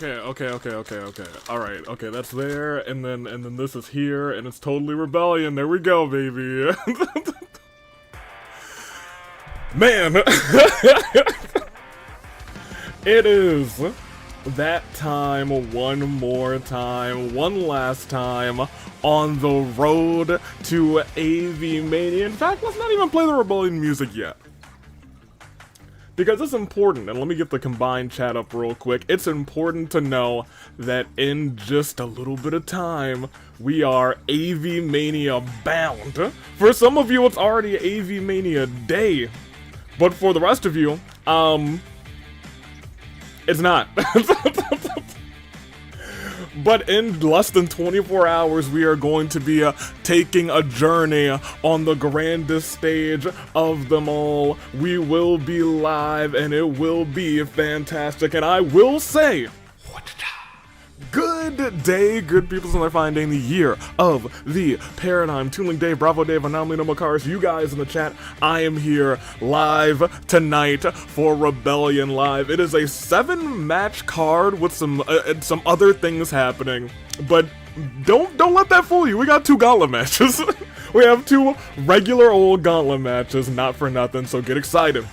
Okay. All right. Okay, that's there, and then this is here, and it's totally rebellion. There we go, baby. Man, it is that time, one more time, one last time on the road to AV Mania. In fact, let's not even play the rebellion music yet, because it's important, and let me get the combined chat up real quick. It's important to know that in just a little bit of time, we are AV Mania bound. For some of you, it's already AV Mania day, but for the rest of you, it's not. But in less than 24 hours, we are going to be taking a journey on the grandest stage of them all. We will be live, and it will be fantastic. And I will say, good day, good people, and they're finding the year of the paradigm. Tooling Dave, Bravo Dave, Anomaly, No Makars, you guys in the chat. I am here live tonight for Rebellion Live. It is a 7-match card with some other things happening, but don't let that fool you. We got 2 gauntlet matches. We have 2 regular old gauntlet matches, not for nothing. So get excited.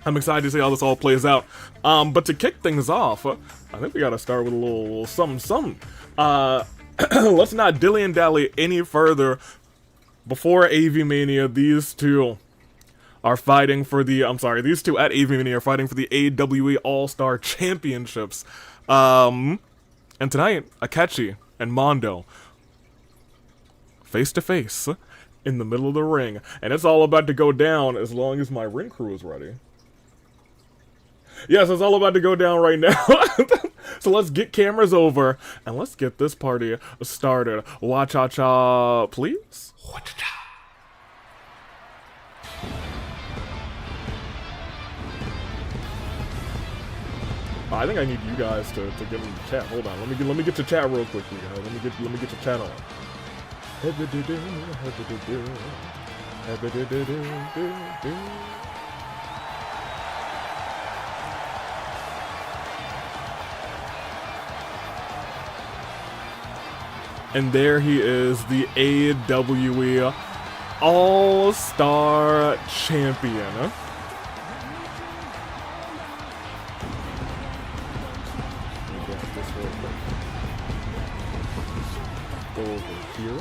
I'm excited to see how this all plays out. But to kick things off, I think we gotta start with a little something. Let's not dilly and dally any further. Before AV Mania, these two are fighting for the, these two at AV Mania are fighting for the AWE All-Star Championships. And tonight, Akechi and Mondo, face to face in the middle of the ring. And it's all about to go down as long as my ring crew is ready. Yes, it's all about to go down right now. So let's get cameras over, and let's get this party started. Wa-cha-cha, please? I think I need you guys to get in the chat. Hold on, let me get to chat real quickly, guys. Let me get your chat on. And there he is, the AWE All-Star Champion. Go over here.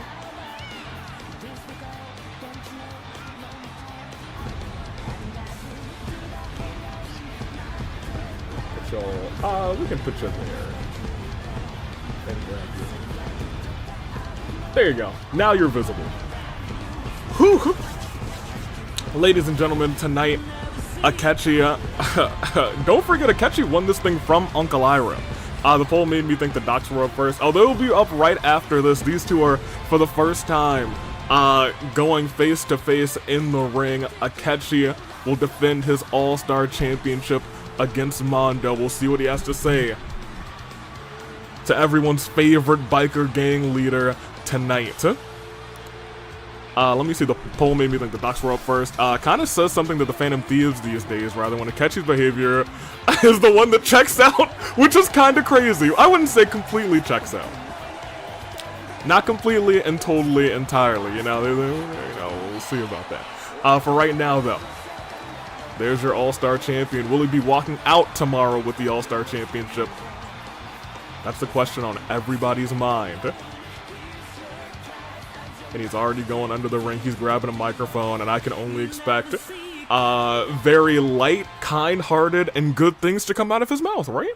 Put y'all, we can put you there. And grab you. There you go. Now you're visible. Whew. Ladies and gentlemen, tonight, Akechi, don't forget Akechi won this thing from Uncle Iroh. The poll made me think the docs were up first. Although it'll be up right after this, these two are, for the first time, going face to face in the ring. Akechi will defend his All-Star Championship against Mondo. We'll see what he has to say to everyone's favorite biker gang leader tonight. Let me see, the poll made me think the docs were up first. Kind of says something to the Phantom Thieves these days, rather, when Akechi's behavior is the one that checks out, which is kind of crazy. I wouldn't say completely checks out. Not completely and totally entirely, you know, we'll see about that. For right now, though, there's your All-Star Champion. Will he be walking out tomorrow with the All-Star Championship? That's the question on everybody's mind. And he's already going under the ring. He's grabbing a microphone, and I can only expect very light, kind-hearted, and good things to come out of his mouth, right?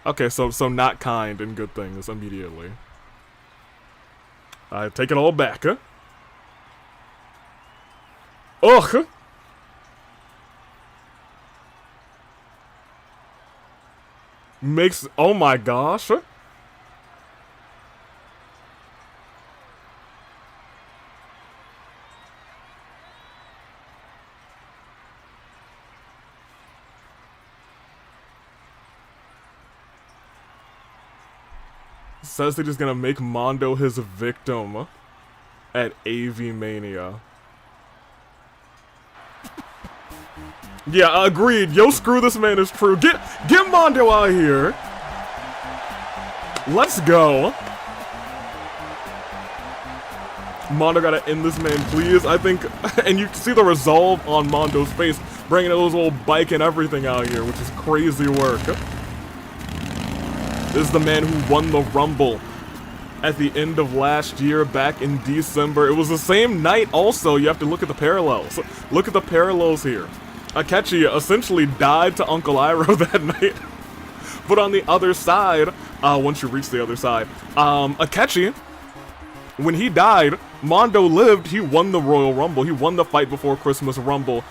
Okay, so not kind and good things immediately. I take it all back, huh? Ugh! Makes, oh my gosh. Says that he's gonna make Mondo his victim at AV Mania. Yeah, agreed. Yo, screw this man is true. Get Mondo out here. Let's go. Mondo gotta end this man, please. I think, and you can see the resolve on Mondo's face, bringing his little bike and everything out here, which is crazy work. This is the man who won the Rumble at the end of last year, back in December. It was the same night also. You have to look at the parallels. Look at the parallels here. Aketchi essentially died to Uncle Iroh that night. But on the other side, once you reach the other side, Aketchi, when he died, Mondo lived. He won the Royal Rumble. He won the Fight Before Christmas Rumble.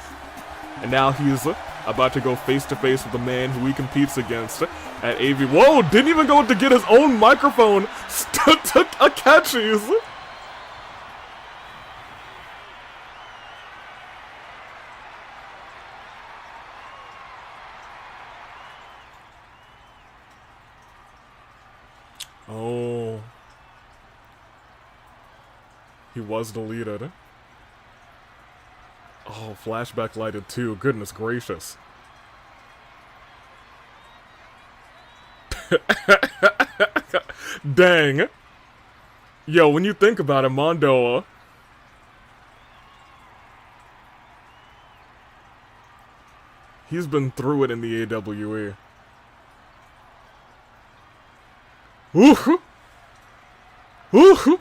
And now he's about to go face-to-face with the man who he competes against at AV. Whoa, didn't even go to get his own microphone. Took Aketchi's. Oh. He was deleted. Oh, flashback lighted too. Goodness gracious. Dang. Yo, when you think about it, Mondo, he's been through it in the AWE. Ooh. Ooh.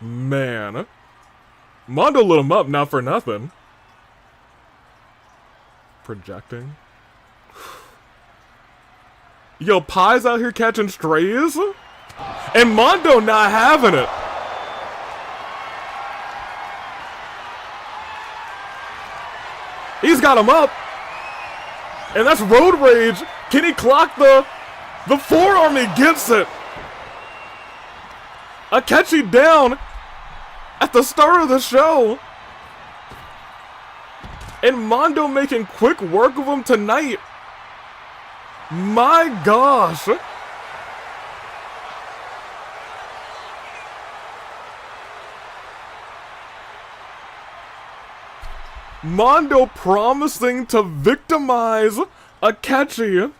Man. Mondo lit him up, not for nothing. Projecting. Yo, Pie's out here catching strays? And Mondo not having it. He's got him up. And that's Road Rage. Can he clock the forearm? He gets it. Aketchi down at the start of the show. And Mondo making quick work of him tonight. My gosh. Mondo promising to victimize Aketchi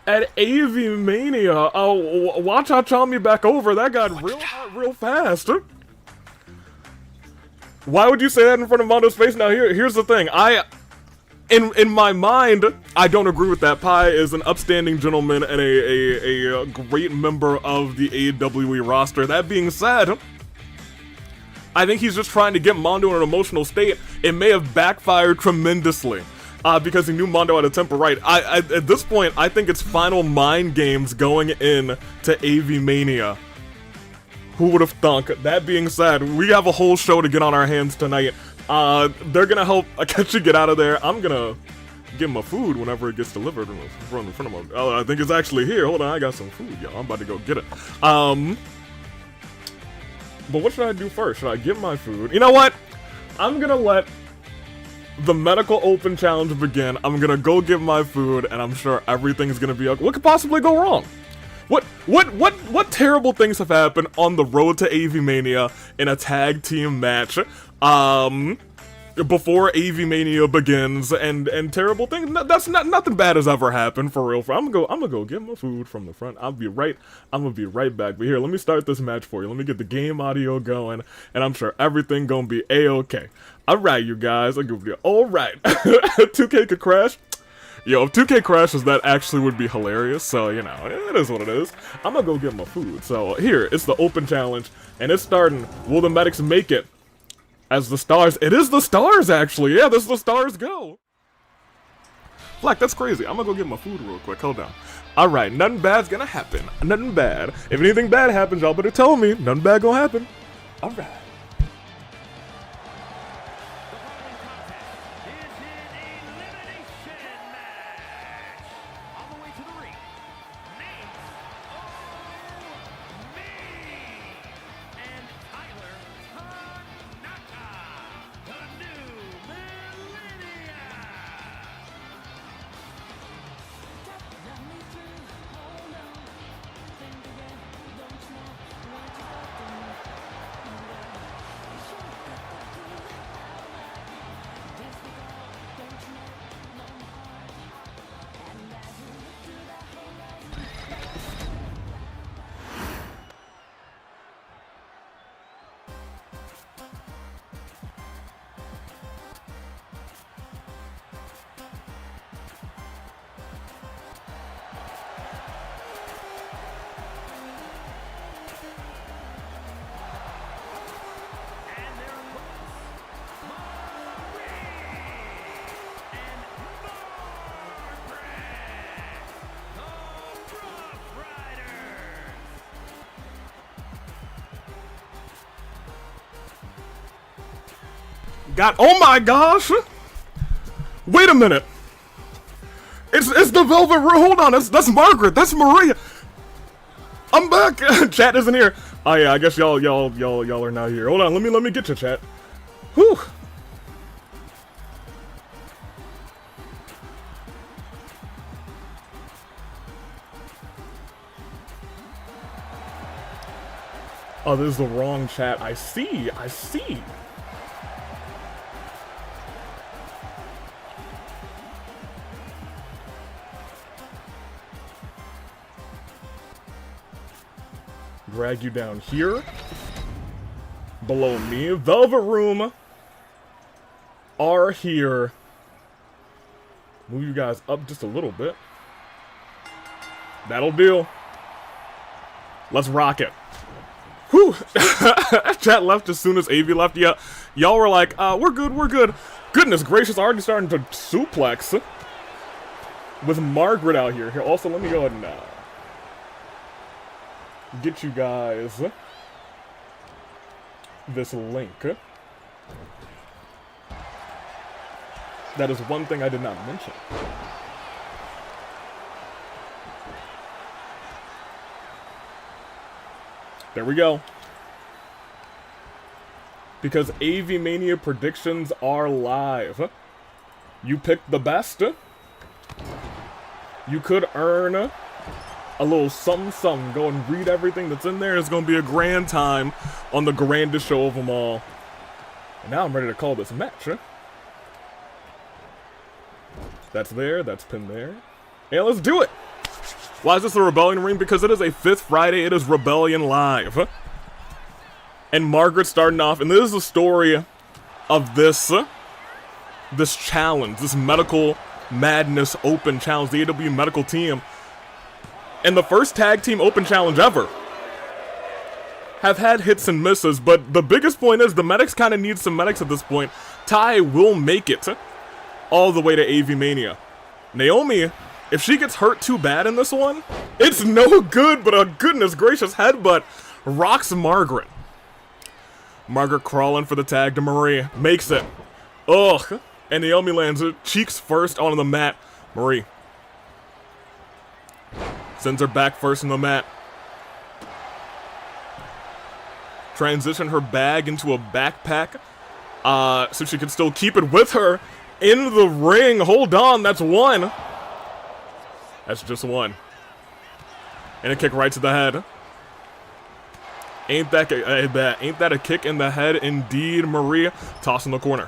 at AV Mania. Oh, watch how Cha me back over. That got real hot real fast. Why would you say that in front of Mondo's face? Now here's the thing. In my mind, I don't agree with that. Pie is an upstanding gentleman and a great member of the AWE roster. That being said, I think he's just trying to get Mondo in an emotional state. It may have backfired tremendously. Because he knew Mondo had a temper right. At this point, I think it's final mind games going in to AV Mania. Who would have thunk? That being said, we have a whole show to get on our hands tonight. They're gonna help Aketchi get out of there. I'm gonna give him a food whenever it gets delivered in front of him. Oh, I think it's actually here. Hold on, I got some food, y'all. I'm about to go get it. But what should I do first? Should I get my food? You know what? I'm gonna let the medical open challenge begin. I'm gonna go get my food, and I'm sure everything's gonna be okay. What could possibly go wrong? What terrible things have happened on the road to AV Mania in a tag team match? Before AV Mania begins, and terrible things. That's nothing bad has ever happened for real. I'm gonna go get my food from the front. I'm gonna be right back. But here, let me start this match for you. Let me get the game audio going, and I'm sure everything gonna be a-okay. All right, you guys. I'll give you all right. 2K could crash. Yo, if 2K crashes, that actually would be hilarious. So, you know, it is what it is. I'm gonna go get my food. So here, it's the open challenge, and it's starting. Will the medics make it? As the stars, it is the stars actually. Yeah, this is the stars go. Black, that's crazy. I'm gonna go get my food real quick. Hold on. All right, nothing bad's gonna happen. Nothing bad. If anything bad happens, y'all better tell me. Nothing bad gonna happen. All right. God, oh my gosh! Wait a minute! It's the Velvet Room. Hold on, that's Margaret. That's Maria. I'm back. Chat isn't here. Oh yeah, I guess y'all are not here. Hold on, let me get you, chat. Whew. Oh, this is the wrong chat. I see. Drag you down here. Below me. Velvet Room are here. Move you guys up just a little bit. That'll do. Let's rock it. Whew. Chat left as soon as AV left. Yeah, y'all were like, we're good. Goodness gracious, already starting to suplex with Margaret out here. Here, also, let me go ahead and get you guys this link. That is one thing I did not mention. There we go. Because AV Mania predictions are live. You picked the best. You could earn a little something. Go and read everything that's in there. It's going to be a grand time on the grandest show of them all. And now I'm ready to call this match. That's there. That's pinned there. And let's do it. Why is this a Rebellion ring? Because it is a 5th Friday. It is Rebellion Live. And Margaret starting off. And this is the story of this challenge. This Medical Madness Open Challenge. The AW Medical Team. And the first tag team open challenge ever. Have had hits and misses. But the biggest point is the medics kind of need some medics at this point. Ty will make it all the way to AV Mania. Naomi, if she gets hurt too bad in this one, it's no good, but a goodness gracious headbutt rocks Margaret. Margaret crawling for the tag to Marie. Makes it. Ugh. And Naomi lands it. Cheeks first on the mat. Marie sends her back first on the mat. Transition her bag into a backpack. So she can still keep it with her in the ring. Hold on, that's one. That's just one. And a kick right to the head. Ain't that a kick in the head indeed, Maria? Toss in the corner.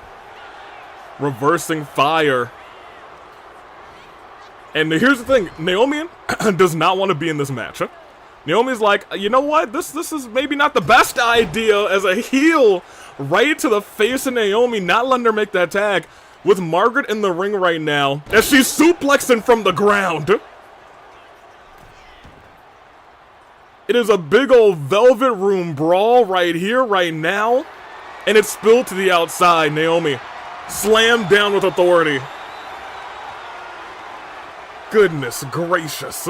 Reversing fire. And here's the thing, Naomi does not want to be in this match. Naomi's like, you know what? This is maybe not the best idea as a heel. Right to the face of Naomi, not letting her make that tag. With Margaret in the ring right now, as she's suplexing from the ground. It is a big old Velvet Room brawl right here, right now. And it's spilled to the outside. Naomi slammed down with authority. Goodness gracious.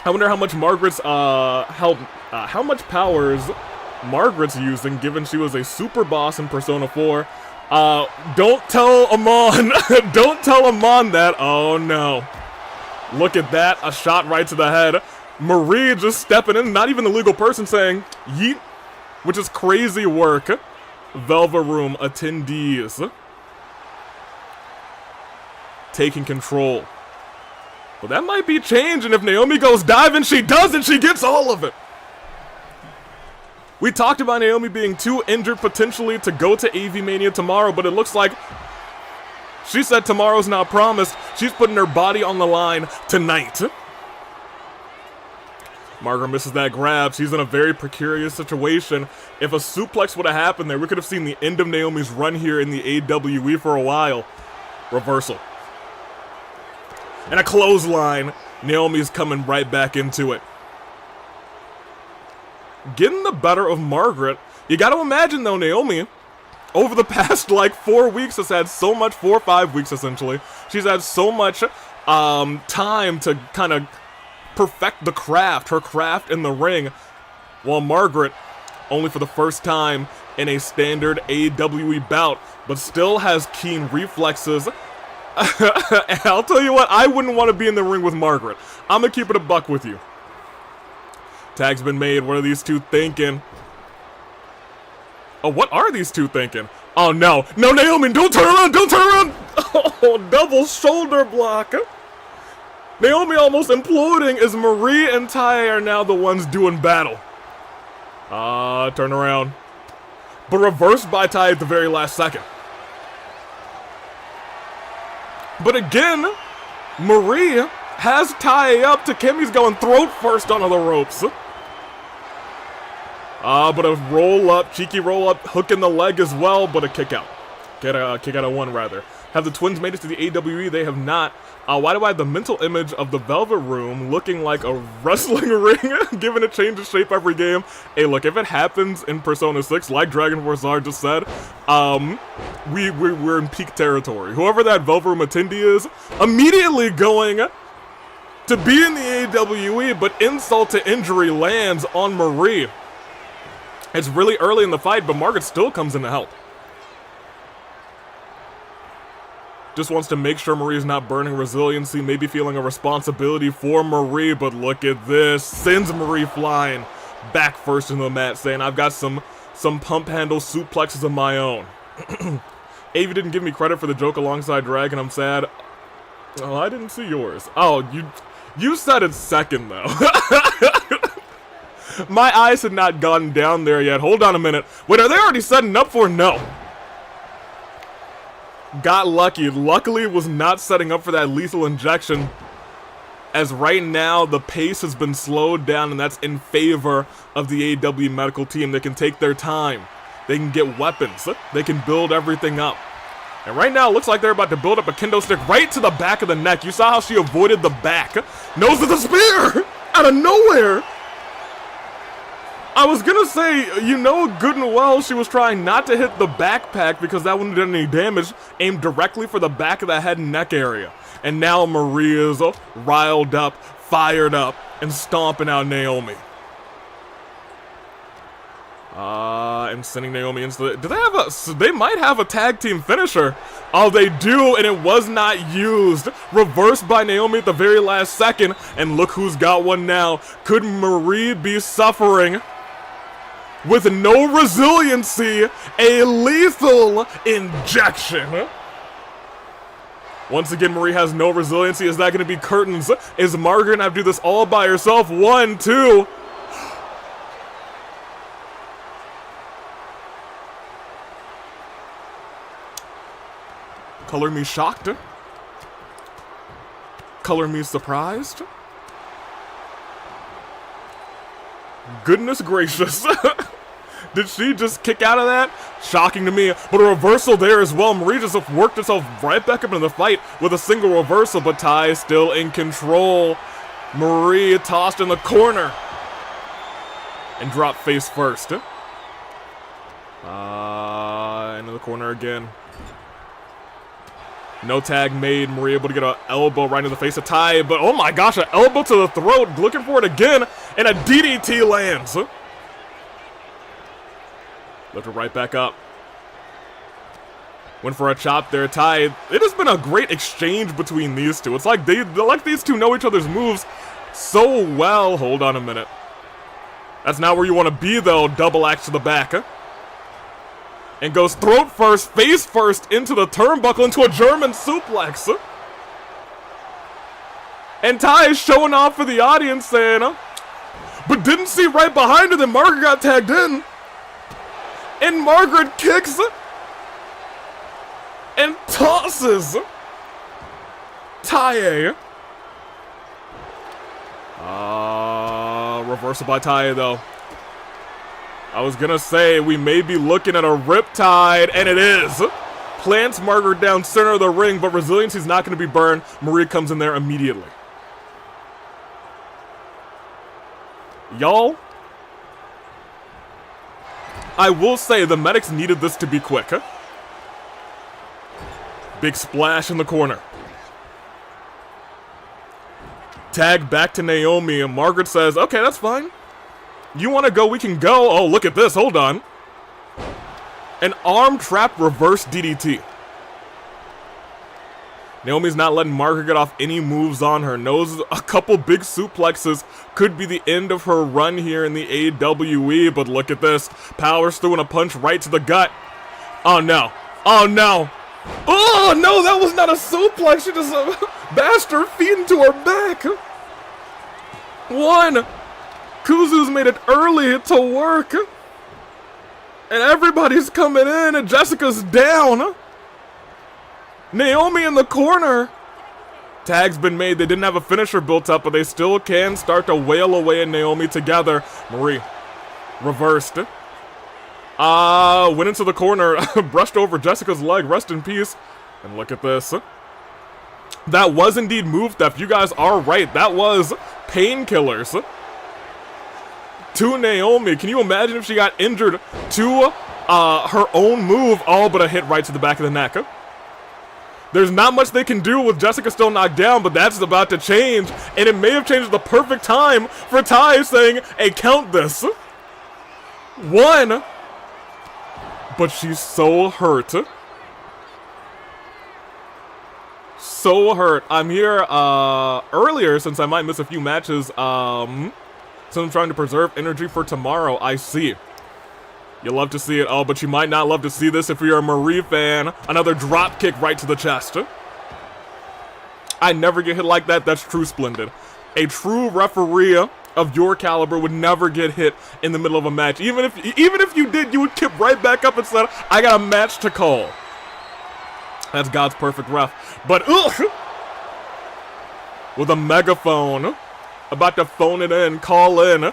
I wonder how much Margaret's, how much powers Margaret's using, given she was a super boss in Persona 4. Don't tell Amon. Don't tell Amon that. Oh no. Look at that. A shot right to the head. Marie just stepping in. Not even the legal person saying yeet. Which is crazy work. Velvet Room attendees taking control. But that might be changing if Naomi goes diving. She doesn't. She gets all of it. We talked about Naomi being too injured potentially to go to AV Mania tomorrow, but it looks like she said tomorrow's not promised. She's putting her body on the line tonight. Margaret misses that grab. She's in a very precarious situation. If a suplex would have happened there, we could have seen the end of Naomi's run here in the AWE for a while. Reversal. And a clothesline. Naomi's coming right back into it. Getting the better of Margaret. You gotta imagine though, Naomi, over the past like 4 weeks has had so much, 4 or 5 weeks essentially, she's had so much time to kind of perfect her craft in the ring, while Margaret, only for the first time in a standard AWE bout, but still has keen reflexes. And I'll tell you what, I wouldn't want to be in the ring with Margaret. I'm gonna keep it a buck with you. Tag's been made. What are these two thinking? Oh, what are these two thinking? Oh, no. No, Naomi, don't turn around. Don't turn around. Oh, double shoulder block. Naomi almost imploding as Marie and Tai are now the ones doing battle. Turn around. But reversed by Tai at the very last second. But again, Marie has Tai up. Takemi's going throat first onto the ropes. But a roll up, cheeky roll up, hook in the leg as well, but a kick out. Kick out of one, rather. Have the twins made it to the AWE? They have not. Why do I have the mental image of the Velvet Room looking like a wrestling ring, given a change of shape every game? Hey, look, if it happens in Persona 6, like Dragon Force R just said, we're in peak territory. Whoever that Velvet Room attendee is, immediately going to be in the AWE, but insult to injury lands on Marie. It's really early in the fight, but Margaret still comes in to help. Just wants to make sure Marie's not burning resiliency, maybe feeling a responsibility for Marie, but look at this. Sends Marie flying back first into the mat, saying, I've got some pump handle suplexes of my own. Avi didn't give me credit for the joke alongside Dragon, I'm sad. Oh, I didn't see yours. Oh, you said it second, though. My eyes had not gotten down there yet. Hold on a minute. Wait, are they already setting up for? No. Got lucky. Luckily, was not setting up for that lethal injection. As right now, the pace has been slowed down, and that's in favor of the AW medical team. They can take their time. They can get weapons. They can build everything up. And right now, it looks like they're about to build up a kendo stick right to the back of the neck. You saw how she avoided the back. Nose of the spear! Out of nowhere! I was gonna say, you know good and well she was trying not to hit the backpack because that wouldn't have done any damage, aimed directly for the back of the head and neck area. And now Maria's riled up, fired up, and stomping out Naomi. And sending Naomi into the... Do they have a... They might have a tag team finisher. Oh, they do, and it was not used. Reversed by Naomi at the very last second, and look who's got one now. Could Marie be suffering with no resiliency, a lethal injection? Once again, Marie has no resiliency. Is that going to be curtains? Is Margaret going to have to do this all by herself? 1, 2. Color me shocked. Color me surprised. Goodness gracious. Did she just kick out of that? Shocking to me. But a reversal there as well. Marie just worked herself right back up into the fight with a single reversal, but Tai is still in control. Marie tossed in the corner and dropped face first. Into the corner again. No tag made. Marie able to get an elbow right in the face of Tai, but oh my gosh, an elbow to the throat. Looking for it again, and a DDT lands. Lift it right back up. Went for a chop there, Tai. It has been a great exchange between these two. It's like these two know each other's moves so well. Hold on a minute. That's not where you want to be though. Double axe to the back. And goes throat first, face first into the turnbuckle, into a German suplex. And Tai is showing off for the audience, saying, but didn't see right behind her that Margaret got tagged in. And Margaret kicks and tosses Tai. Reversal by Tai, though. I was gonna say, we may be looking at a riptide, and it is. Plants Margaret down center of the ring, but resiliency's not gonna be burned. Marie comes in there immediately. Y'all, I will say the medics needed this to be quick. Big splash in the corner. Tag back to Naomi, and Margaret says, okay, that's fine. You want to go, we can go. Oh, look at this. Hold on. An arm trap reverse DDT. Naomi's not letting Margaret get off any moves on her. Knows a couple big suplexes could be the end of her run here in the AWE, but look at this. Powers through and a punch right to the gut. Oh no. Oh no. Oh no, that was not a suplex. She just bashed her feet into her back. One. Kuzu's made it early to work. And everybody's coming in and Jessica's down. Naomi in the corner. Tag's been made. They didn't have a finisher built up, but they still can start to wail away at Naomi together. Marie reversed. Went into the corner, brushed over Jessica's leg. Rest in peace. And look at this. That was indeed move theft. You guys are right. That was painkillers to Naomi. Can you imagine if she got injured to her own move? Oh, but a hit right to the back of the neck. There's not much they can do with Jessica still knocked down, but that's about to change. And it may have changed the perfect time for Ty saying, hey, count this. One. But she's so hurt. So hurt. I'm here earlier since I might miss a few matches. So I'm trying to preserve energy for tomorrow. I see. You love to see it. Oh, but you might not love to see this if you're a Marie fan. Another drop kick right to the chest. I never get hit like that. That's true splendid. A true referee of your caliber would never get hit in the middle of a match. Even if you did, you would kip right back up and said, I got a match to call. That's God's perfect ref. But with a megaphone, about to phone it in, call in,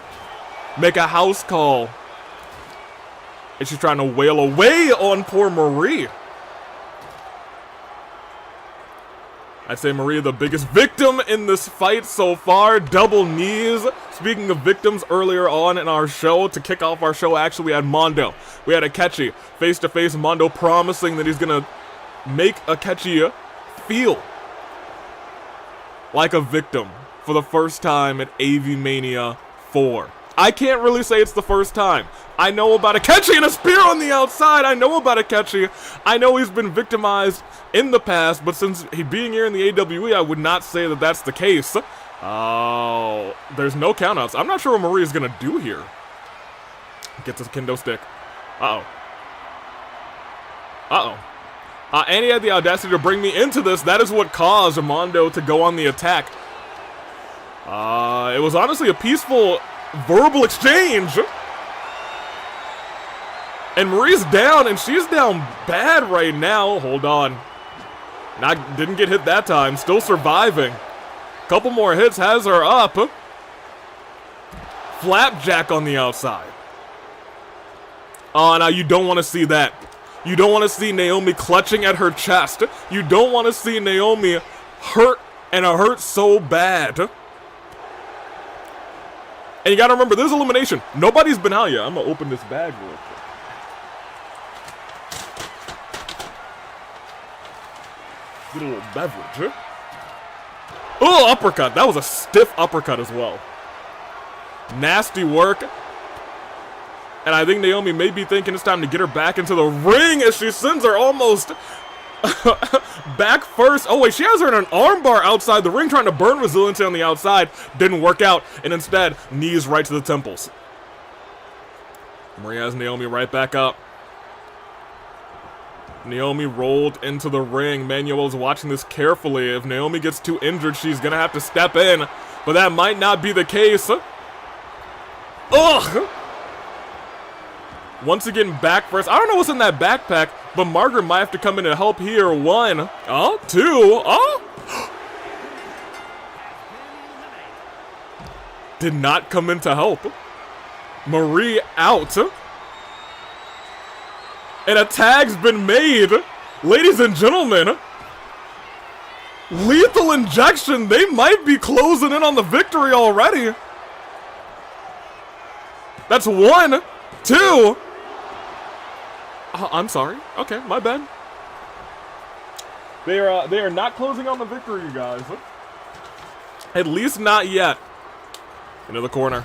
make a house call. And she's trying to wail away on poor Marie. I'd say Marie the biggest victim in this fight so far. Double knees. Speaking of victims, earlier on in our show, to kick off our show, actually, we had Mondo. We had Aketchi. Face-to-face, Mondo promising that he's going to make Aketchi feel like a victim for the first time at AV Mania 4. I can't really say it's the first time. I know about Aketchi and a spear on the outside. I know about Aketchi. I know he's been victimized in the past, but since he being here in the AWE, I would not say that that's the case. Oh, there's no countouts. I'm not sure what Marie is going to do here. Gets his kendo stick. Uh-oh. Uh-oh. And he had the audacity to bring me into this. That is what caused Mondo to go on the attack. It was honestly a peaceful verbal exchange. And Marie's down, and she's down bad right now. Hold on. Didn't get hit that time. Still surviving. Couple more hits has her up. Flapjack on the outside. Oh, now you don't want to see that. You don't want to see Naomi clutching at her chest. You don't want to see Naomi hurt, and it hurts so bad. And you gotta remember, this is elimination. Nobody's been out yet. I'm gonna open this bag real quick. Get a little beverage, huh? Oh, uppercut. That was a stiff uppercut as well. Nasty work. And I think Naomi may be thinking it's time to get her back into the ring as she sends her almost back first. Oh, wait, she has her in an armbar outside the ring trying to burn resiliency on the outside. Didn't work out, and instead, knees right to the temples. Marie has Naomi right back up. Naomi rolled into the ring. Manuel's watching this carefully. If Naomi gets too injured, she's going to have to step in. But that might not be the case. Ugh! Once again, back first. I don't know what's in that backpack, but Margaret might have to come in and help here. 1, 2, did not come in to help. Marie out. And a tag's been made. Ladies and gentlemen, lethal injection. They might be closing in on the victory already. That's 1, 2. I'm sorry. Okay, my bad. They are not closing on the victory, you guys. At least not yet. Into the corner.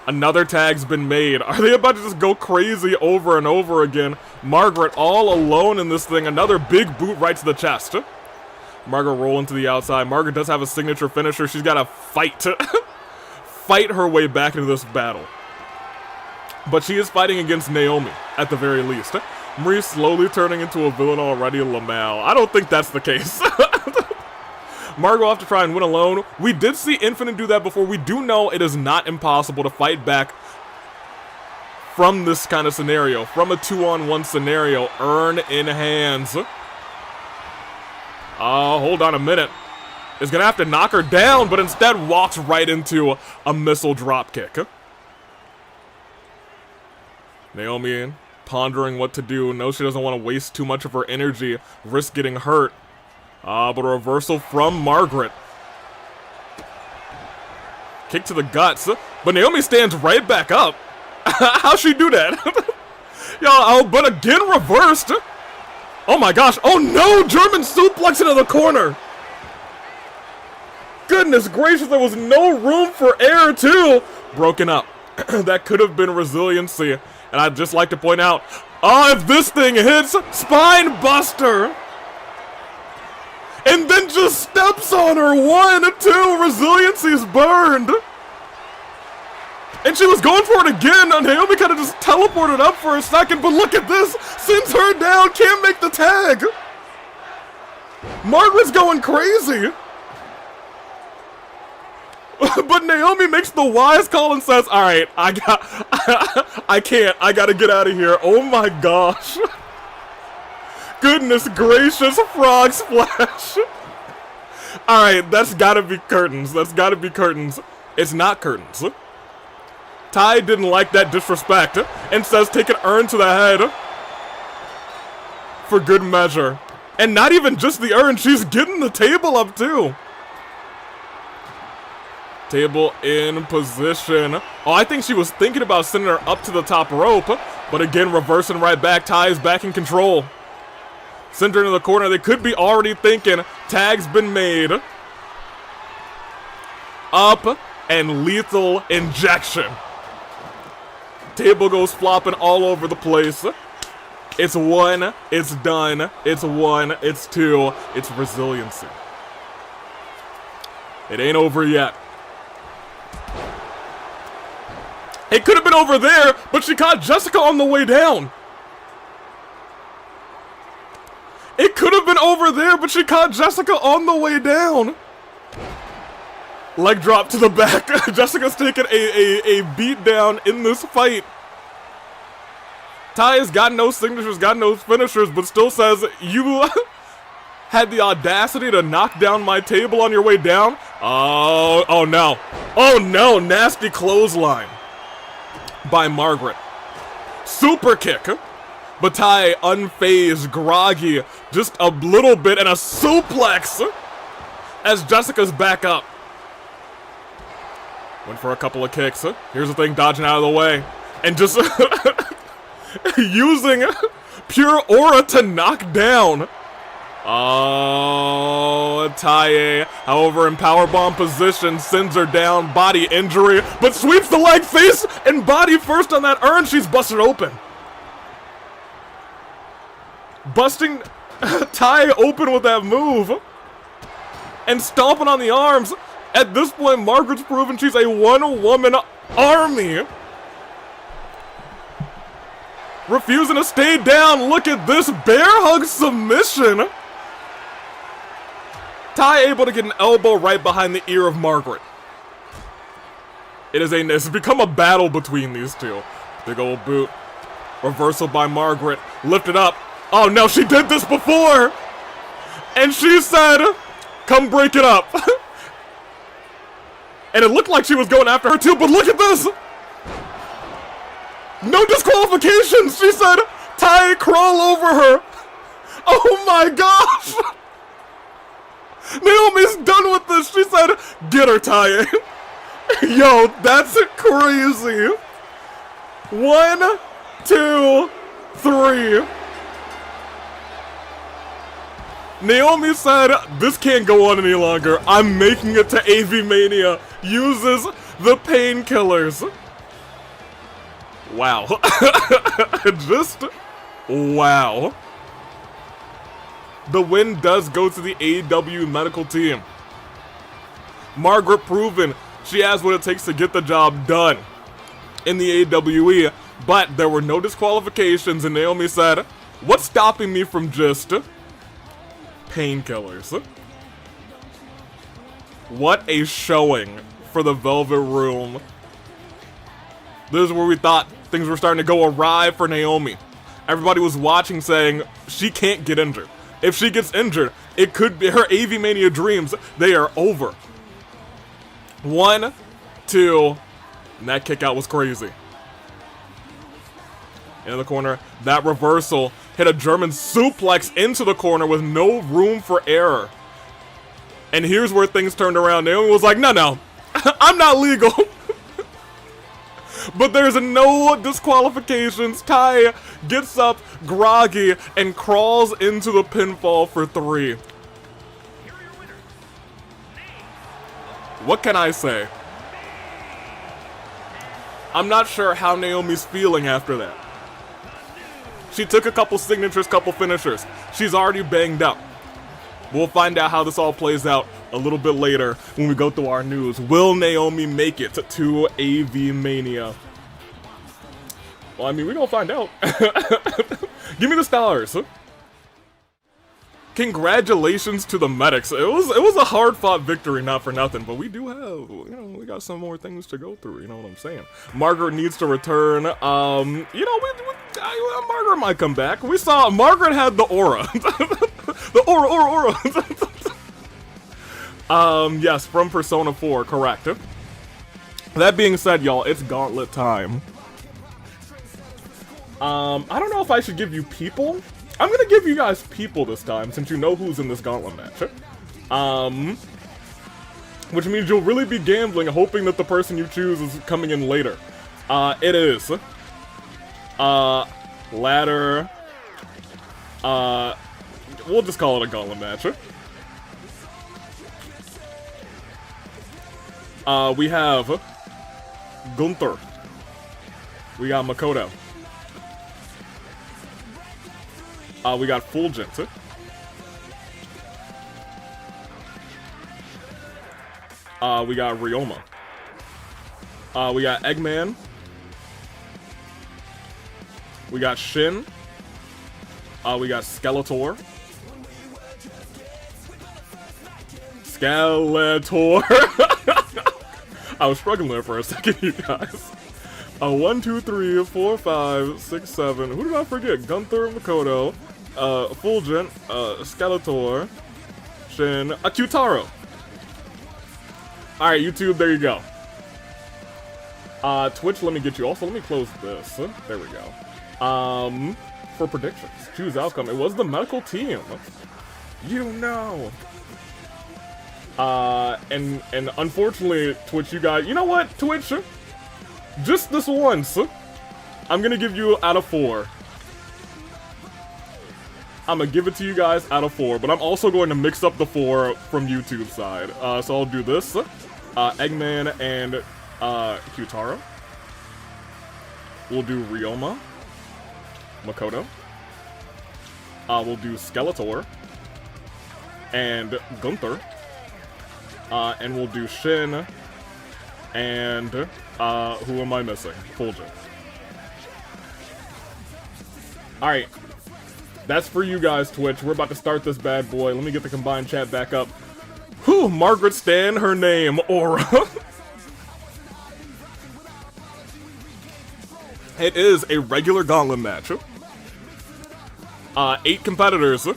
Another tag's been made. Are they about to just go crazy over and over again? Margaret all alone in this thing. Another big boot right to the chest. Margaret rolling to the outside. Margaret does have a signature finisher. She's got to fight her way back into this battle. But she is fighting against Naomi, at the very least. Marie slowly turning into a villain already, Lamal. I don't think that's the case. Margot will have to try and win alone. We did see Infinite do that before. We do know it is not impossible to fight back from this kind of scenario. From a 2-on-1 scenario. Earn in hands. Hold on a minute. Is gonna have to knock her down, but instead walks right into a missile dropkick. Naomi pondering what to do. Knows she doesn't want to waste too much of her energy. Risk getting hurt. But a reversal from Margaret. Kick to the guts. But Naomi stands right back up. How'd she do that? But again reversed. Oh my gosh. Oh no! German suplex into the corner. Goodness gracious, there was no room for error too. Broken up. That could have been resiliency. And I'd just like to point out, if this thing hits, spine buster. And then just steps on her. 1, 2, resiliency's burned. And she was going for it again, and Naomi kind of just teleported up for a second, but look at this. Sends her down, can't make the tag. Margaret's going crazy. But Naomi makes the wise call and says, alright, I gotta get out of here. Oh my gosh. Goodness gracious, frog splash. Alright, that's gotta be curtains. That's gotta be curtains. It's not curtains. Ty didn't like that disrespect and says take an urn to the head. For good measure. And not even just the urn, she's getting the table up too. Table in position. Oh, I think she was thinking about sending her up to the top rope. But again, reversing right back. Ty is back in control. Send her into the corner. They could be already thinking tag's been made. Up and lethal injection. Table goes flopping all over the place. It's 1, it's done. It's 1, it's 2, it's resiliency. It ain't over yet. It could have been over there, but she caught Jessica on the way down. It could have been over there, but she caught Jessica on the way down. Leg drop to the back. Jessica's taking a beat down in this fight. Ty has got no signatures, got no finishers, but still says, you had the audacity to knock down my table on your way down? Oh no. Oh no, nasty clothesline by Margaret. Super kick. But Ty unfazed, groggy, just a little bit, and a suplex as Jessica's back up. Went for a couple of kicks. Here's the thing, dodging out of the way. And just using pure aura to knock down. Oh, Ty, however, in powerbomb position, sends her down, body injury, but sweeps the leg, face, and body first on that urn. She's busted open. Busting Ty open with that move. And stomping on the arms. At this point, Margaret's proven she's a one-woman army. Refusing to stay down. Look at this bear hug submission. Ty able to get an elbow right behind the ear of Margaret. It's become a battle between these two. Big old boot. Reversal by Margaret. Lifted up. Oh no, she did this before! And she said, come break it up. And it looked like she was going after her too, but look at this! No disqualifications! She said, Ty, crawl over her! Oh my gosh! Naomi's done with this! She said, get her, Ty. Yo, that's crazy! 1, 2, 3. Naomi said, this can't go on any longer. I'm making it to AV Mania. Uses the painkillers. Wow. Just wow. The win does go to the AEW medical team. Margaret proven she has what it takes to get the job done in the AWE, but there were no disqualifications, and Naomi said, "What's stopping me from just painkillers?" What a showing for the Velvet Room. This is where we thought things were starting to go awry for Naomi. Everybody was watching saying, she can't get injured. If she gets injured, it could be her AV Mania dreams. They are over. 1, 2, and that kick out was crazy. In the corner, that reversal hit a German suplex into the corner with no room for error. And here's where things turned around. Naomi was like, no, I'm not legal. But there's no disqualifications. Tai gets up groggy and crawls into the pinfall for 3. What can I say? I'm not sure how Naomi's feeling after that. She took a couple signatures, couple finishers. She's already banged up. We'll find out how this all plays out a little bit later when we go through our news. Will Naomi make it to AV Mania? Well, I mean, we're gonna find out. Give me the stars. Congratulations to the medics. It was a hard-fought victory, not for nothing, but we do have, we got some more things to go through, you know what I'm saying? Margaret needs to return. Margaret might come back. We saw Margaret had the aura. The aura. Yes, from Persona 4, correct. That being said, y'all, it's Gauntlet time. I don't know if I should give you people. I'm gonna give you guys people this time, since you know who's in this Gauntlet match. Which means you'll really be gambling, hoping that the person you choose is coming in later. It is ladder. We'll just call it a Gauntlet match. We have Gunther. We got Makoto. We got Fulgent. We got Ryoma. We got Eggman. We got Shin. We got Skeletor. I was struggling there for a second, you guys. 1, 2, 3, 4, 5, 6, 7. Who did I forget? Gunther, Makoto, Fulgent, Skeletor, Shin, Kyutaro. Alright, YouTube, there you go. Twitch, let me get you. Also, let me close this. There we go. For predictions, choose outcome. It was the medical team. You know. And unfortunately, Twitch, you guys, you know what, Twitch? Just this once, I'm gonna give you out of 4. I'm gonna give it to you guys out of 4, but I'm also going to mix up the 4 from YouTube side. So I'll do this, Eggman and Kyutaro. We'll do Ryoma, Makoto. We'll do Skeletor and Gunther. And we'll do Shin and who am I missing? Fulgent. Alright. That's for you guys, Twitch. We're about to start this bad boy. Let me get the combined chat back up. Whew, Margaret Stan, her name, Aura. It is a regular gauntlet match. 8 competitors.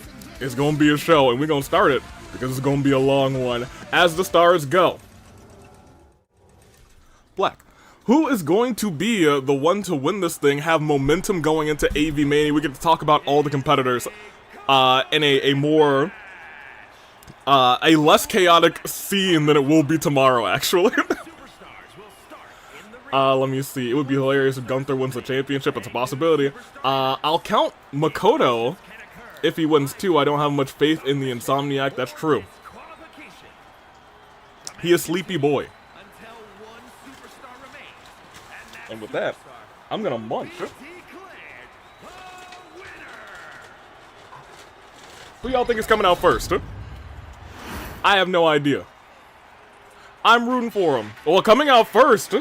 It's gonna be a show, and we're gonna start it because it's gonna be a long one. As the stars go. Black. Who is going to be the one to win this thing, have momentum going into AV Mania? We get to talk about all the competitors in a more, a less chaotic scene than it will be tomorrow, actually. Let me see. It would be hilarious if Gunther wins the championship. It's a possibility. I'll count Makoto if he wins too. I don't have much faith in the Insomniac. That's true. He is Sleepy Boy. And with that, I'm gonna munch. Who y'all think is coming out first? I have no idea. I'm rooting for him. Well, coming out first.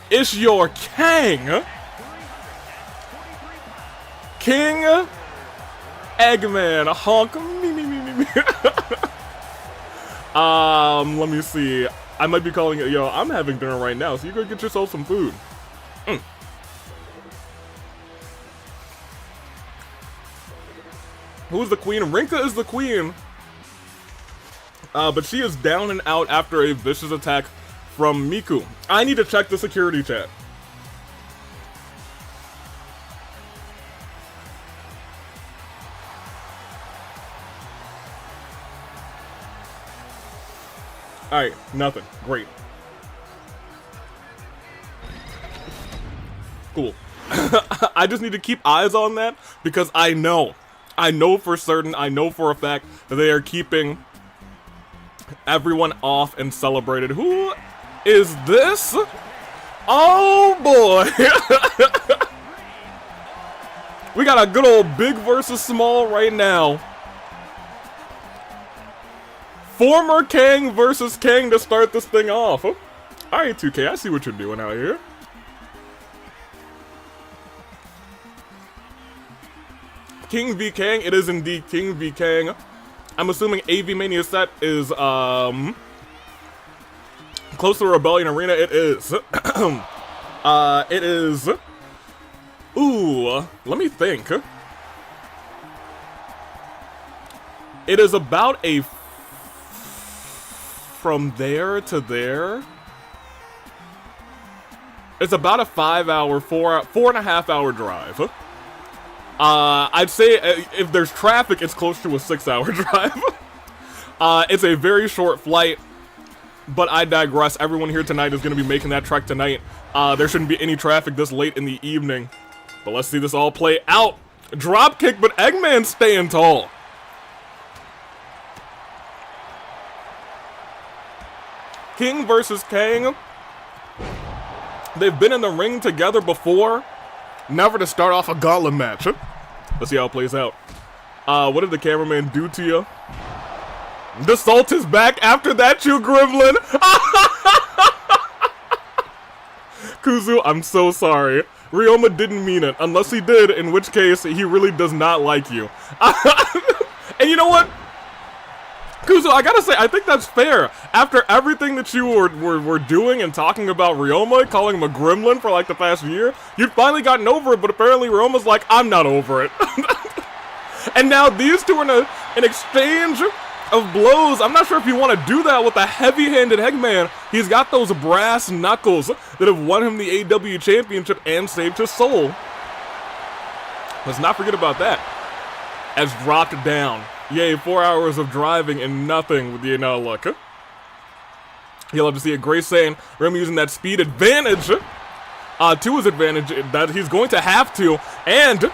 It's your King. King Eggman. Honk. Me. Let me see. I might be calling it. Yo, I'm having dinner right now, so you go get yourself some food. Who's the queen? Rinka is the queen. But she is down and out after a vicious attack from Miku. I need to check the security chat. Alright, nothing. Great. Cool. I just need to keep eyes on that because I know for certain, I know for a fact that they are keeping everyone off and celebrated. Who is this? Oh boy! We got a good old big versus small right now. Former Kang versus Kang to start this thing off. Alright, 2K, I see what you're doing out here. King v Kang, it is indeed King v Kang. I'm assuming AV Mania set is, close to Rebellion Arena. It is. It is. Ooh, let me think. It is about a from there to there. It's about a 5-hour, 4.5 hour drive. I'd say if there's traffic, it's close to a 6-hour drive. It's a very short flight, but I digress. Everyone here tonight is going to be making that trek tonight. There shouldn't be any traffic this late in the evening. But let's see this all play out. Drop kick, but Eggman's staying tall. King versus Kang. They've been in the ring together before. Never to start off a gauntlet match. Let's see how it plays out. What did the cameraman do to you? The salt is back after that, you gremlin. Kuzu, I'm so sorry. Ryoma didn't mean it. Unless he did, in which case, he really does not like you. And you know what? Kuzu, I gotta say, I think that's fair. After everything that you were doing and talking about Ryoma, calling him a gremlin for like the past year, you've finally gotten over it, but apparently Ryoma's like, I'm not over it. And now these two are in an exchange of blows. I'm not sure if you want to do that with a heavy-handed Eggman. He's got those brass knuckles that have won him the AW Championship and saved his soul. Let's not forget about that. As dropped down. Yay, 4 hours of driving and nothing with the look. You'll have to see a Grace saying Remy using that speed advantage to his advantage that he's going to have to, and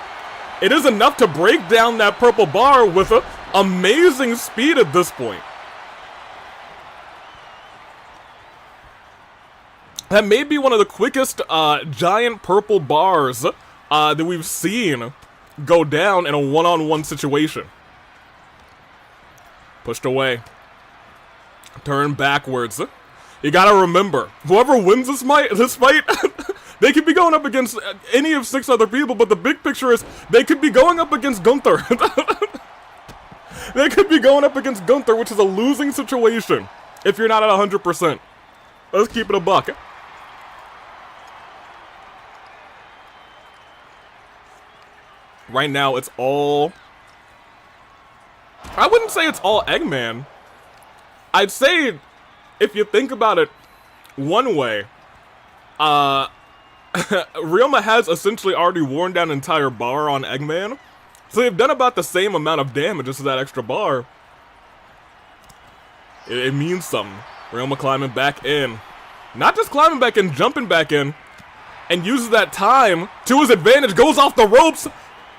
it is enough to break down that purple bar with amazing speed at this point. That may be one of the quickest giant purple bars that we've seen go down in a one-on-one situation. Pushed away. Turn backwards. You gotta remember, whoever wins this fight, they could be going up against any of 6 other people, but the big picture is they could be going up against Gunther. They could be going up against Gunther, which is a losing situation if you're not at 100%. Let's keep it a buck. Right now, it's all... I wouldn't say it's all Eggman. I'd say, if you think about it one way, Ryoma has essentially already worn down an entire bar on Eggman. So they've done about the same amount of damage just with that extra bar. It means something. Ryoma climbing back in. Not just climbing back in, jumping back in. And uses that time to his advantage, goes off the ropes,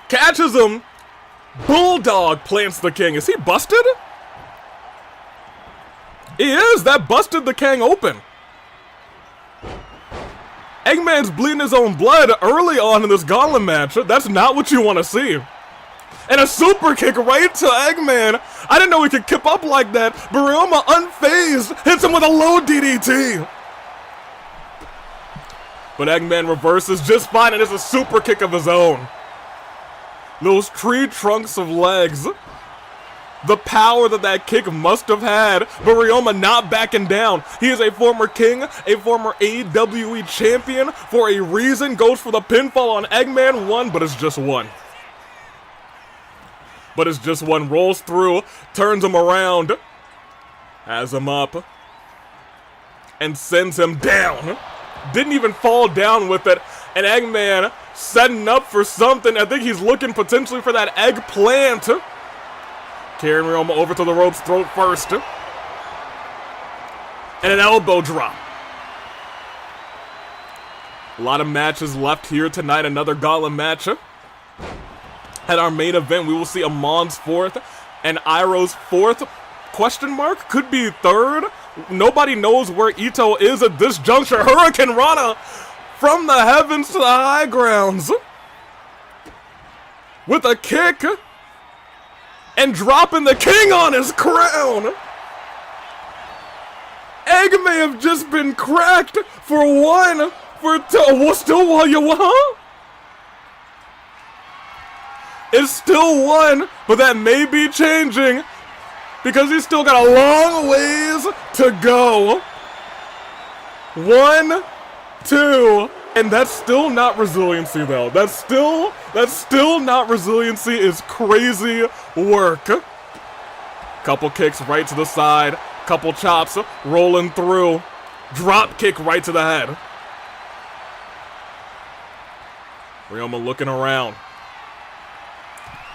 catches him. Bulldog plants the king. Is he busted? He is! That busted the Kang open. Eggman's bleeding his own blood early on in this Gauntlet match. That's not what you want to see. And a super kick right to Eggman. I didn't know he could keep up like that. But Ryoma, unfazed, hits him with a low DDT. But Eggman reverses just fine, and it's a super kick of his own. Those tree trunks of legs. The power that kick must have had, but Ryoma not backing down. He is a former king, a former AWE champion for a reason. Goes for the pinfall on Eggman, one, but it's just one. Rolls through, turns him around, has him up, and sends him down. Didn't even fall down with it, and Eggman setting up for something. I think he's looking potentially for that eggplant. Carrying Ryoma over to the rope's throat first. And an elbow drop. A lot of matches left here tonight. Another Gauntlet match. At our main event, we will see Amon's fourth and Iroh's fourth. Question mark? Could be third. Nobody knows where Ito is at this juncture. Hurricane Rana from the heavens to the high grounds. With a kick. And dropping the king on his crown. Egg may have just been cracked for one, for two. Still while you huh? It's still one, but that may be changing because he's still got a long ways to go. 1, 2. And that's still not resiliency, though. That's still not resiliency. Is crazy work. Couple kicks right to the side. Couple chops rolling through. Drop kick right to the head. Ryoma looking around.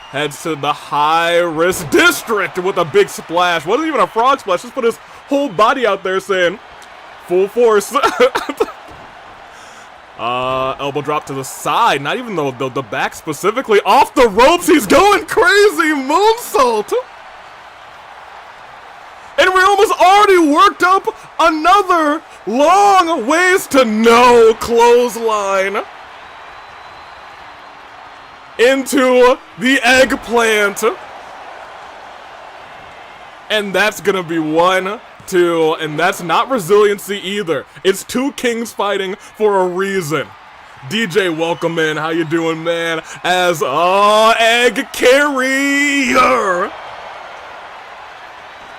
Heads to the high-risk district with a big splash. Wasn't even a frog splash. Just put his whole body out there saying, full force. Elbow drop to the side. Not even the back specifically. Off the ropes. He's going crazy. Moonsault. And Ryoma's already worked up another long ways to no clothesline. Into the eggplant. And that's gonna be 1, 2, and that's not resiliency either. It's two kings fighting for a reason. DJ, welcome in. How you doing, man? As egg carrier.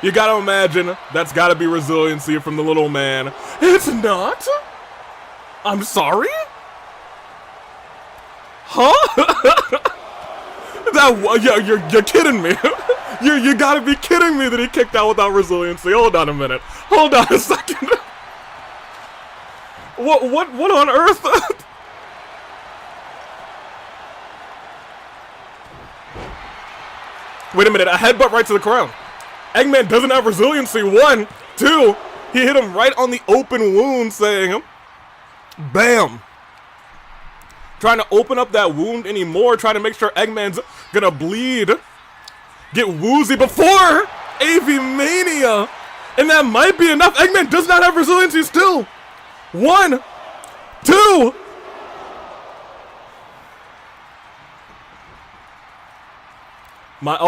You gotta imagine that's gotta be resiliency from the little man. It's not? I'm sorry? Huh? You're kidding me. You gotta be kidding me that he kicked out without resiliency. Hold on a minute. Hold on a second. What on earth? Wait a minute, a headbutt right to the crown. Eggman doesn't have resiliency. 1, 2. He hit him right on the open wound, saying, bam. Trying to open up that wound anymore, trying to make sure Eggman's gonna bleed. Get woozy before Avi-Mania. And that might be enough. Eggman does not have resiliency still. 1, 2.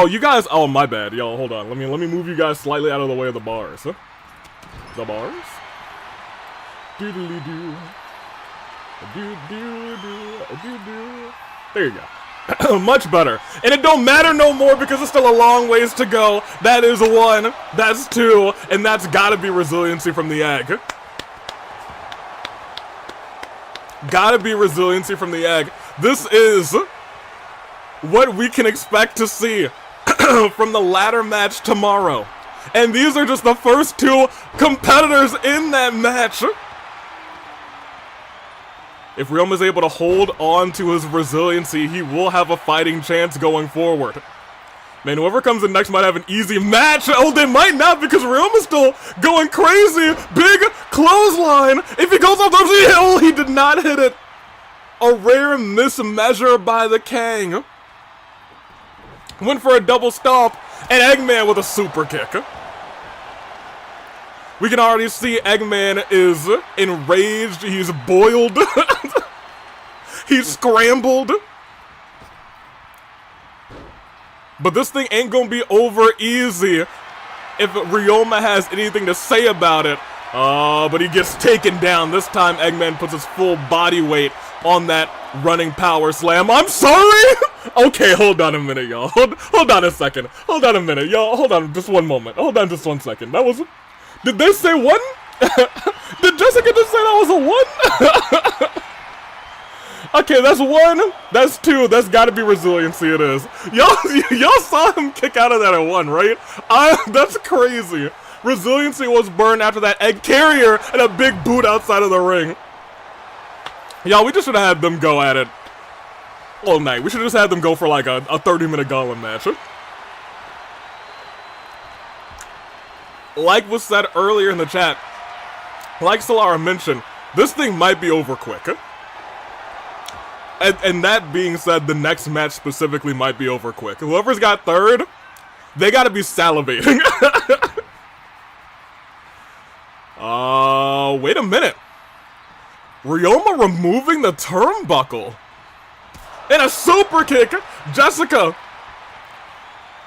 You guys, my bad, y'all. Hold on. Let me move you guys slightly out of the way of the bars. Huh? The bars? Doodly doo. There you go. Much better. And it don't matter no more because it's still a long ways to go. That is 1, that's 2, and that's gotta be resiliency from the egg. Gotta be resiliency from the egg. This is what we can expect to see from the ladder match tomorrow. And these are just the first 2 competitors in that match. If Ryoma's able to hold on to his resiliency, he will have a fighting chance going forward. Man, whoever comes in next might have an easy match. Oh, they might not because Ryoma's still going crazy. Big clothesline. If he goes off the hill, he did not hit it. A rare mismeasure by the Kang. Went for a double stomp, and Eggman with a super kick. We can already see Eggman is enraged. He's boiled. He's scrambled. But this thing ain't gonna be over easy if Ryoma has anything to say about it. But he gets taken down. This time Eggman puts his full body weight on that running power slam. I'm sorry! Okay, hold on a minute, y'all. Hold on a second. Hold on a minute, y'all. Hold on just one moment. Hold on just 1 second. That was... Did they say 1? Did Jessica just say that was a 1? Okay, that's 1. That's 2. That's gotta be resiliency, it is. Y'all saw him kick out of that at 1, right? That's crazy. Resiliency was burned after that egg carrier and a big boot outside of the ring. Y'all, we just should have had them go at it all night. We should have just had them go for like a 30-minute gauntlet match. Like was said earlier in the chat, like Solara mentioned, this thing might be over quick. And that being said, the next match specifically might be over quick. Whoever's got third, they gotta be salivating. Wait a minute. Ryoma removing the turnbuckle. And a super kick. Jessica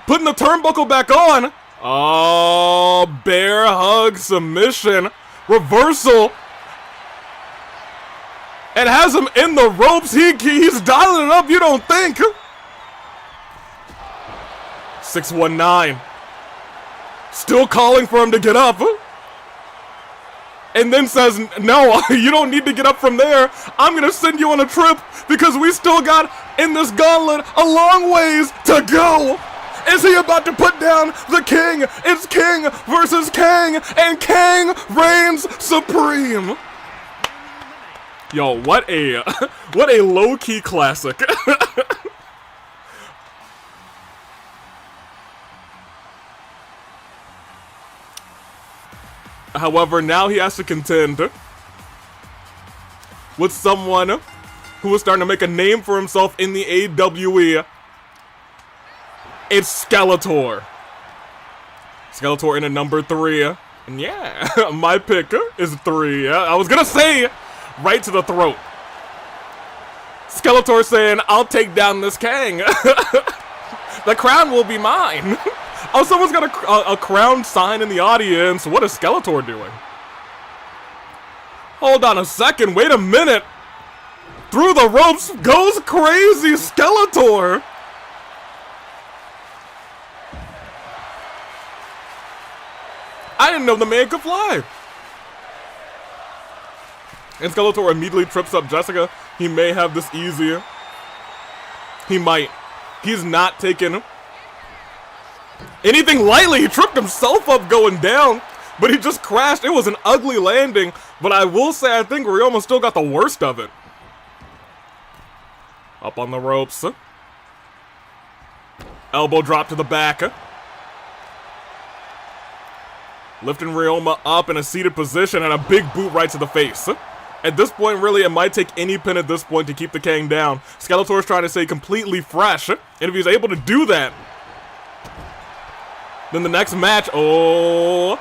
putting the turnbuckle back on. Oh, bear hug submission. Reversal. And has him in the ropes. He's dialing it up, you don't think? 619. Still calling for him to get up. And then says, no, you don't need to get up from there. I'm gonna send you on a trip because we still got, in this gauntlet, a long ways to go. Is he about to put down the king? It's King versus Kang, and Kang reigns supreme. Yo, what a low-key classic. However, now he has to contend with someone who is starting to make a name for himself in the AWE. It's Skeletor. Skeletor in at number 3. And yeah, my pick is 3. I was gonna say right to the throat. Skeletor saying, I'll take down this Kang. The crown will be mine. Oh, someone's got a crown sign in the audience. What is Skeletor doing? Hold on a second. Wait a minute. Through the ropes goes crazy Skeletor. I didn't know the man could fly. And Skeletor immediately trips up Jessica. He may have this easier. He might. He's not taking anything lightly. He tripped himself up going down, but he just crashed. It was an ugly landing, but I will say I think Ryoma still got the worst of it. Up on the ropes. Elbow drop to the back. Lifting Ryoma up in a seated position and a big boot right to the face. At this point, really, it might take any pin at this point to keep the Kang down. Skeletor's trying to stay completely fresh, and if he's able to do that, then the next match, will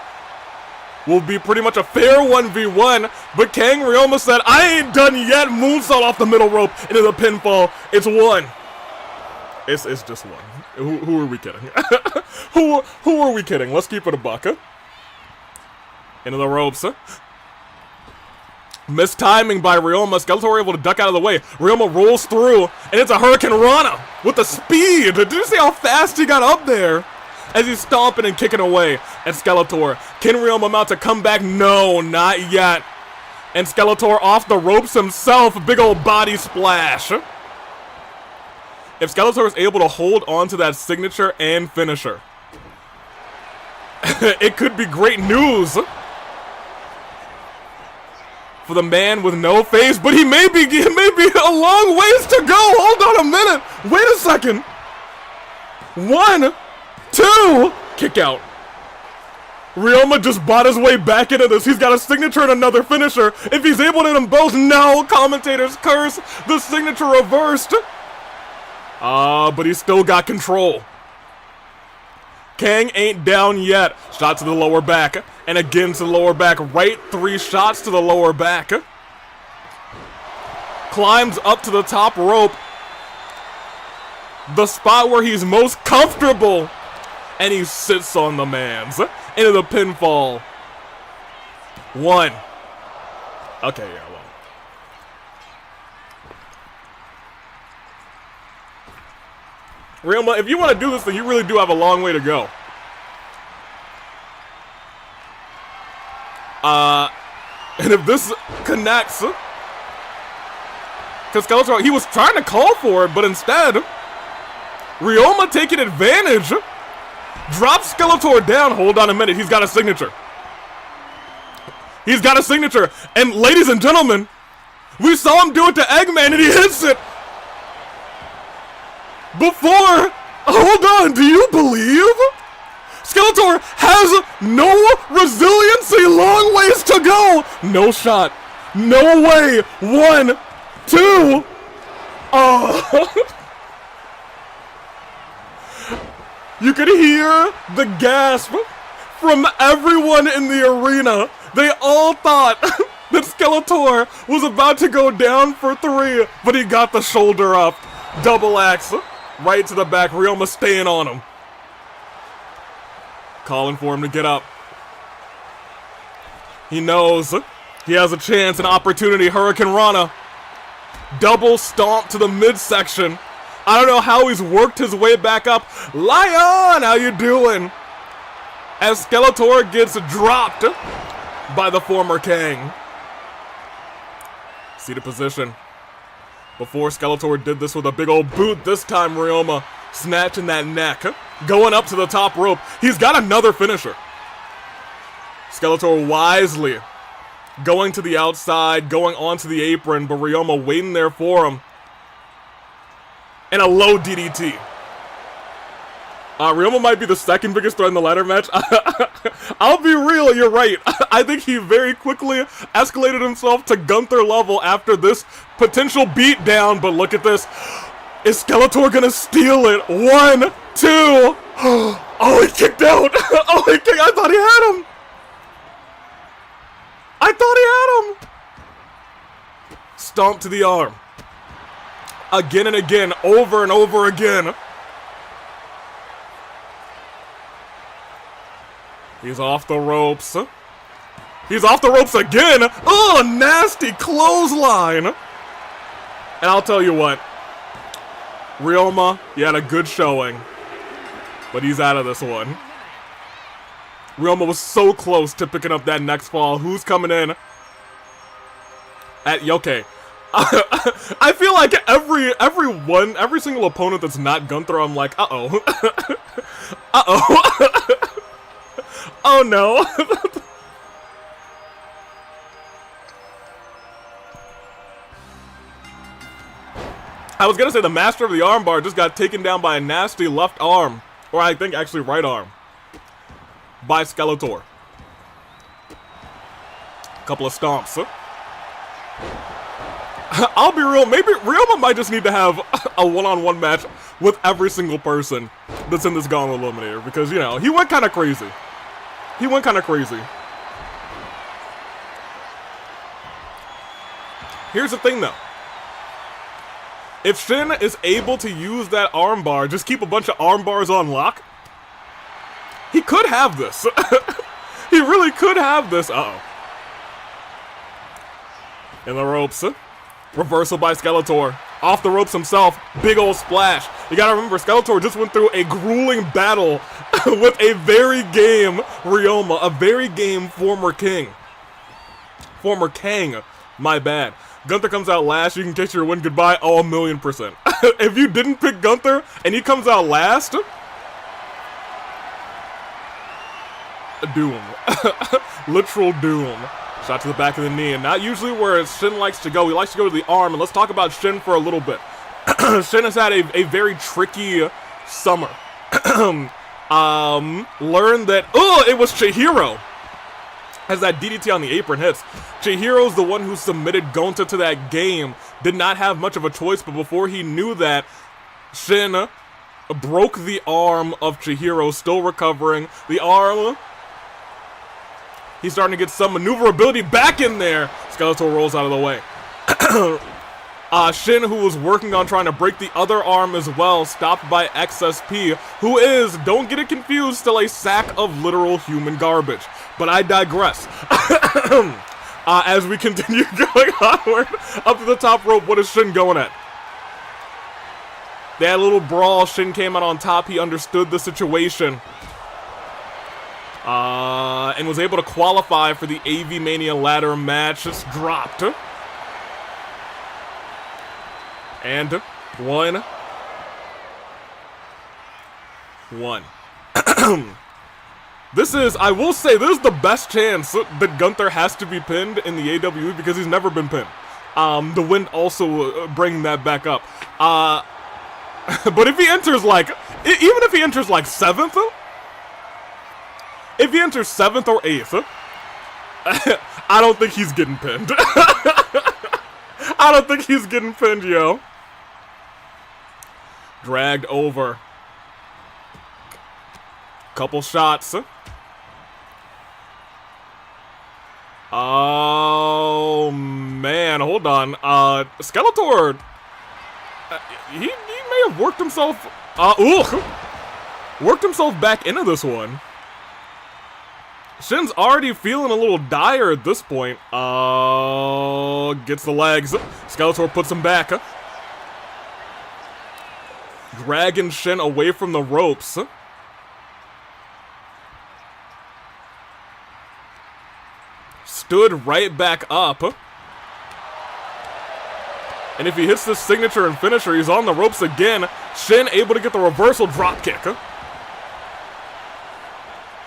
be pretty much a fair 1v1, but Kang Ryoma said, I ain't done yet. Moonsault off the middle rope into the pinfall. It's 1. It's just 1. Who are we kidding? Who are we kidding? Let's keep it a buck. Into the ropes. Missed timing by Ryoma. Skeletor able to duck out of the way. Ryoma rolls through, and it's a Hurricane Rana with the speed. Did you see how fast he got up there? As he's stomping and kicking away at Skeletor. Can Ryoma mount a comeback? No, not yet. And Skeletor off the ropes himself. Big old body splash. If Skeletor is able to hold on to that signature and finisher, it could be great news for the man with no face, but he may be a long ways to go. Hold on a minute. Wait a second. 1, 2, kick out. Ryoma just bought his way back into this. He's got a signature and another finisher. If he's able to hit them both, no. Commentators curse. The signature reversed. But he's still got control. Kang ain't down yet. Shot to the lower back. And again to the lower back. Right 3 shots to the lower back. Climbs up to the top rope. The spot where he's most comfortable. And he sits on the man's. Into the pinfall. 1. Okay, yeah, well. Ryoma, if you want to do this thing, you really do have a long way to go. And if this connects, because Skeletor, he was trying to call for it, but instead, Ryoma taking advantage, drops Skeletor down. Hold on a minute, he's got a signature. He's got a signature, and ladies and gentlemen, we saw him do it to Eggman, and he hits it. Before, hold on, do you believe? Skeletor has no resiliency, long ways to go. No shot, no way. 1, 2. Oh. You could hear the gasp from everyone in the arena. They all thought that Skeletor was about to go down for 3, but he got the shoulder up. Double axe, right to the back. Ryoma staying on him. Calling for him to get up. He knows he has a chance, an opportunity. Hurricane Rana. Double stomp to the midsection. I don't know how he's worked his way back up. Lion, how you doing? As Skeletor gets dropped by the former Kang. See the position. Before Skeletor did this with a big old boot, this time Ryoma snatching that neck. Going up to the top rope. He's got another finisher. Skeletor wisely going to the outside, going onto the apron, but Ryoma waiting there for him. And a low DDT. Ryoma might be the second biggest threat in the ladder match. I'll be real, you're right. I think he very quickly escalated himself to Gunther level after this potential beatdown, but look at this. Is Skeletor gonna steal it? 1, 2. Oh, he kicked out. Oh, he kicked. I thought he had him. I thought he had him. Stomp to the arm. Again and again, over and over again. He's off the ropes. He's off the ropes again. Oh, nasty clothesline. And I'll tell you what. Ryoma, you had a good showing. But he's out of this one. Ryoma was so close to picking up that next fall. Who's coming in? Okay. I feel like every single opponent that's not Gunther, I'm like, uh-oh. Uh-oh. Oh no. I was gonna say the master of the armbar just got taken down by a nasty left arm. Or I think actually right arm. By Skeletor. Couple of stomps. I'll be real, maybe Ryoma might just need to have a one-on-one match with every single person that's in this Gauntlet Eliminator. Because, you know, he went kind of crazy. He went kind of crazy. Here's the thing, though. If Shin is able to use that armbar, just keep a bunch of armbars on lock, he could have this. He really could have this. Uh-oh. In the ropes. Reversal by Skeletor. Off the ropes himself. Big old splash. You gotta remember, Skeletor just went through a grueling battle with a very game Ryoma. A very game former king. Former Kang. My bad. Gunther comes out last, you can kiss your win goodbye. Oh, 1,000,000%. If you didn't pick Gunther and he comes out last, doom. Literal doom. Shot to the back of the knee, and not usually where Shin likes to go. He likes to go to the arm, and let's talk about Shin for a little bit. Shin has had a very tricky summer. Learned that, it was Chihiro. As that DDT on the apron hits. Chihiro's the one who submitted Gonta to that game. Did not have much of a choice, but before he knew that, Shin broke the arm of Chihiro, still recovering. The arm He's starting to get some maneuverability back in there. Skeletor rolls out of the way. Shin, who was working on trying to break the other arm as well, stopped by XSP, who is, don't get it confused, still a sack of literal human garbage. But I digress. As we continue going onward, up to the top rope, what is Shin going at? They had a little brawl. Shin came out on top. He understood the situation. And was able to qualify for the AV Mania ladder match. Just dropped. And one. This is, I will say, this is the best chance that Gunther has to be pinned in the AWE because he's never been pinned. The wind also bringing that back up. But if he enters like, even if he enters like 7th, if he enters 7th or 8th, I don't think he's getting pinned. I don't think he's getting pinned, yo. Dragged over. Couple shots. Oh, man, hold on. Skeletor, he may have worked himself, worked himself back into this one. Shin's already feeling a little dire at this point. Gets the legs. Skeletor puts him back. Dragging Shin away from the ropes. Stood right back up. And if he hits this signature and finisher, he's on the ropes again. Shin able to get the reversal drop kick.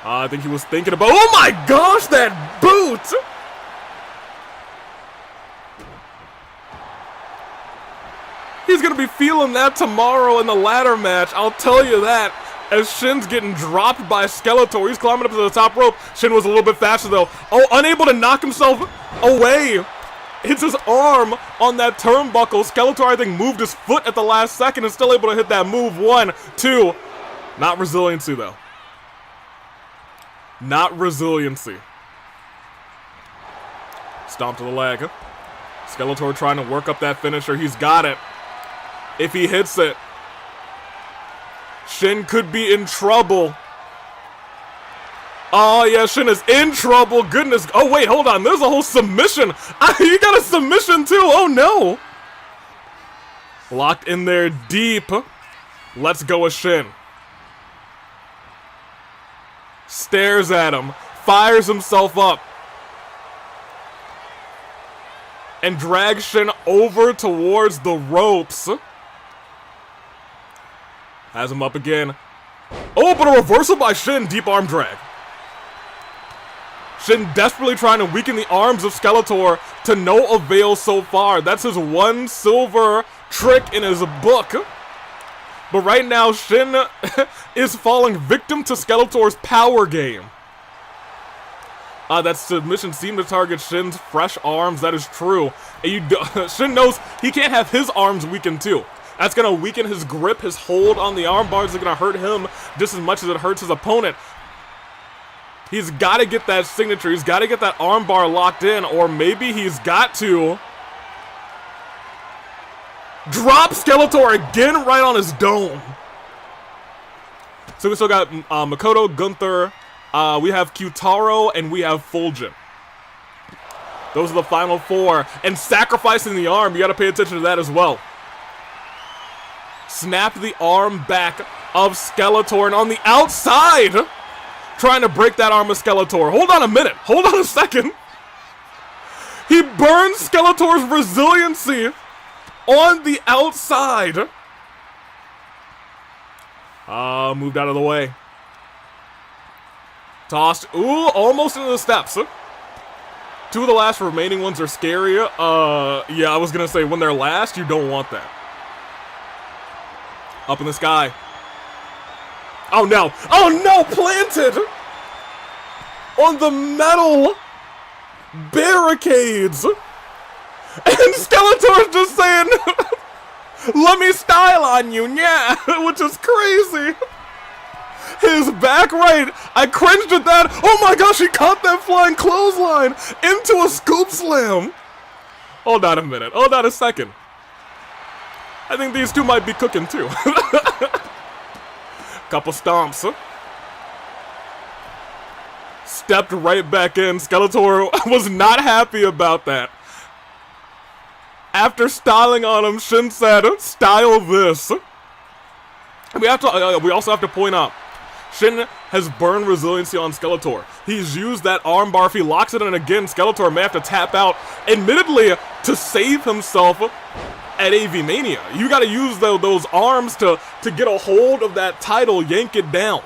I think he was thinking about, oh my gosh, that boot! He's gonna be feeling that tomorrow in the ladder match, I'll tell you that. As Shin's getting dropped by Skeletor, he's climbing up to the top rope. Shin was a little bit faster though. Oh, unable to knock himself away. Hits his arm on that turnbuckle. Skeletor, I think, moved his foot at the last second and still able to hit that move. 1, 2. Not resiliency though. Not resiliency. Stomp to the leg. Skeletor trying to work up that finisher. He's got it. If he hits it, Shin could be in trouble. Oh, yeah, Shin is in trouble. Goodness. Oh, wait, hold on. There's a whole submission. You got a submission, too. Oh, no. Locked in there deep. Let's go with Shin. Stares at him. Fires himself up. And drags Shin over towards the ropes. Has him up again. Oh, but a reversal by Shin. Deep arm drag. Shin desperately trying to weaken the arms of Skeletor to no avail so far. That's his one silver trick in his book. But right now, Shin is falling victim to Skeletor's power game. That submission seemed to target Shin's fresh arms. That is true. And Shin knows he can't have his arms weakened too. That's going to weaken his grip, his hold on the arm bars. It's going to hurt him just as much as it hurts his opponent. He's got to get that signature. He's got to get that arm bar locked in, or maybe he's got to drop Skeletor again right on his dome. So we still got Makoto, Gunther, we have Kyutaro, and we have Fulgin. Those are the final 4. And sacrificing the arm, you got to pay attention to that as well. Snap the arm back of Skeletor, and on the outside, trying to break that arm of Skeletor. Hold on a minute. Hold on a second. He burns Skeletor's resiliency on the outside. Moved out of the way. Tossed. Ooh, almost into the steps. 2 of the last remaining ones are scary. Yeah, I was going to say, when they're last, you don't want that. Up in the sky. Oh no! Oh no! Planted! On the metal barricades! And Skeletor's just saying, let me style on you, yeah! Which is crazy! his back right. I cringed at that. Oh my gosh, he caught that flying clothesline into a scoop slam. Hold on a minute. Hold on a second. I think these two might be cooking too. Couple stomps. Stepped right back in. Skeletor was not happy about that. After styling on him, Shin said, "Style this." We also have to point out, Shin has burned resiliency on Skeletor. He's used that armbar. If he locks it in again, Skeletor may have to tap out, admittedly, to save himself at AV Mania. You gotta use those arms to get a hold of that title, yank it down.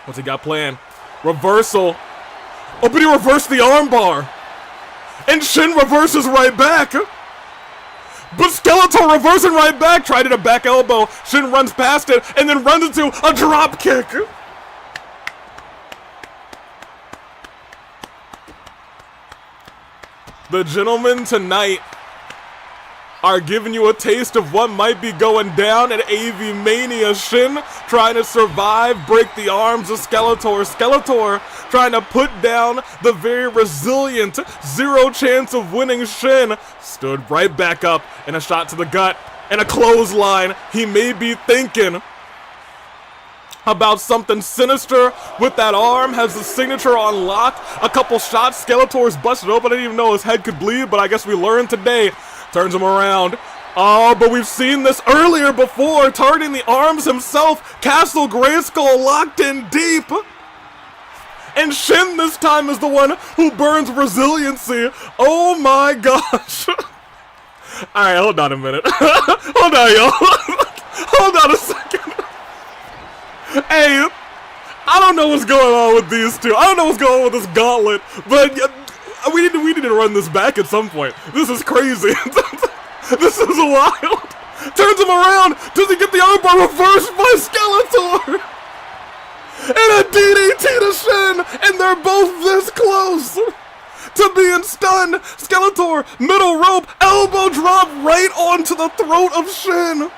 What's he got planned? Reversal. Oh, but he reversed the armbar. And Shin reverses right back. But Skeletor reversing right back. Tried it a back elbow. Shin runs past it and then runs into a drop kick. The gentlemen tonight are giving you a taste of what might be going down at AV Mania. Shin trying to survive, break the arms of Skeletor. Skeletor trying to put down the very resilient, zero chance of winning Shin. Stood right back up and a shot to the gut and a clothesline. He may be thinking about something sinister with that arm, has the signature on lock. A couple shots, Skeletor's busted open. I didn't even know his head could bleed, but I guess we learned today. Turns him around. Oh, but we've seen this earlier before, targeting the arms himself. Castle Grayskull locked in deep. And Shin this time is the one who burns resiliency. Oh my gosh. Alright, hold on a minute. Hold on, y'all. Hold on a second. Hey, I don't know what's going on with these two. I don't know what's going on with this gauntlet, but we need to run this back at some point. This is crazy. This is wild. Turns him around. Does he get the armbar reversed by Skeletor? And a DDT to Shin, and they're both this close to being stunned. Skeletor, middle rope, elbow drop right onto the throat of Shin.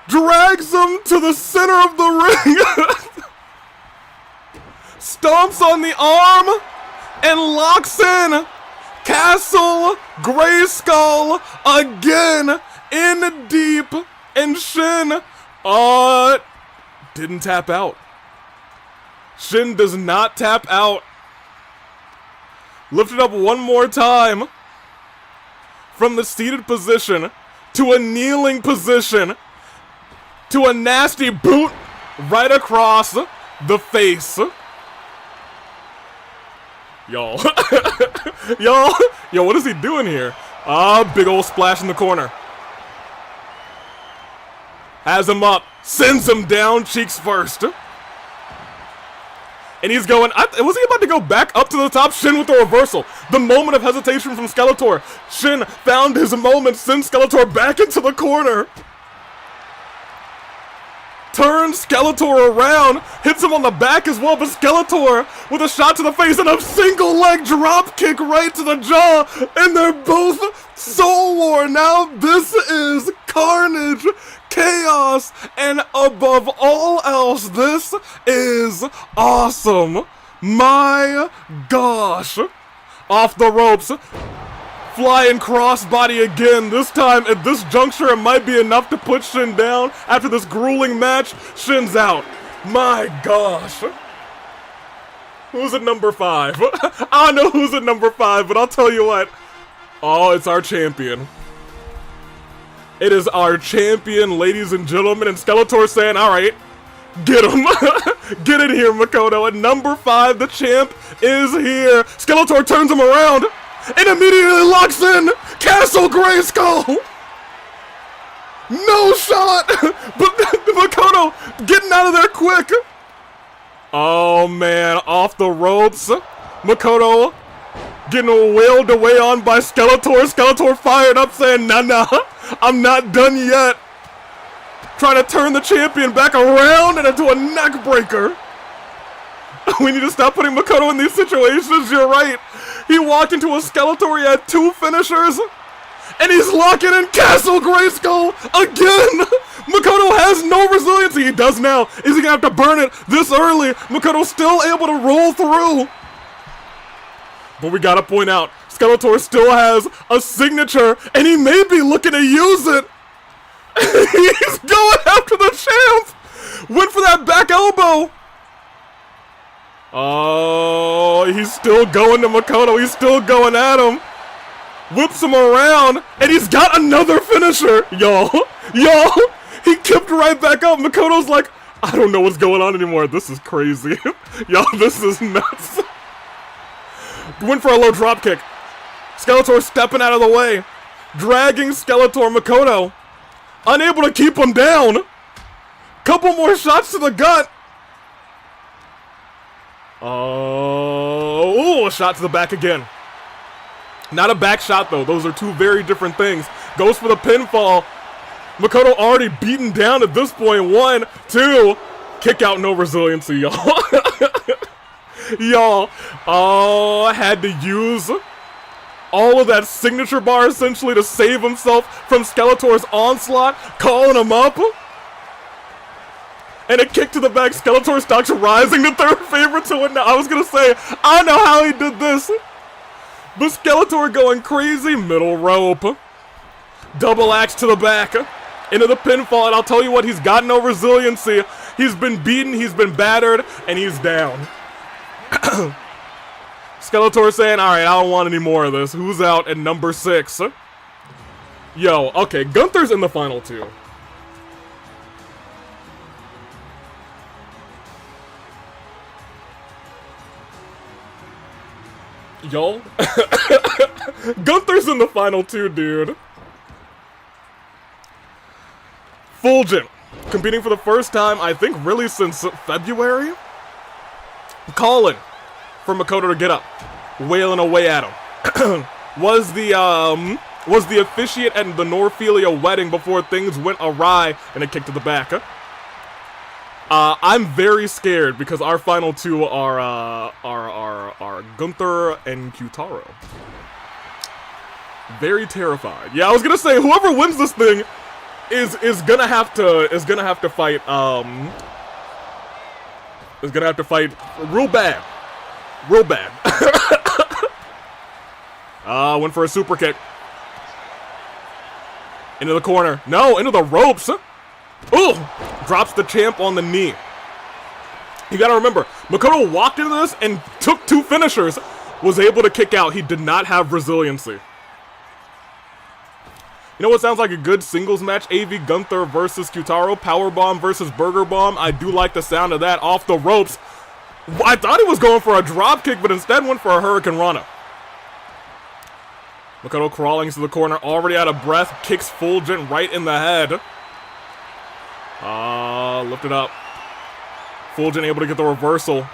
Drags him to the center of the ring. Stomps on the arm and locks in. Castle Grayskull again in deep, and Shin didn't tap out. Shin does not tap out. Lifted up one more time from the seated position to a kneeling position to a nasty boot right across the face. Y'all. Yo, what is he doing here? Big old splash in the corner. Has him up, sends him down, cheeks first. And he's going, was he about to go back up to the top? Shin with the reversal. The moment of hesitation from Skeletor. Shin found his moment, sends Skeletor back into the corner. Turns Skeletor around, hits him on the back as well, but Skeletor with a shot to the face and a single leg drop kick right to the jaw, and they're both Soul War. Now this is carnage, chaos, and above all else, this is awesome. My gosh. Off the ropes. Flying crossbody again. This time, at this juncture, it might be enough to put Shin down. After this grueling match, Shin's out. My gosh. Who's at number 5? I don't know who's at number 5, but I'll tell you what. Oh, it's our champion. It is our champion, ladies and gentlemen. And Skeletor saying, alright, get him. Get in here, Makoto. At number 5, the champ is here. Skeletor turns him around and immediately locks in Castle Grayskull. No shot, but Makoto getting out of there quick. Oh man, off the ropes. Makoto getting wailed away on by Skeletor. Skeletor fired up saying, nah, I'm not done yet. Trying to turn the champion back around and into a neck breaker. We need to stop putting Makoto in these situations, you're right. He walked into a Skeletor, he had 2 finishers, And he's locking in Castle Grayskull again! Makoto has no resiliency. He does now. Is he gonna have to burn it this early? Makoto's still able to roll through. But we gotta point out, Skeletor still has a signature, and he may be looking to use it. He's going after the champ. Went for that back elbow. Oh, he's still going to Makoto. He's still going at him. Whips him around, and he's got another finisher. Y'all, he kicked right back up. Makoto's like, I don't know what's going on anymore. This is crazy. Y'all, this is nuts. Went for a low drop kick. Skeletor stepping out of the way. Dragging Skeletor. Makoto unable to keep him down. Couple more shots to the gut. Oh, a shot to the back again. Not a back shot, though. Those are two very different things. Goes for the pinfall. Makoto already beaten down at this point. 1, 2. Kick out, no resiliency, y'all. Y'all. Oh, had to use all of that signature bar, essentially, to save himself from Skeletor's onslaught. Calling him up. And a kick to the back. Skeletor stocks rising to third favorite to it now. I was going to say, I don't know how he did this. But Skeletor going crazy. Middle rope. Double axe to the back. Into the pinfall. And I'll tell you what, he's got no resiliency. He's been beaten, he's been battered, and he's down. Skeletor saying, alright, I don't want any more of this. Who's out at number 6? Yo, okay, Gunther's in the final 2. Yo. Gunther's in the final 2, dude. Fulgent. Competing for the first time, I think, really since February. Calling for Makoto to get up. Wailing away at him. was the officiate at the Norphelia wedding before things went awry and a kick to the back. I'm very scared because our final 2 are Gunther and Kyutaro. Very terrified. Yeah, I was gonna say whoever wins this thing is gonna have to fight real bad. Real bad. Went for a super kick. Into the corner. No, into the ropes. Ooh! Drops the champ on the knee. You gotta remember, Makoto walked into this and took 2 finishers. Was able to kick out. He did not have resiliency. You know what sounds like a good singles match? AV Gunther versus Kyutaro. Powerbomb versus Burger Bomb. I do like the sound of that. Off the ropes. I thought he was going for a drop kick, but instead went for a Hurricane Rana. Makoto crawling to the corner, already out of breath. Kicks Fulgent right in the head. Lifted up. Fulgent able to get the reversal.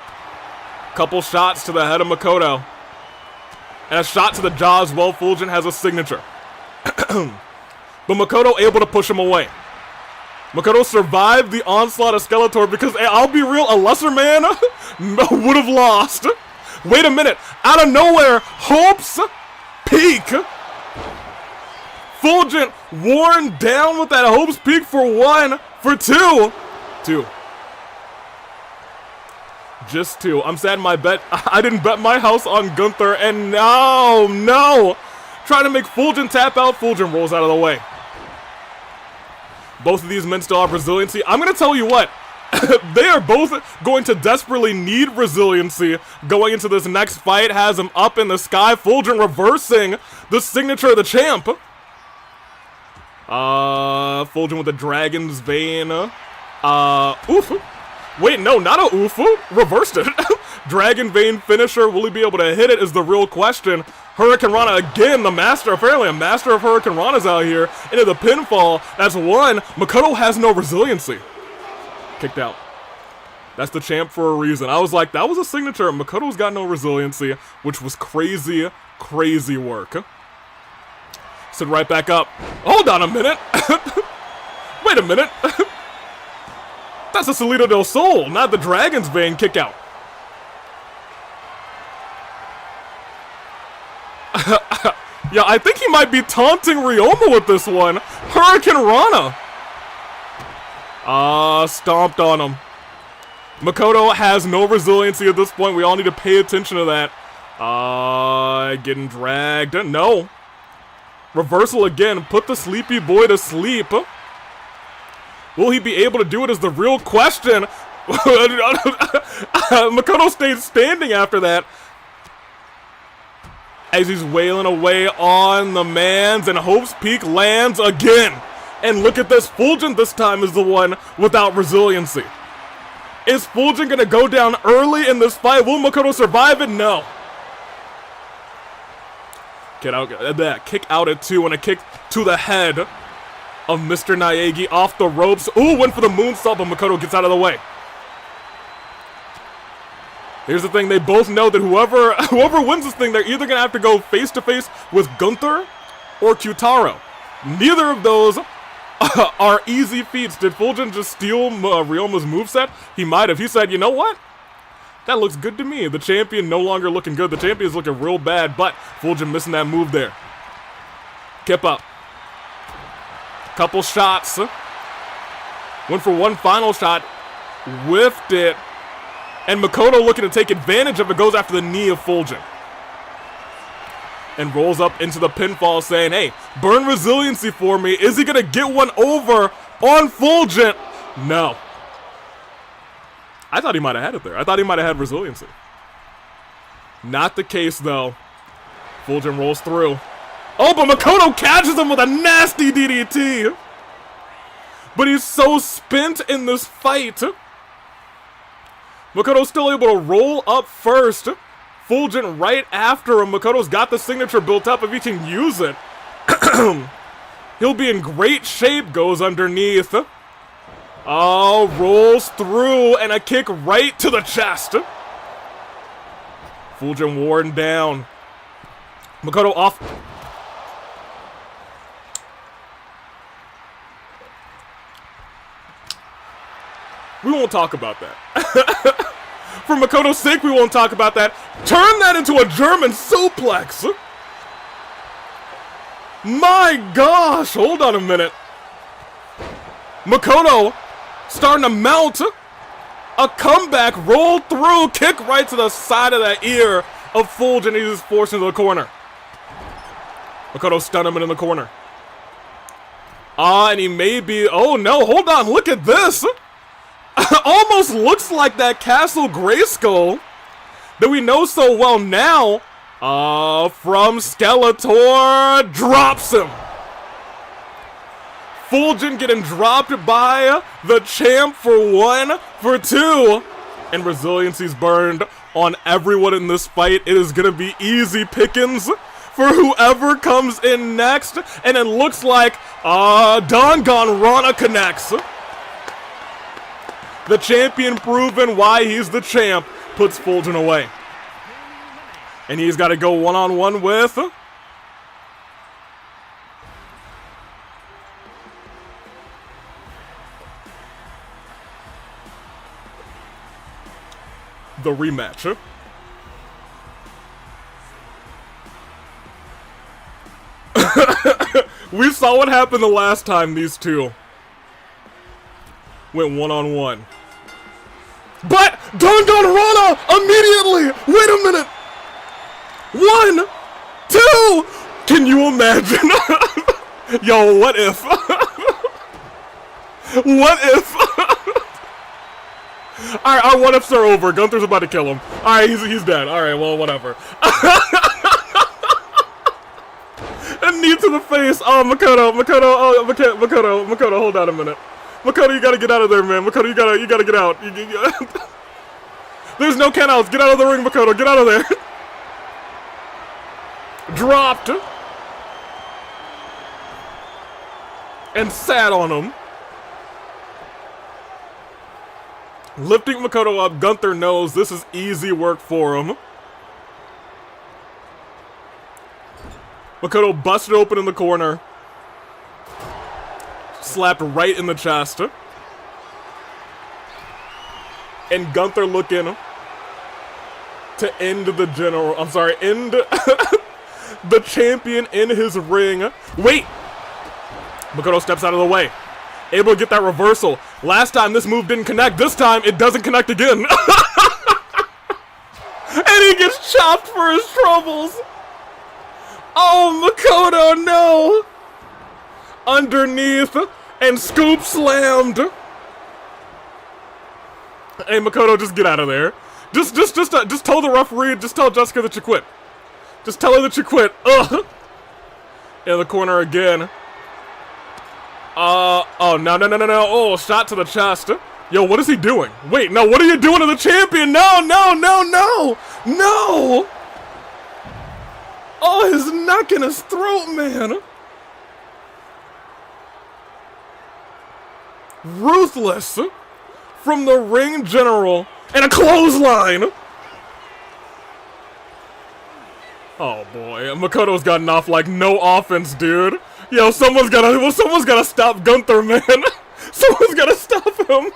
Couple shots to the head of Makoto. And a shot to the jaw as well. Fulgent has a signature. But Makoto able to push him away. Makoto survived the onslaught of Skeletor because, hey, I'll be real, a lesser man would have lost. Wait a minute. Out of nowhere, Hope's Peak. Fulgent worn down with that Hope's Peak for 1, for 2. 2. Just 2. I'm sad my bet. I didn't bet my house on Gunther, and no. Trying to make Fulgent tap out. Fulgent rolls out of the way. Both of these men still have resiliency. I'm going to tell you what. They are both going to desperately need resiliency going into this next fight. Has him up in the sky. Fulgent reversing the signature of the champ. Fulgent with the Dragon's Vein. Oof. Wait, no, not a oof. Reversed it. Dragon Vein finisher. Will he be able to hit it is the real question. Hurricane Rana again, the master, apparently a master of Hurricane Ranas out here. Into the pinfall. That's 1. Makoto has no resiliency. Kicked out. That's the champ for a reason. I was like, that was a signature. Makoto's got no resiliency, which was crazy, crazy work. Stood right back up. Hold on a minute. Wait a minute. That's a Solito del Sol, not the Dragon's Vein kick out. Yeah, I think he might be taunting Ryoma with this one. Hurricane Rana. Stomped on him. Makoto has no resiliency at this point. We all need to pay attention to that. Getting dragged. No. Reversal again. Put the sleepy boy to sleep. Will he be able to do it is the real question. Makoto stayed standing after that. As he's wailing away on the mans, and Hope's Peak lands again. And look at this. Fulgent this time is the one without resiliency. Is Fulgent gonna go down early in this fight? Will Makoto survive it? No. Kick out at 2 and a kick to the head of Mr. Naegi off the ropes. Ooh, went for the moonsault, but Makoto gets out of the way. Here's the thing, they both know that whoever wins this thing, they're either gonna have to go face to face with Gunther or Kyutaro. Neither of those are easy feats. Did Fulgent just steal Ryoma's moveset? He might have. He said, you know what? That looks good to me. The champion no longer looking good. The champion's looking real bad, but Fulgent missing that move there. Kip up. Couple shots. Went for one final shot. Whiffed it. And Makoto looking to take advantage of it, goes after the knee of Fulgent. And rolls up into the pinfall saying, hey, burn resiliency for me. Is he going to get one over on Fulgent? No. I thought he might have had it there. I thought he might have had resiliency. Not the case, though. Fulgent rolls through. Oh, but Makoto catches him with a nasty DDT. But he's so spent in this fight. Makoto's still able to roll up first. Fulgent right after him. Makoto's got the signature built up if he can use it. He'll be in great shape. Goes underneath. Oh, rolls through and a kick right to the chest. Fulgent worn down. Makoto off. We won't talk about that. For Makoto's sake, we won't talk about that. Turn that into a German suplex. My gosh, hold on a minute. Makoto starting to mount a comeback, roll through, kick right to the side of the ear of Fulgent. He's forced into the corner. Makoto stun him in the corner. And he may be, oh no, hold on, look at this. Almost looks like that Castle Grayskull that we know so well now. From Skeletor, drops him. Fulgent getting dropped by the champ for 1, for 2. And resiliency's burned on everyone in this fight. It is going to be easy pickings for whoever comes in next. And it looks like Danganronpa connects. The champion proving why he's the champ puts Fulgent away. And he's got to go one-on-one with the rematch. We saw what happened the last time these two went one-on-one. But Danganronpa immediately! Wait a minute! 1, 2! Can you imagine? Yo, what if? What if? Alright, our what ifs are over. Gunther's about to kill him. Alright, he's dead. Alright, well, whatever. A knee to the face. Oh, Makoto, hold on a minute. Makoto, you gotta get out of there, man. Makoto, you gotta get out. There's no countouts. Get out of the ring, Makoto. Get out of there. Dropped. And sat on him. Lifting Makoto up, Gunther knows this is easy work for him. Makoto busted open in the corner. Slapped right in the chest. And Gunther looking to end the the champion in his ring. Wait! Makoto steps out of the way. Able to get that reversal. Last time this move didn't connect. This time it doesn't connect again. And he gets chopped for his troubles. Oh, Makoto, no! Underneath and scoop slammed. Hey, Makoto, just get out of there. Just tell the referee, just tell Jessica that you quit. Just tell her that you quit. Ugh. In the corner again. Oh, no. Oh, shot to the chest. Yo, what is he doing? Wait, no, what are you doing to the champion? No. Oh, his neck and his throat, man. Ruthless. From the ring general. And a clothesline. Oh, boy. Makoto's gotten off like no offense, dude. Yo, someone's gotta stop Gunther, man. Someone's gotta stop him.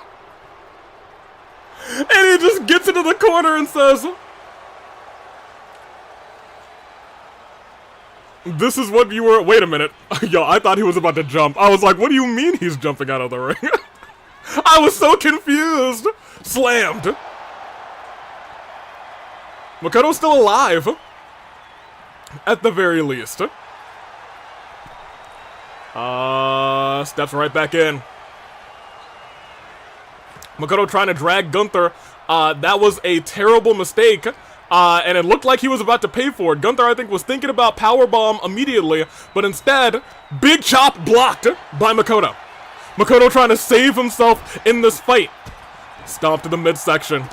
And he just gets into the corner and says, this is what you were. Wait a minute. Yo, I thought he was about to jump. I was like, what do you mean he's jumping out of the ring? I was so confused. Slammed. Makoto's still alive. At the very least. Steps right back in. Makoto trying to drag Gunther. That was a terrible mistake. And it looked like he was about to pay for it. Gunther, I think, was thinking about powerbomb immediately. But instead, big chop blocked by Makoto. Makoto trying to save himself in this fight. Stomp to the midsection.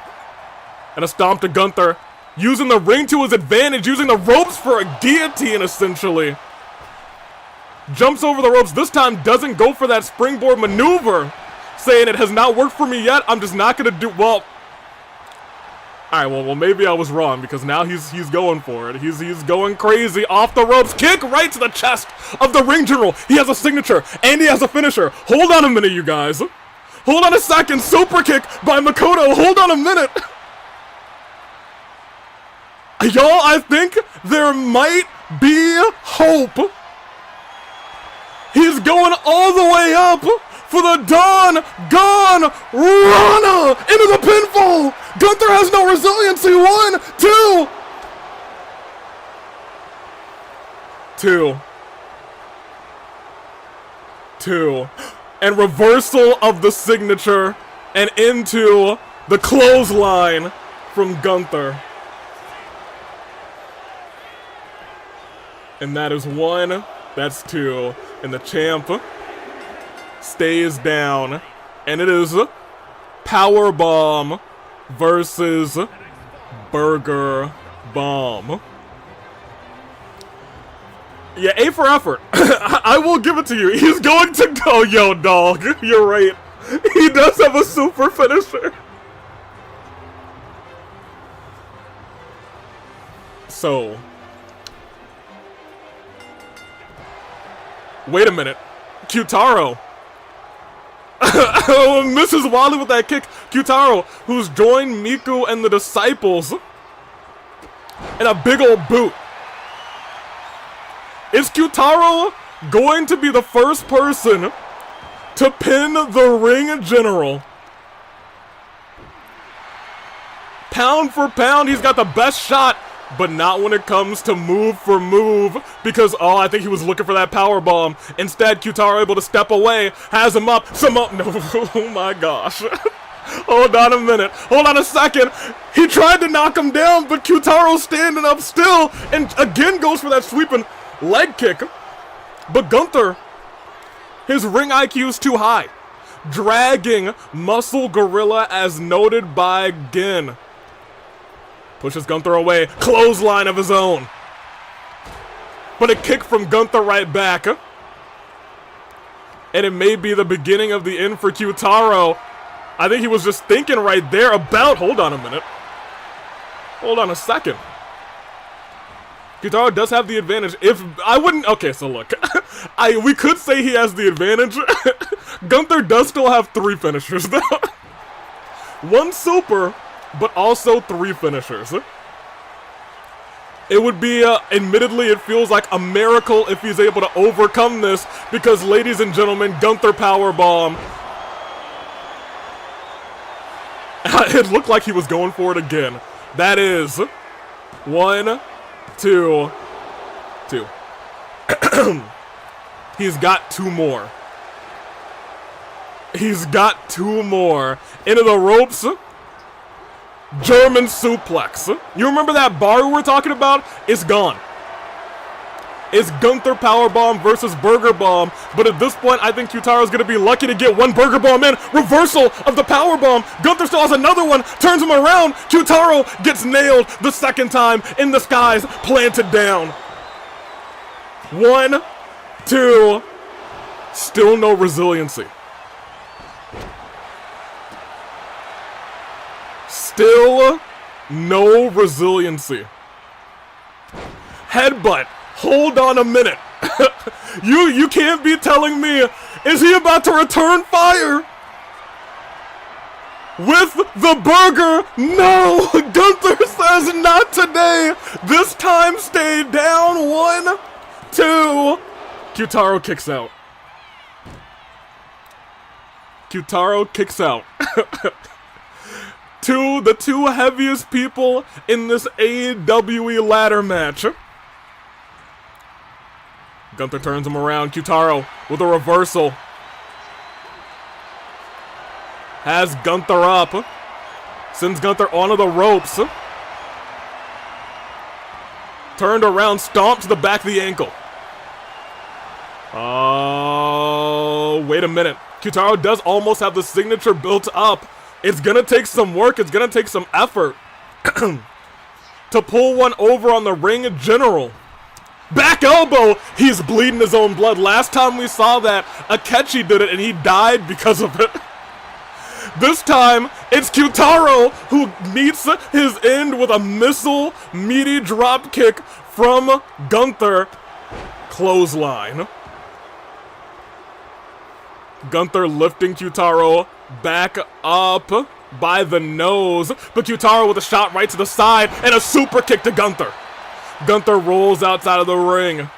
And a stomp to Gunther. Using the ring to his advantage. Using the ropes for a guillotine, essentially. Jumps over the ropes. This time doesn't go for that springboard maneuver. Saying it has not worked for me yet. I'm just not going to do... Well... Alright, well, maybe I was wrong, because now he's going for it. He's going crazy off the ropes. Kick right to the chest of the ring general. He has a signature, and he has a finisher. Hold on a minute, you guys. Hold on a second. Super kick by Makoto. Hold on a minute. Y'all, I think there might be hope. He's going all the way up for the Dawn Gone Rana into the pinfall. Gunther has no resiliency. 1, 2. 2. And reversal of the signature and into the clothesline from Gunther. And that is 1. That's 2. And the champ stays down. And it is Powerbomb versus Burger Bomb. Yeah, A for effort. I will give it to you. He's going to go. Yo, dog. You're right. He does have a super finisher. So... Wait a minute. Kyutaro. Mrs. Wally with that kick. Kyutaro, who's joined Miku and the Disciples. And a big old boot. Is Kyutaro going to be the first person to pin the ring general? Pound for pound, he's got the best shot. But not when it comes to move for move, because, oh, I think he was looking for that power bomb. Instead, Kyutaro able to step away, has him up, no, oh my gosh. Hold on a minute, hold on a second. He tried to knock him down, but Kyutaro's standing up still, and again goes for that sweeping leg kick. But Gunther, his ring IQ is too high. Dragging Muscle Gorilla as noted by Gin. Pushes Gunther away. Clothesline of his own. But a kick from Gunther right back. And it may be the beginning of the end for Kyutaro. I think he was just thinking right there about... Hold on a minute. Hold on a second. Kyutaro does have the advantage. If I wouldn't... Okay, so look. We could say he has the advantage. Gunther does still have 3 finishers, though. 1 super... but also 3 finishers. It would be, admittedly, it feels like a miracle if he's able to overcome this, because, ladies and gentlemen, Gunther Powerbomb. It looked like he was going for it again. That is 1, 2, 2. He's got 2 more. He's got 2 more. Into the ropes. German suplex. You remember that bar we were talking about? It's gone. It's Gunther Powerbomb versus Burger Bomb. But at this point, I think Kyutaro's going to be lucky to get 1 Burger Bomb in. Reversal of the Powerbomb. Gunther still has another one. Turns him around. Kyutaro gets nailed the second time. In the skies. Planted down. 1, 2. Still no resiliency. Still no resiliency. Headbutt. Hold on a minute. You can't be telling me, is he about to return fire? With the burger? No! Gunther says not today. This time stay down. 1, 2. Kyutaro kicks out. Kyutaro kicks out. The 2 heaviest people in this AEW ladder match. Gunther turns him around. Kyutaro with a reversal. Has Gunther up. Sends Gunther onto the ropes. Turned around, stomped to the back of the ankle. Oh, wait a minute. Kyutaro does almost have the signature built up. It's gonna take some work, it's gonna take some effort to pull one over on the ring in general. Back elbow! He's bleeding his own blood. Last time we saw that, Aketchi did it and he died because of it. This time, it's Kyutaro who meets his end with a missile meaty drop kick from Gunther. Clothesline. Gunther lifting Kyutaro back up by the nose, but Kyutaro with a shot right to the side and a super kick to Gunther. Gunther rolls outside of the ring.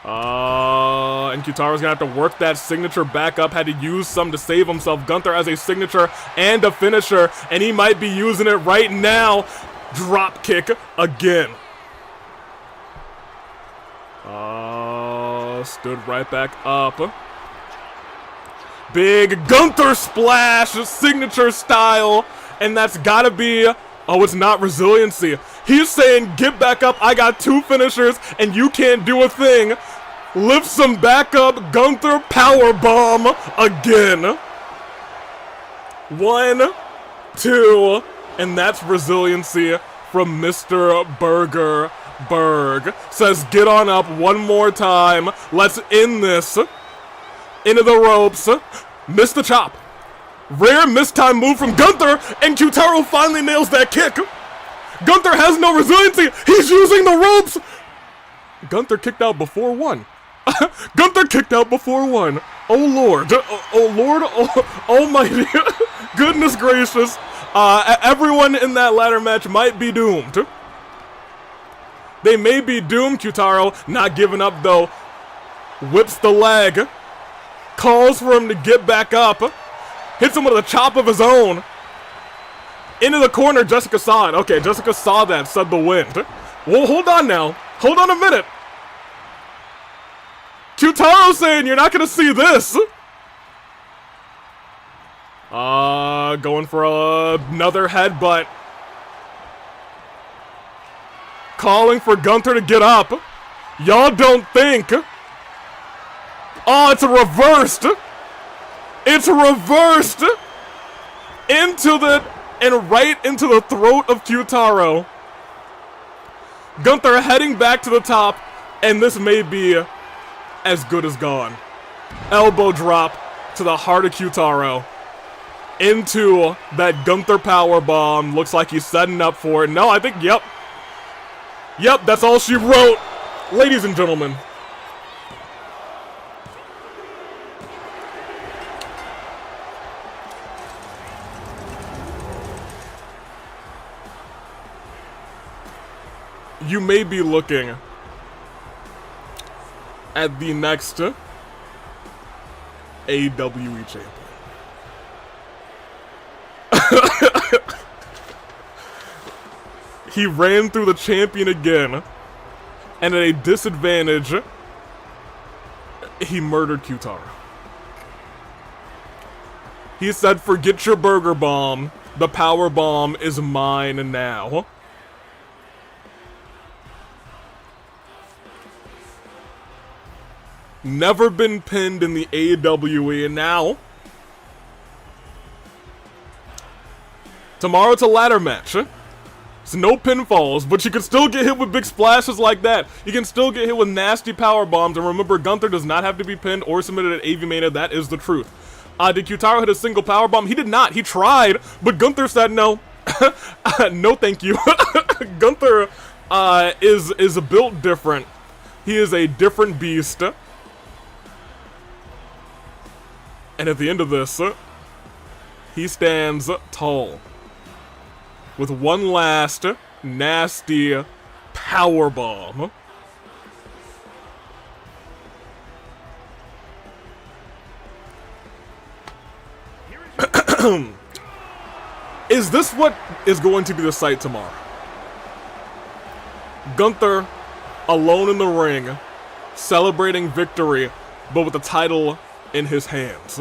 And Kyutaro's gonna have to work that signature back up. Had to use some to save himself. Gunther has a signature and a finisher, and he might be using it right now. Drop kick again. Stood right back up. Big Gunther splash, signature style, and that's gotta be, oh, it's not resiliency. He's saying, get back up, I got 2 finishers, and you can't do a thing. Lifts him back up, Gunther powerbomb again. 1, 2, and that's resiliency from Mr. Burger Berg. Says, get on up one more time, let's end this. Into the ropes. Missed the chop. Rare mistime move from Gunther, and Kyutaro finally nails that kick. Gunther has no resiliency. He's using the ropes. Gunther kicked out before 1. Gunther kicked out before 1. Oh Lord. Oh Lord. Oh, almighty. Goodness gracious. Everyone in that ladder match might be doomed. They may be doomed. Kyutaro not giving up though. Whips the leg. Calls for him to get back up. Hits him with a chop of his own. Into the corner, Jessica saw it. Okay, Jessica saw that, said the wind. Well, hold on now. Hold on a minute. Kyutaro saying you're not going to see this. Going for another headbutt. Calling for Gunther to get up. Y'all don't think. Oh, it's reversed. It's reversed. And right into the throat of Kyutaro. Gunther heading back to the top, and this may be as good as gone. Elbow drop to the heart of Kyutaro. Into that Gunther powerbomb. Looks like he's setting up for it. No, I think, yep. Yep, that's all she wrote. Ladies and gentlemen. you may be looking at the next AWE champion. He ran through the champion again, and at a disadvantage, he murdered Kyutaro. He said, forget your burger bomb, the power bomb is mine now. Never been pinned in the AWE, and now tomorrow it's a ladder match. It's no pinfalls, but you can still get hit with big splashes like that. You can still get hit with nasty power bombs, and remember, Gunther does not have to be pinned or submitted at AV Mania. That is the truth. Did Kyutaro hit a single power bomb? He did not. He tried, but Gunther said no. No, thank you. Gunther is built different. He is a different beast. And at the end of this, he stands tall with one last nasty power bomb. Is this what is going to be the sight tomorrow? Gunther alone in the ring, celebrating victory, but with the title in his hands.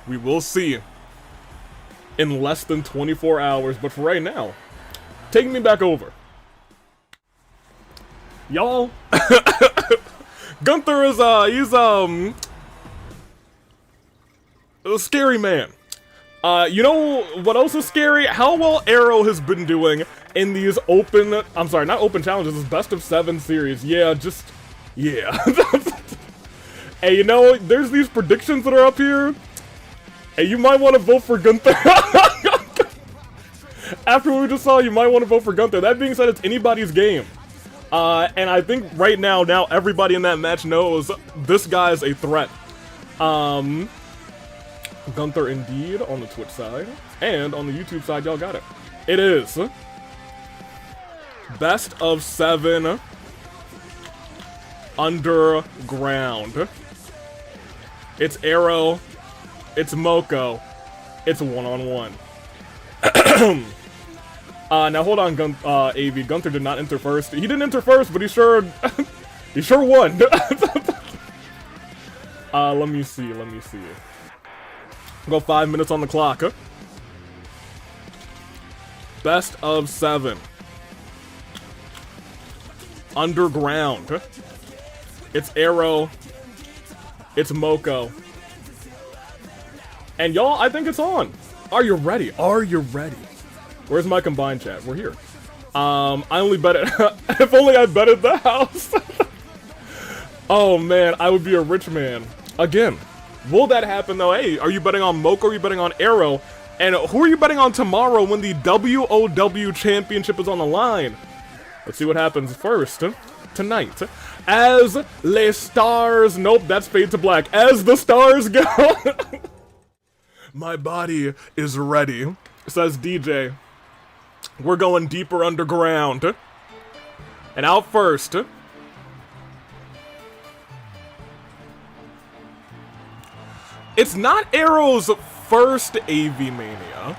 We will see in less than 24 hours, but for right now, take me back over. Y'all, Gunther is, he's a scary man. You know what else is scary? How well Iroh has been doing in these open, I'm sorry, not open challenges, this best of 7 series. Yeah, yeah. Hey, you know, there's these predictions that are up here. Hey, you might want to vote for Gunther. After what we just saw, you might want to vote for Gunther. That being said, it's anybody's game. And I think right now everybody in that match knows this guy's a threat. Gunther indeed on the Twitch side. And on the YouTube side, y'all got it. It is best of 7 underground. It's Iroh. It's Moko. It's one-on-one. Now hold on, AV. Gunther did not enter first. He didn't enter first, but he sure won. Let me see. Go 5 minutes on the clock. Huh? Best of 7. Underground. It's Iroh. It's Moko. And y'all, I think it's on. Are you ready? Are you ready? Where's my combined chat? We're here. I only bet it. If only I betted the house. Oh man, I would be a rich man. Again, will that happen though? Hey, are you betting on Moko or are you betting on Iroh? And who are you betting on tomorrow when the WOW championship is on the line? Let's see what happens first tonight. As les stars, nope, that's fade to black. As the stars go. My body is ready, says DJ. We're going deeper underground. And out first. It's not Iroh's first AV Mania.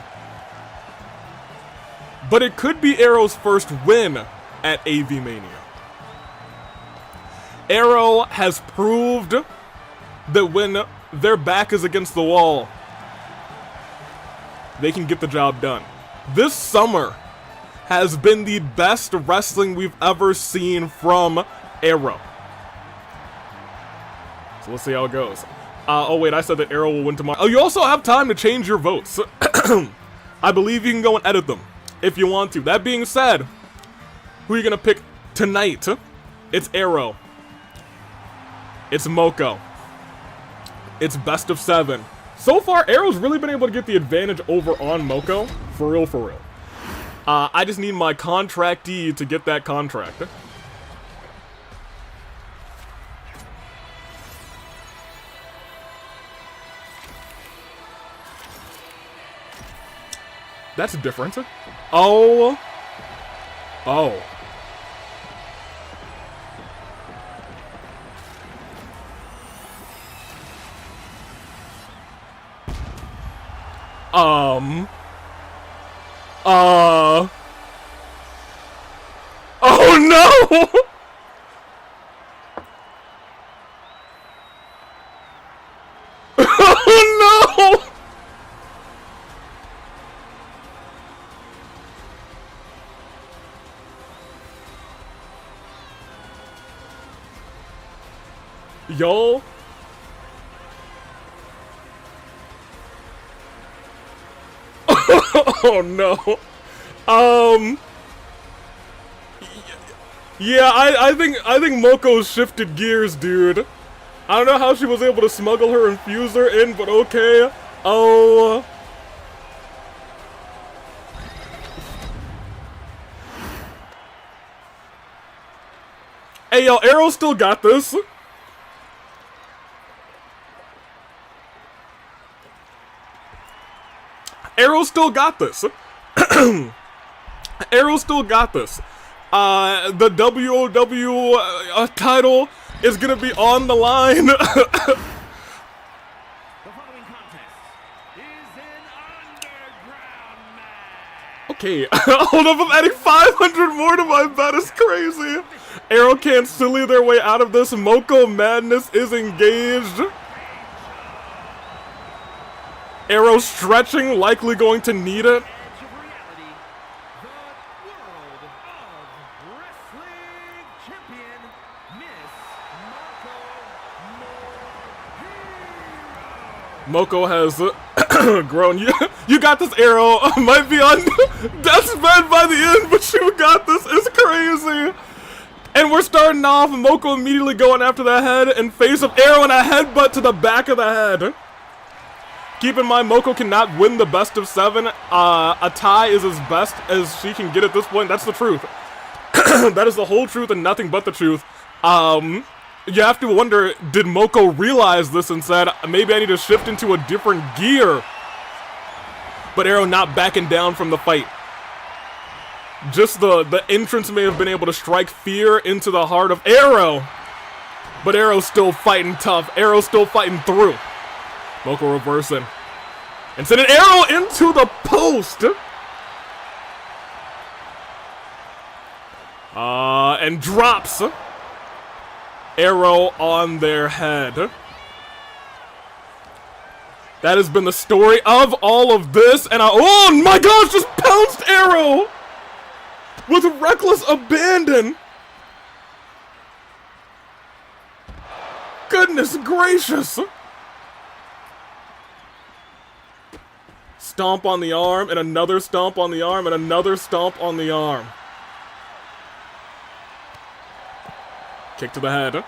But it could be Iroh's first win at AV Mania. Iroh has proved that when their back is against the wall, they can get the job done. This summer has been the best wrestling we've ever seen from Iroh. So let's see how it goes. Oh wait, I said that Iroh will win tomorrow. Oh, you also have time to change your votes. I believe you can go and edit them if you want to. That being said, who are you gonna pick tonight? It's Iroh. It's Moko. It's best of 7. So far, Iroh's really been able to get the advantage over on Moko. For real, for real. I just need my contractee to get that contract. That's different. Oh. Oh. Oh no! Oh no! Yo. Oh no. Yeah, I think Moko's shifted gears, dude. I don't know how she was able to smuggle her infuser in, but okay. Oh. Hey, yo, Iroh still got this. Iroh still got this. Iroh still got this. The WOW title is gonna be on the line. The following contest is an underground match. Okay, hold up, I'm adding 500 more to my bet, it's crazy. Iroh can't silly their way out of this. Moko Madness is engaged. Iroh stretching, likely going to need it. Moko has grown. You got this, Iroh. Might be on death's bed by the end, but you got this. It's crazy. And we're starting off. Moko immediately going after the head and face of Iroh and a headbutt to the back of the head. Keep in mind, Moko cannot win the best of 7. A tie is as best as she can get at this point. That's the truth. That is the whole truth and nothing but the truth. You have to wonder, did Moko realize this and said, maybe I need to shift into a different gear? But Iroh not backing down from the fight. Just the entrance may have been able to strike fear into the heart of Iroh. But Iroh's still fighting tough. Iroh's still fighting through. Moko reversing. And sending Iroh into the post. And drops Iroh on their head. That has been the story of all of this, and oh my gosh, just pounced Iroh with reckless abandon. Goodness gracious. Stomp on the arm, and another stomp on the arm, and another stomp on the arm. Kick to the head.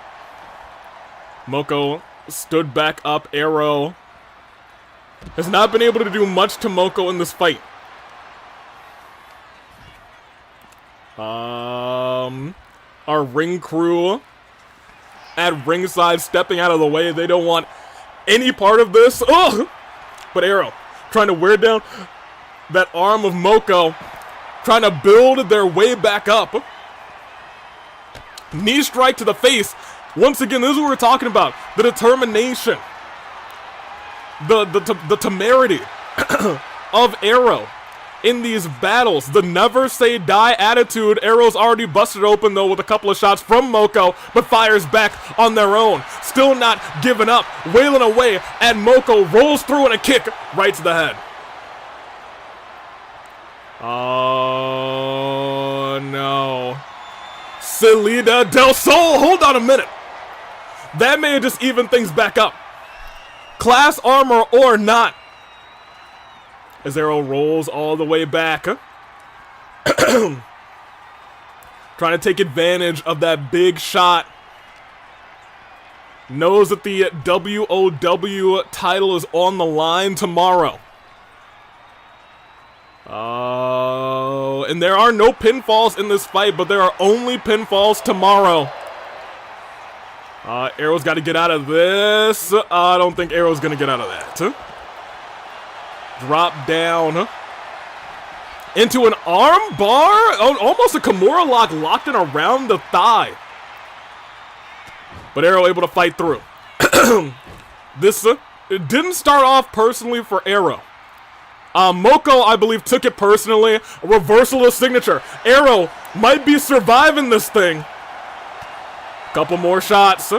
Moko stood back up. Iroh has not been able to do much to Moko in this fight. Our ring crew at ringside stepping out of the way. They don't want any part of this. Ugh! But Iroh trying to wear down that arm of Moko, trying to build their way back up. Knee strike to the face. Once again, this is what we're talking about. The determination. The temerity of Iroh in these battles. The never say die attitude. Iroh's already busted open though with a couple of shots from Moko, but fires back on their own. Still not giving up. Wailing away, and Moko rolls through and a kick right to the head. Oh no. Salida del Sol, hold on a minute. That may have just evened things back up. Class armor or not. As Iroh rolls all the way back. Trying to take advantage of that big shot. Knows that the WOW title is on the line tomorrow. Oh, and there are no pinfalls in this fight, but there are only pinfalls tomorrow. Iroh's got to get out of this. I don't think Iroh's going to get out of that. Drop down. Into an arm bar? Oh, almost a Kimura lock locked in around the thigh. But Iroh able to fight through. This it didn't start off personally for Iroh. Moko, I believe, took it personally. A reversal of signature. Iroh might be surviving this thing. Couple more shots.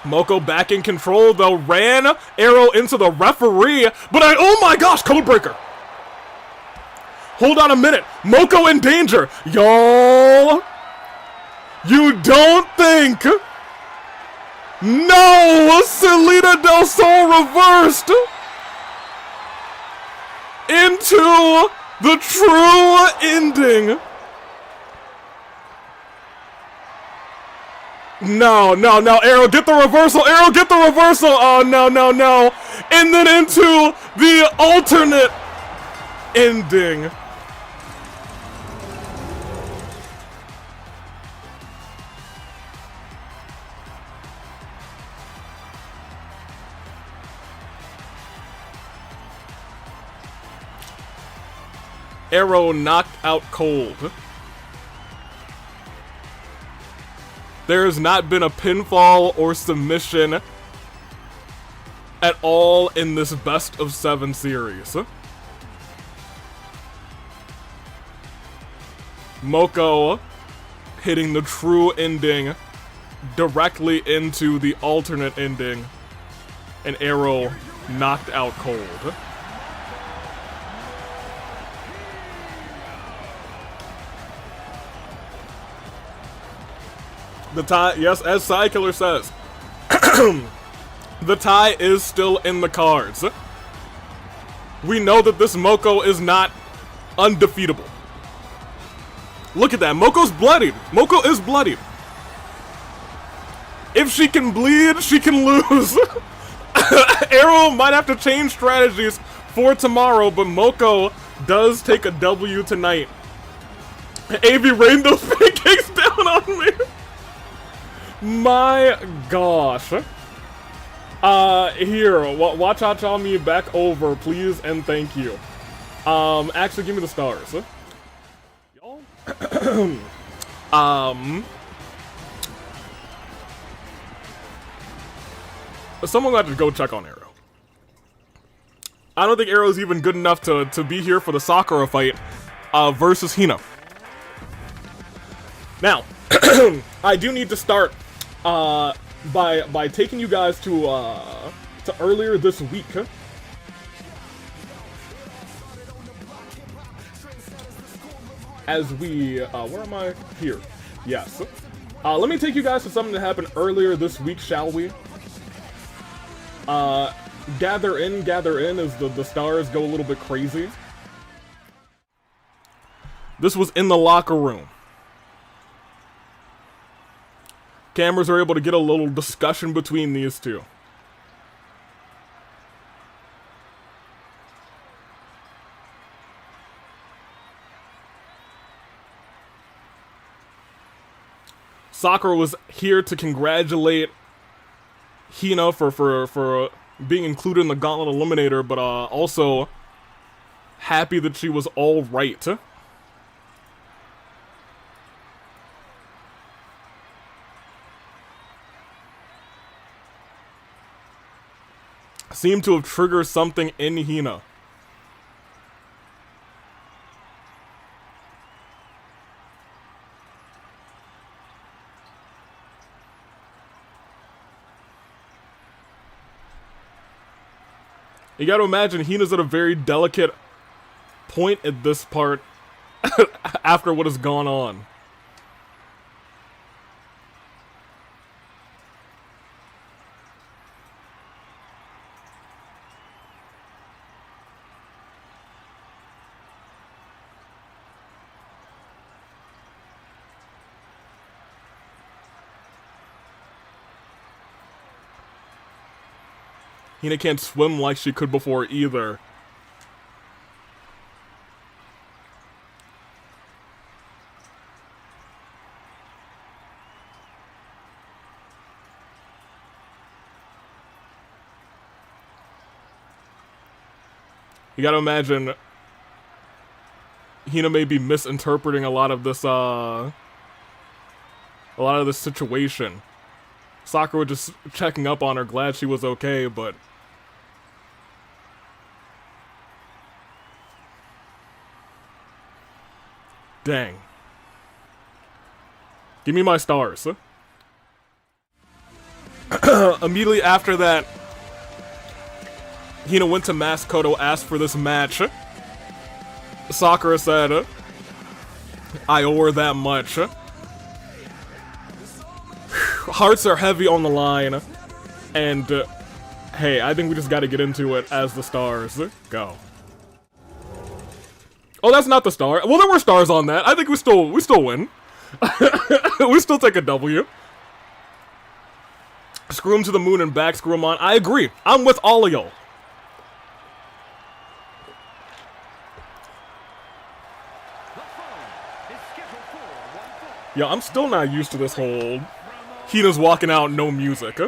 Moko back in control, though. Ran Iroh into the referee. But oh my gosh, codebreaker. Hold on a minute. Moko in danger. Y'all. You don't think. No! Salida del Sol reversed. Into the true ending. No, Iroh, get the reversal. Iroh, get the reversal. Oh, no. And then into the alternate ending. Iroh knocked out cold. There has not been a pinfall or submission at all in this best of 7 series. Moko hitting the true ending directly into the alternate ending, and Iroh knocked out cold. The tie, yes, as Psykiller says, the tie is still in the cards. We know that this Moko is not undefeatable. Look at that, Moko's bloodied. Moko is bloodied. If she can bleed, she can lose. Iroh might have to change strategies for tomorrow, but Moko does take a W tonight. AV rained those pancakes down on me. My gosh. Here, watch out on me back over, please and thank you. Actually, give me the stars. Y'all? Someone got to go check on Iroh. I don't think Iroh's even good enough to be here for the Sakura fight versus Hina. Now, I do need to start by taking you guys to earlier this week. As we, where am I? Here. Yes. Let me take you guys to something that happened earlier this week, shall we? Gather in as the stars go a little bit crazy. This was in the locker room. Cameras are able to get a little discussion between these two. Sakura was here to congratulate Hina for being included in the Gauntlet Eliminator, but also happy that she was all right. Seemed to have triggered something in Hina. You gotta imagine Hina's at a very delicate point at this part after what has gone on. Hina can't swim like she could before either. You gotta imagine Hina may be misinterpreting a lot of this situation. Sakura just checking up on her, glad she was okay, but dang. Give me my stars. Immediately after that, Hina went to Maskoto, asked for this match. Sakura said, I owe her that much. Hearts are heavy on the line. And, hey, I think we just gotta get into it as the stars go. Oh, that's not the star. Well, there were stars on that. I think we still win. We still take a W. Screw him to the moon and back, screw him on. I agree. I'm with all of y'all. Yo, I'm still not used to this whole Hina's walking out, no music.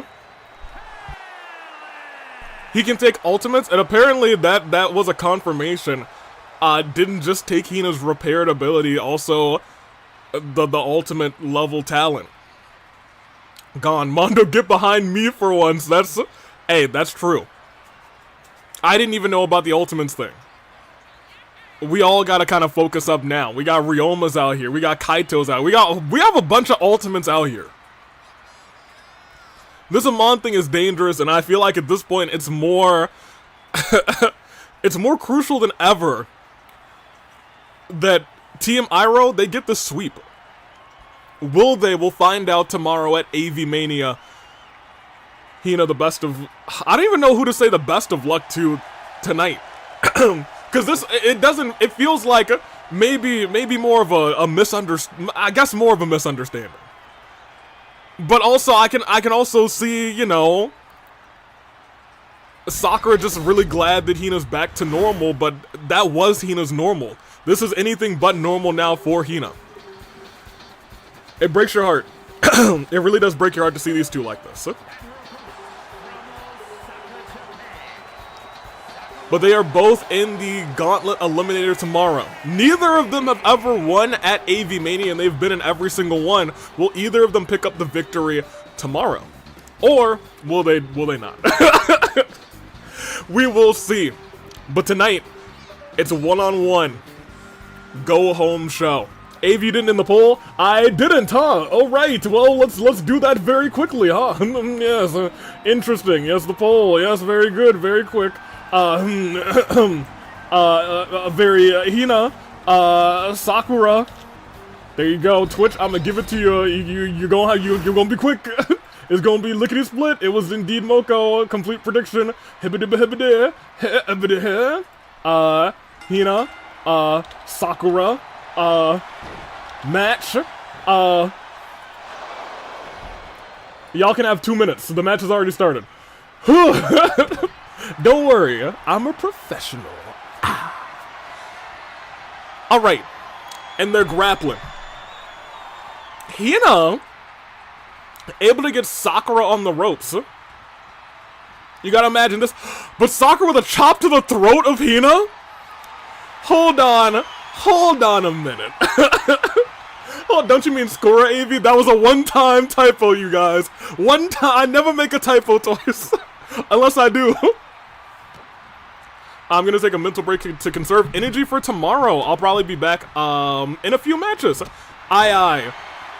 He can take ultimates, and apparently that was a confirmation. Didn't just take Hina's repaired ability, also the ultimate level talent. Gone. Mondo, get behind me for once. Hey, that's true. I didn't even know about the ultimates thing. We all gotta kind of focus up now. We got Ryoma's out here. We got Kaito's out. We have a bunch of ultimates out here. This Amon thing is dangerous, and I feel like at this point it's more it's more crucial than ever that Team Iroh, they get the sweep. Will they? We'll find out tomorrow at AV Mania. Hina, the best of... I don't even know who to say the best of luck to tonight. Because it feels like maybe more of a misunderstanding. I guess more of a misunderstanding. But also, I can also see, you know, Sakura just really glad that Hina's back to normal, but that was Hina's normal. This is anything but normal now for Hina. It breaks your heart. It really does break your heart to see these two like this. But they are both in the Gauntlet Eliminator tomorrow. Neither of them have ever won at AV Mania, and they've been in every single one. Will either of them pick up the victory tomorrow? Or will they not? We will see. But tonight, it's one-on-one. Go home show. AV, you didn't in the poll? I didn't, huh? Oh, right. Well, let's do that very quickly, huh? Yes, interesting. Yes, the poll. Yes, very good. Very quick. Very Hina, Sakura. There you go. Twitch, I'm gonna give it to you. You're gonna be quick. It's gonna be lickety split. It was indeed Moko. Complete prediction. Hina, Sakura, match. Y'all can have 2 minutes. The match has already started. Don't worry, I'm a professional. Alright, and they're grappling. Hina, able to get Sakura on the ropes. You gotta imagine this. But Sakura with a chop to the throat of Hina? Hold on a minute. Oh, don't you mean Sakura, AV? That was a one-time typo, you guys. One time. I never make a typo twice. Unless I do. I'm gonna take a mental break to conserve energy for tomorrow. I'll probably be back in a few matches. Aye.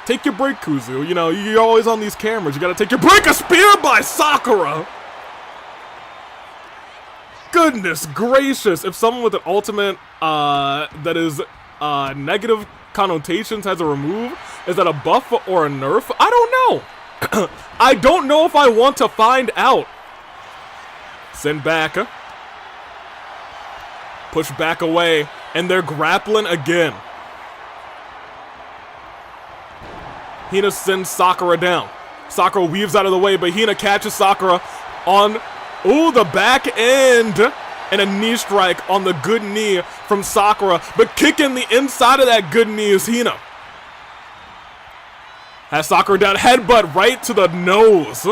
Take your break, Kuzu. You know, you're always on these cameras. You gotta take your break. A spear by Sakura! Goodness gracious. If someone with an ultimate that is negative connotations has a remove, is that a buff or a nerf? I don't know. I don't know if I want to find out. Send back. Push back away. And they're grappling again. Hina sends Sakura down. Sakura weaves out of the way, but Hina catches Sakura on, ooh, the back end. And a knee strike on the good knee from Sakura. But kicking the inside of that good knee is Hina. Has Sakura down, headbutt right to the nose.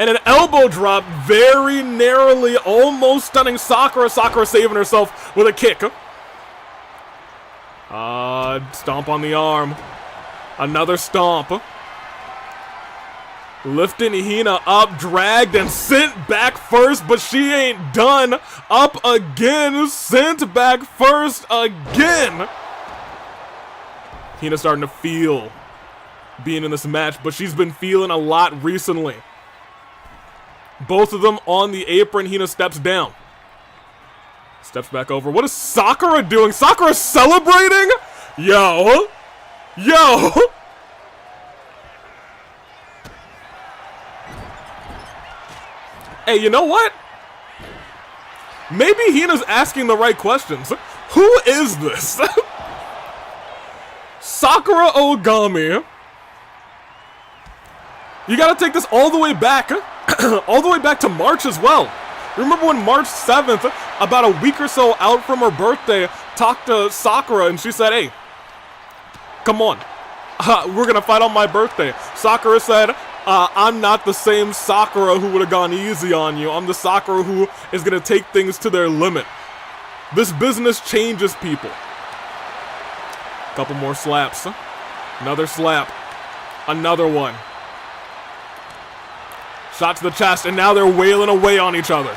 And an elbow drop very narrowly, almost stunning Sakura. Sakura saving herself with a kick. Stomp on the arm. Another stomp. Lifting Hina up, dragged and sent back first, but she ain't done. Up again, sent back first again. Hina starting to feel being in this match, but she's been feeling a lot recently. Both of them on the apron. Hina steps down. Steps back over. What is Sakura doing? Sakura celebrating? Yo. Yo. Hey, you know what? Maybe Hina's asking the right questions. Who is this? Sakura Ogami. You gotta take this all the way back. All the way back to March as well. Remember when March 7th, about a week or so out from her birthday, talked to Sakura and she said, hey, come on. We're gonna fight on my birthday. Sakura said, I'm not the same Sakura who would have gone easy on you. I'm the Sakura who is going to take things to their limit. This business changes people. Couple more slaps. Another slap. Another one. Shot to the chest, and now they're wailing away on each other.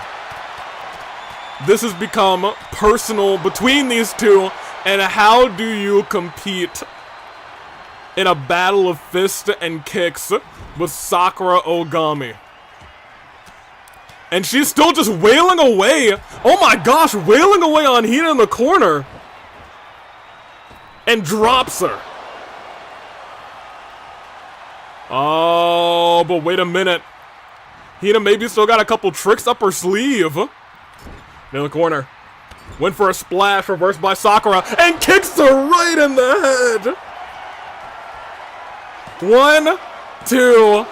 This has become personal between these two, and how do you compete in a battle of fists and kicks with Sakura Ogami? And she's still just wailing away. Oh my gosh, wailing away on Hina in the corner. And drops her. Oh, but wait a minute. Hina maybe still got a couple tricks up her sleeve. In the corner. Went for a splash, reversed by Sakura, and kicks her right in the head. 1, 2,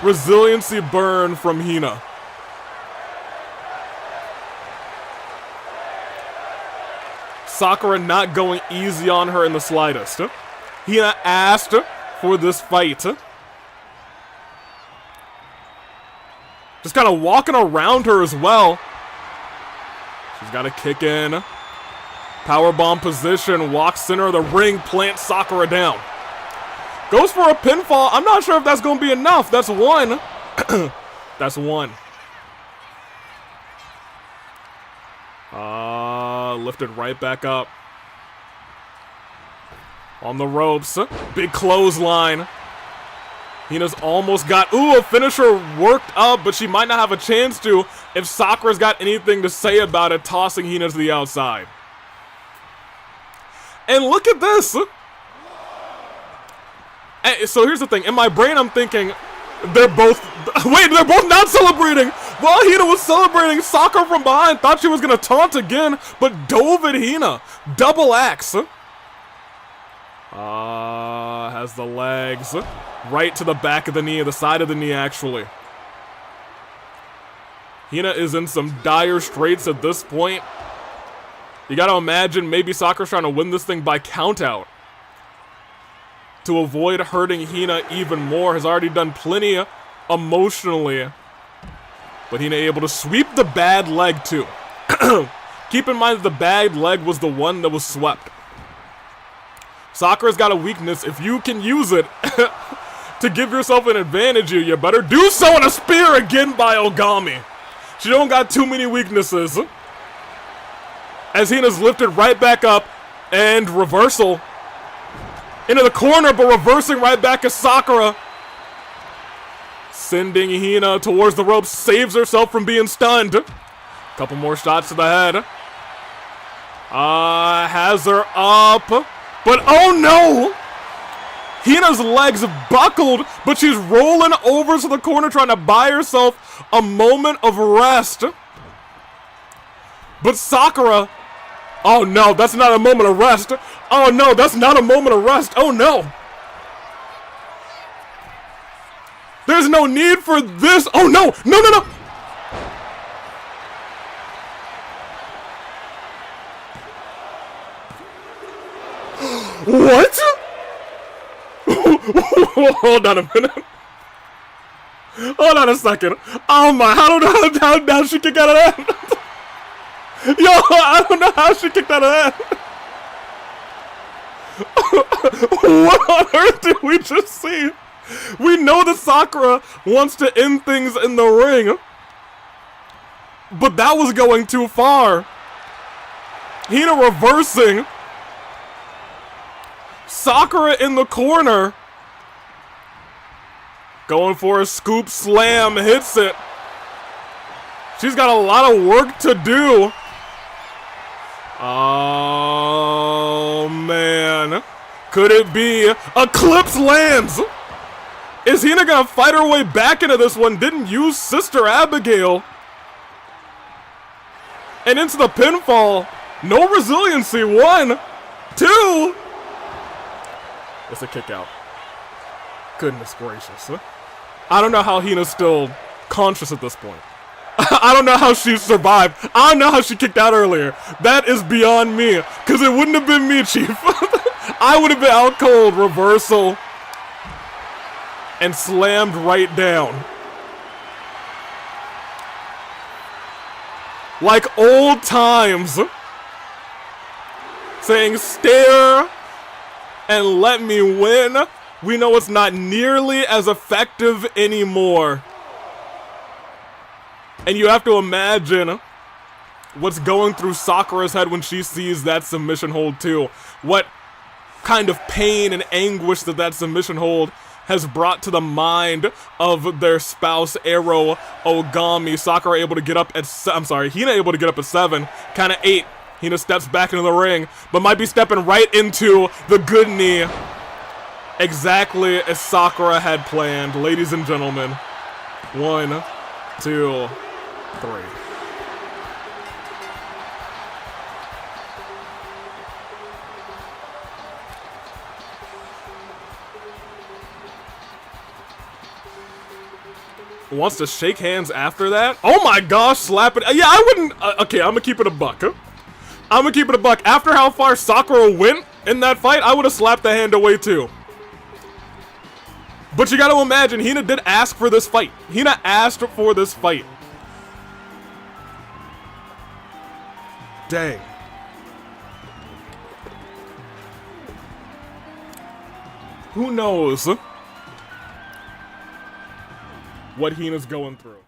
resiliency burn from Hina. Sakura not going easy on her in the slightest. Hina asked for this fight. Just kind of walking around her as well. She's got a kick in. Powerbomb position, walks center of the ring, plants Sakura down. Goes for a pinfall. I'm not sure if that's going to be enough. That's one. That's one. Lifted right back up. On the ropes. Big clothesline. Hina's almost got, a finisher worked up, but she might not have a chance to if Sakura's got anything to say about it, tossing Hina to the outside. And look at this. So here's the thing. In my brain, I'm thinking they're both not celebrating. While Hina was celebrating, Sakura from behind thought she was going to taunt again, but dove at Hina. Double axe. Has the legs right to the back of the knee, the side of the knee, actually. Hina is in some dire straits at this point. You got to imagine maybe Sakura's trying to win this thing by countout. To avoid hurting Hina even more, has already done plenty emotionally. But Hina able to sweep the bad leg too. Keep in mind that the bad leg was the one that was swept. Sakura's got a weakness. If you can use it to give yourself an advantage, you better do so. And a spear again by Ogami. She don't got too many weaknesses. As Hina's lifted right back up and reversal. Into the corner, but reversing right back as Sakura. Sending Hina towards the ropes, saves herself from being stunned. Couple more shots to the head. Has her up. But oh no! Hina's legs buckled, but she's rolling over to the corner trying to buy herself a moment of rest. But Sakura... Oh no, that's not a moment of rest. Oh no, that's not a moment of rest. Oh no. There's no need for this. Oh no, no, no, no. What? Hold on a minute. Hold on a second. Oh my, how she kick out of that? Yo, I don't know how she kicked out of that. What on earth did we just see? We know that Sakura wants to end things in the ring, but that was going too far. Hina reversing. Sakura in the corner. Going for a scoop slam, hits it. She's got a lot of work to do. Oh, man. Could it be? Eclipse lands. Is Hina gonna fight her way back into this one? Didn't use Sister Abigail. And into the pinfall. No resiliency. 1, 2. It's a kick out. Goodness gracious. I don't know how Hina's still conscious at this point. I don't know how she survived. I don't know how she kicked out earlier. That is beyond me. Because it wouldn't have been me, Chief. I would have been out cold. Reversal. And slammed right down. Like old times. Saying, stare and let me win. We know it's not nearly as effective anymore. And you have to imagine what's going through Sakura's head when she sees that submission hold too. What kind of pain and anguish that submission hold has brought to the mind of their spouse, Iroh Ogami. Sakura able to get up at, Hina able to get up at 7, kind of 8. Hina steps back into the ring, but might be stepping right into the good knee. Exactly as Sakura had planned. Ladies and gentlemen, 1, 2, 3. Wants to shake hands after that? Oh my gosh, slap it. Yeah, I wouldn't. Okay, I'm gonna keep it a buck. I'm gonna keep it a buck. After how far Sakura went in that fight, I would have slapped the hand away too. But you gotta imagine, Hina did ask for this fight. Hina asked for this fight. Dang. Who knows what Hina's going through.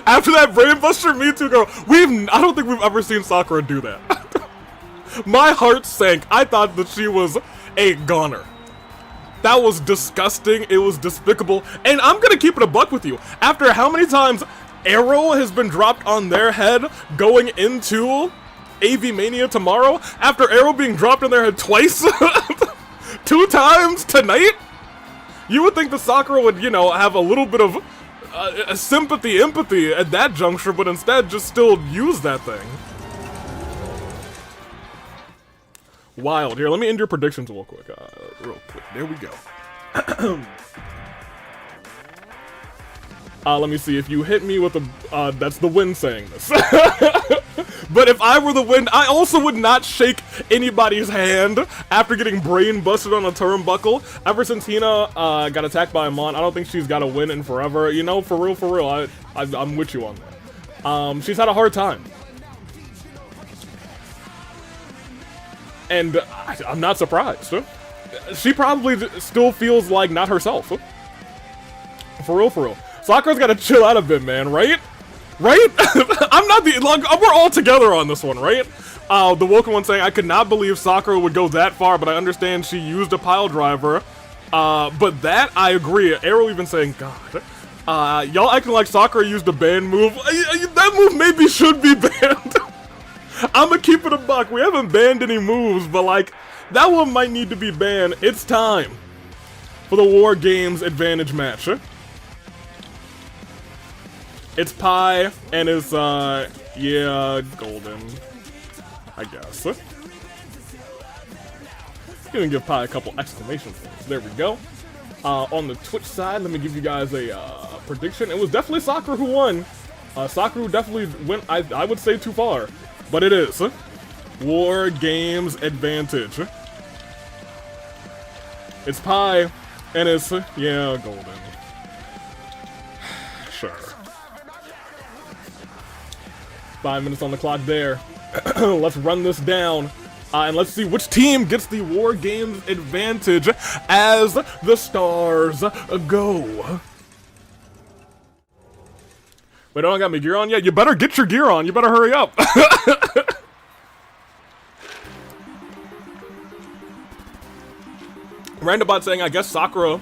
After that brainbuster Me Too girl, I don't think we've ever seen Sakura do that. My heart sank. I thought that she was a goner. That was disgusting. It was despicable. And I'm gonna keep it a buck with you. After how many times Arrow has been dropped on their head going into AV Mania tomorrow, after Arrow being dropped on their head twice, 2 times tonight, you would think the Sakura would, you know, have a little bit of sympathy, empathy at that juncture, but instead just still use that thing. Wild. Here, let me end your predictions real quick. There we go. Let me see. If you hit me with a... that's the wind saying this. But if I were the wind, I also would not shake anybody's hand after getting brain busted on a turnbuckle. Ever since Hina got attacked by Amon, I don't think she's got a win in forever. You know, for real, I'm with you on that. She's had a hard time. And I'm not surprised. She probably still feels like not herself. For real. Sakura's gotta chill out a bit, man, right? Right? I'm not the... Like, we're all together on this one, right? The Woken one saying, I could not believe Sakura would go that far, but I understand she used a pile driver. But that, I agree. Arrow even saying, God. Y'all acting like Sakura used a banned move. That move maybe should be banned. I'ma keep it a buck. We haven't banned any moves, but like, that one might need to be banned. It's time for the War Games advantage match. It's Pi, and it's, yeah, golden, I guess. Gonna give Pi a couple exclamation points. There we go. On the Twitch side, let me give you guys a prediction. It was definitely Sakura who won. Sakura definitely went, I would say, too far. But it is War Games advantage. It's Pi, and it's, yeah, golden. Sure. 5 minutes on the clock there. Let's run this down. And let's see which team gets the War Games advantage as the stars go. Wait, I got my gear on yet? You better get your gear on. You better hurry up. Randobot saying, I guess Sakura,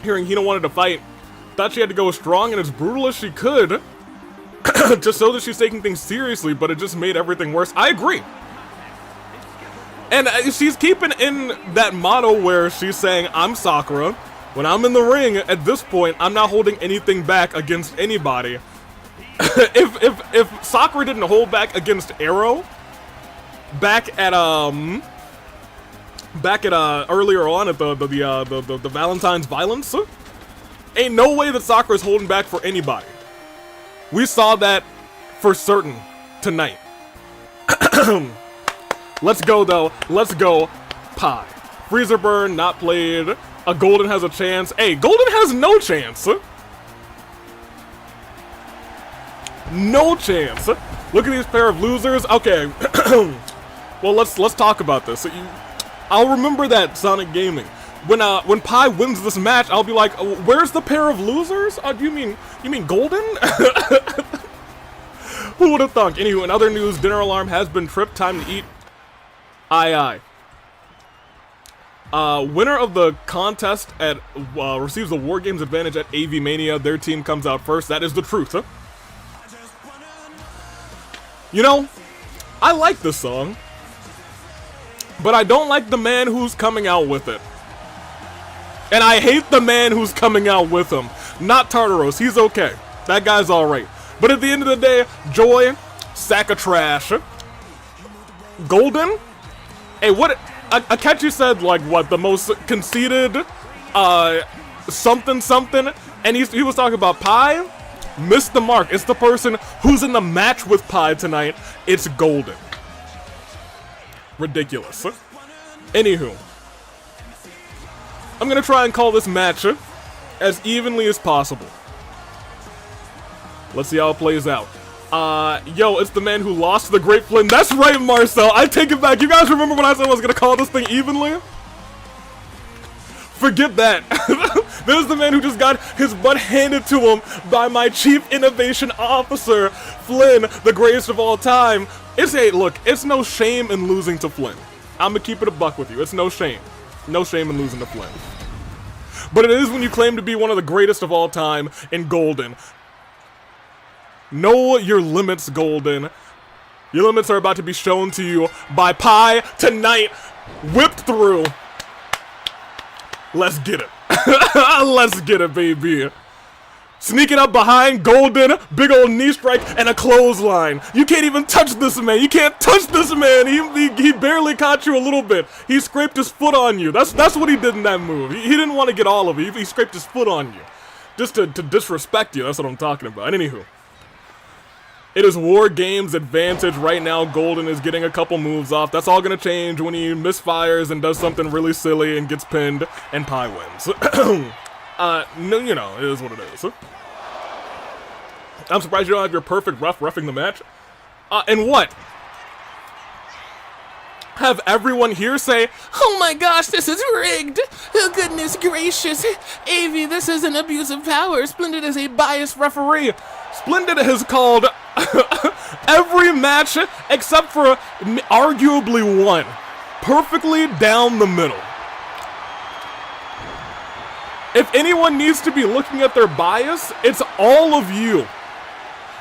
hearing Hina wanted to fight, thought she had to go as strong and as brutal as she could, just so that she's taking things seriously, but it just made everything worse. I agree. And she's keeping in that motto where she's saying, I'm Sakura. When I'm in the ring, at this point, I'm not holding anything back against anybody. if Sakura didn't hold back against Iroh, back at earlier on at the Valentine's violence, ain't no way that Sakura's holding back for anybody. We saw that for certain tonight. Let's go though. Let's go. Pie. Freezer burn not played. A Golden has a chance. Hey, Golden has no chance. No chance. Look at these pair of losers. Okay. Well, let's talk about this. I'll remember that, Sonic Gaming. When Pi wins this match, I'll be like, where's the pair of losers? You mean Golden? Who would have thunk? Anywho, in other news, dinner alarm has been tripped. Time to eat. Aye. Winner of the contest receives the War Games advantage at AV Mania. Their team comes out first. That is the truth, huh? You know, I like this song, but I don't like the man who's coming out with it. And I hate the man who's coming out with him. Not Tartaros, he's okay. That guy's alright. But at the end of the day, Joy, sack of trash. Golden? Hey, what? Aketchi said, like, what, the most conceited, something, and he was talking about Pi? Missed the mark. It's the person who's in the match with Pi tonight. It's Golden. Ridiculous. Anywho, I'm gonna try and call this match as evenly as possible. Let's see how it plays out. Yo, it's the man who lost to the Great Flynn. That's right, Marcel. I take it back. You guys remember when I said I was gonna call this thing evenly? Forget that. This is the man who just got his butt handed to him by my Chief Innovation Officer, Flynn, the greatest of all time. Look, it's no shame in losing to Flynn. I'm gonna keep it a buck with you. It's no shame. No shame in losing to Flynn. But it is when you claim to be one of the greatest of all time in Golden. Know your limits, Golden. Your limits are about to be shown to you by Pi tonight. Whipped through. Let's get it. Let's get it, baby. Sneaking up behind Golden, big old knee strike, and a clothesline. You can't even touch this man. You can't touch this man. He barely caught you a little bit. He scraped his foot on you. That's what he did in that move. He didn't want to get all of you. He scraped his foot on you. Just to disrespect you. That's what I'm talking about. Anywho. It is War Games advantage right now. Golden is getting a couple moves off. That's all gonna change when he misfires and does something really silly and gets pinned, and Pi wins. No, you know, it is what it is. I'm surprised you don't have your perfect roughing the match. And what? Have everyone here say, oh my gosh, this is rigged. Oh goodness gracious. AV, this is an abuse of power. Splendid is a biased referee. Splendid has called every match except for arguably one. Perfectly down the middle. If anyone needs to be looking at their bias, it's all of you.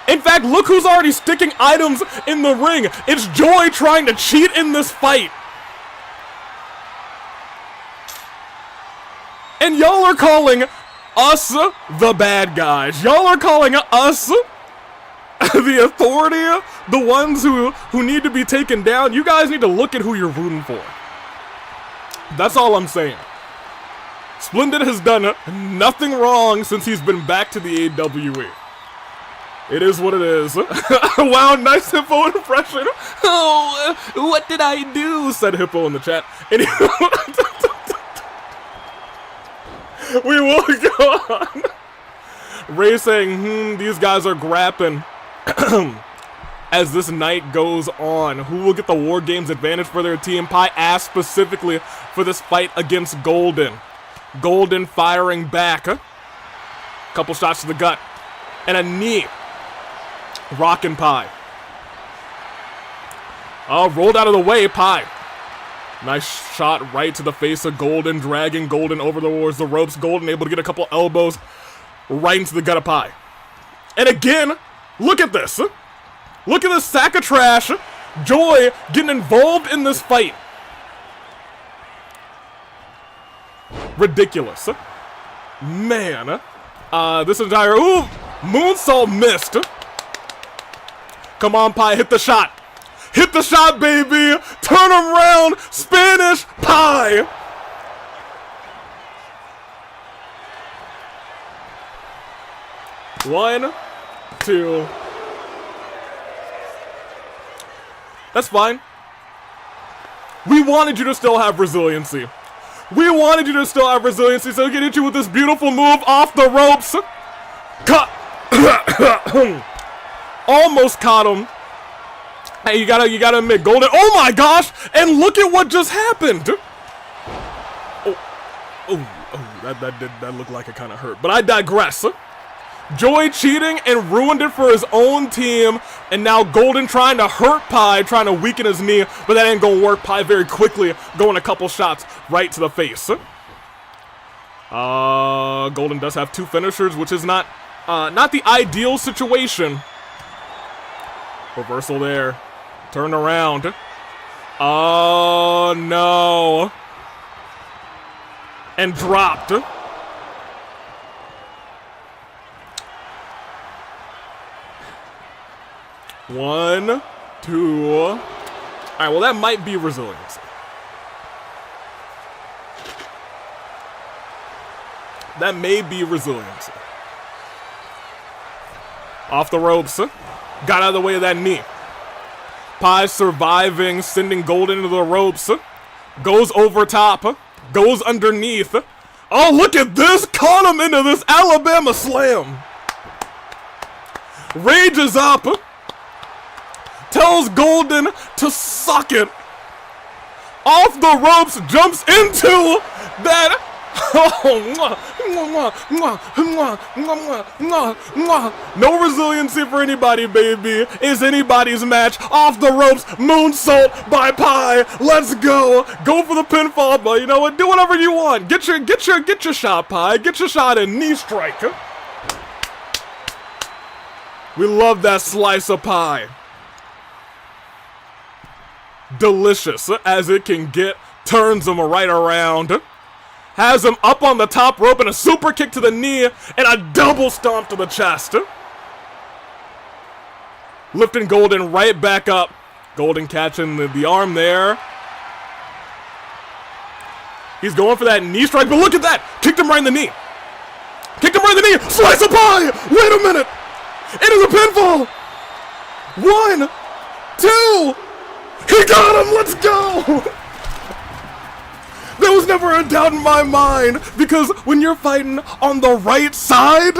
In fact, look who's already sticking items in the ring. It's Joy trying to cheat in this fight. And y'all are calling us the bad guys. Y'all are calling us the authority, the ones who need to be taken down. You guys need to look at who you're rooting for. That's all I'm saying. Splendid has done nothing wrong since he's been back to the AWE. It is what it is. Wow, nice Hippo impression. Oh, what did I do? Said Hippo in the chat. Anyway, we will go on. Ray saying, these guys are grapping. as this night goes on. Who will get the War Games advantage for their team? Pi asked specifically for this fight against Golden. Golden firing back. Couple shots to the gut. And a knee. Rockin' Pi. Oh, rolled out of the way, Pi. Nice shot right to the face of Golden, dragging Golden over towards the ropes. Golden able to get a couple elbows right into the gut of Pi. And again, look at this. Look at this sack of trash. Joy getting involved in this fight. Ridiculous. Man. This entire... Ooh! Moonsault missed. Come on, Pi. Hit the shot. Hit the shot, baby. Turn around. Spanish Pi. One, two. That's fine. We wanted you to still have resiliency. We wanted you to still have resiliency, so we can hit you with this beautiful move off the ropes. Cut. Almost caught him. Hey, you gotta admit, Golden. Oh my gosh! And look at what just happened. That looked like it kind of hurt. But I digress. Joy cheating and ruined it for his own team, and now Golden trying to hurt Pi, trying to weaken his knee, but that ain't gonna work. Pi very quickly going a couple shots right to the face. Golden does have two finishers, which is not the ideal situation. Reversal there. Turn around. Oh no. And dropped. One, two. All right, well, that might be resilience. That may be resilience. Off the ropes. Got out of the way of that knee. Pi surviving, sending Golden into the ropes. Goes over top. Goes underneath. Oh, look at this. Caught him into this Alabama slam. Rages up. Tells Golden to suck it. Off the ropes, jumps into that. No resiliency for anybody, baby. Is anybody's match. Off the ropes, moonsault by Pi. Let's go. Go for the pinfall, but you know what? Do whatever you want. Get your shot, Pi. Get your shot in. Knee strike. We love that slice of pie. Delicious as it can get. Turns him right around. Has him up on the top rope and a super kick to the knee and a double stomp to the chest. Lifting Golden right back up. Golden catching the arm there. He's going for that knee strike, but look at that! Kicked him right in the knee. Kicked him right in the knee. Slice of pie! Wait a minute! It is a pinfall! 1, 2. He got him! Let's go! There was never a doubt in my mind, because when you're fighting on the right side,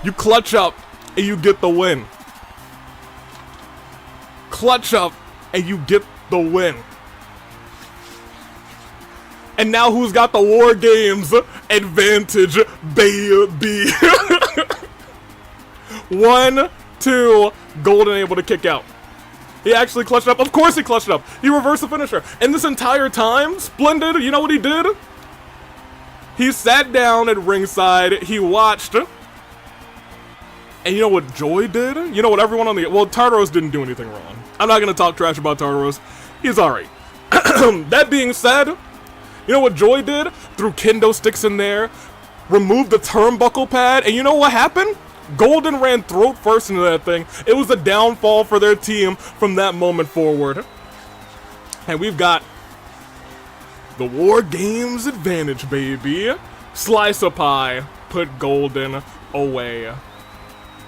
you clutch up and you get the win. Clutch up and you get the win. And now who's got the War Games advantage, baby? 1, 2, Golden able to kick out. He actually clutched up. Of course he clutched up. He reversed the finisher. And this entire time, Splendid, you know what he did? He sat down at ringside. He watched. And you know what Joy did? You know what everyone on the... Well, Tartaros didn't do anything wrong. I'm not going to talk trash about Tartaros. He's alright. That being said, you know what Joy did? Threw kendo sticks in there. Removed the turnbuckle pad. And you know what happened? Golden ran throat first into that thing. It was a downfall for their team from that moment forward. And we've got the War Games advantage, baby. Slice of pie. Put Golden away.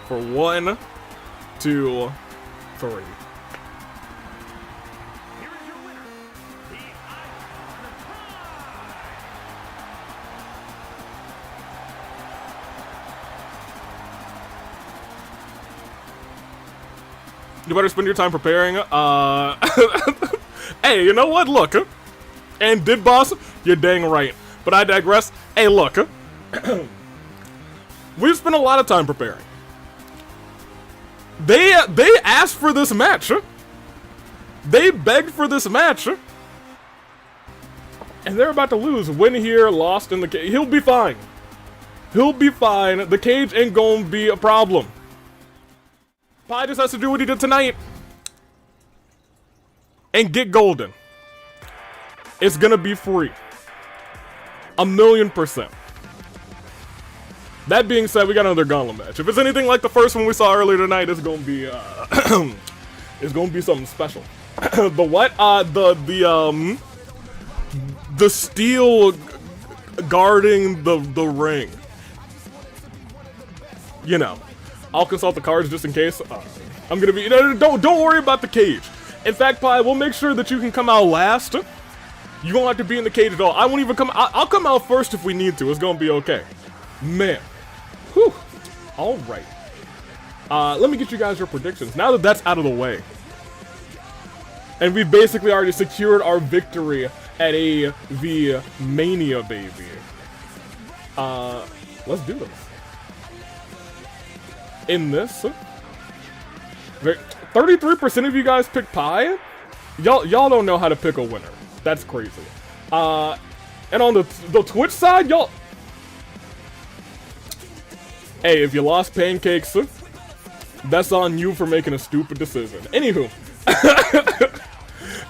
For 1, 2, 3. Here is your winner, the Iroh. You better spend your time preparing. Hey, you know what? Look. And did boss? You're dang right. But I digress. Hey, look. We've spent a lot of time preparing. They asked for this match. They begged for this match. And they're about to lose. Win here, lost in the cage. He'll be fine. He'll be fine. The cage ain't gonna be a problem. Pi just has to do what he did tonight. And get golden. It's gonna be free. 1,000,000%. That being said, we got another gauntlet match. If it's anything like the first one we saw earlier tonight, it's gonna be it's gonna be something special. The what? The steel guarding the ring. You know, I'll consult the cards just in case. I'm gonna be. Don't worry about the cage. In fact, Pi, we'll make sure that you can come out last. You won't have to be in the cage at all. I won't even come. I'll come out first if we need to. It's gonna be okay, man. Whew. All right. Let me get you guys your predictions now that that's out of the way, and we've basically already secured our victory at AV Mania, baby. Let's do this. In this, 33% of you guys picked Pi. Y'all don't know how to pick a winner. That's crazy. And on the Twitch side, y'all. Hey, if you lost pancakes, that's on you for making a stupid decision. Anywho,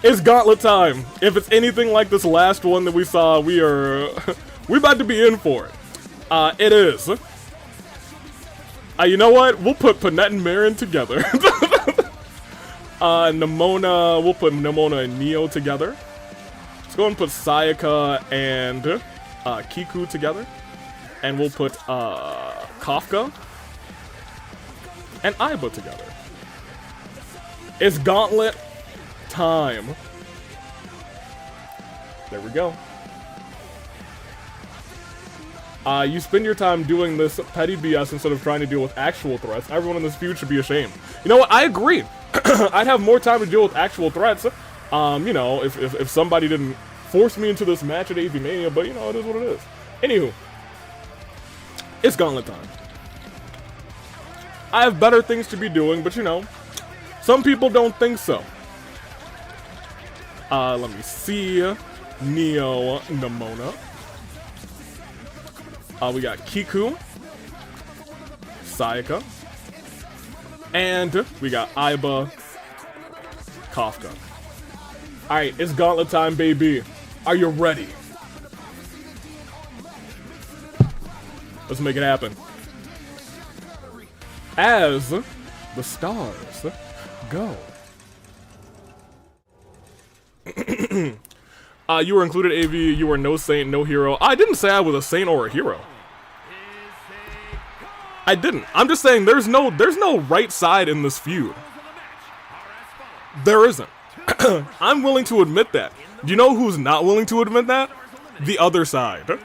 it's gauntlet time. If it's anything like this last one that we saw, we about to be in for it. It is. You know what? We'll put Panette and Marin together. We'll put Nimona and Neo together. Let's go and put Sayaka and Kiku together. And we'll put Kafka and Aiba together. It's gauntlet time. There we go. You spend your time doing this petty BS instead of trying to deal with actual threats. Everyone in this feud should be ashamed. You know what? I agree. I'd have more time to deal with actual threats. You know, if somebody didn't force me into this match at AV Mania, but you know, it is what it is. Anywho, it's gauntlet time. I have better things to be doing, but you know, some people don't think so. Let me see. Neo, Nimona. We got Kiku, Sayaka, and we got Aiba, Kafka. Alright, it's gauntlet time, baby. Are you ready? Let's make it happen. As the stars go. You were included, AV. You were no saint, no hero. I didn't say I was a saint or a hero. I didn't. I'm just saying there's no right side in this feud. There isn't. I'm willing to admit that. Do you know who's not willing to admit that? The other side.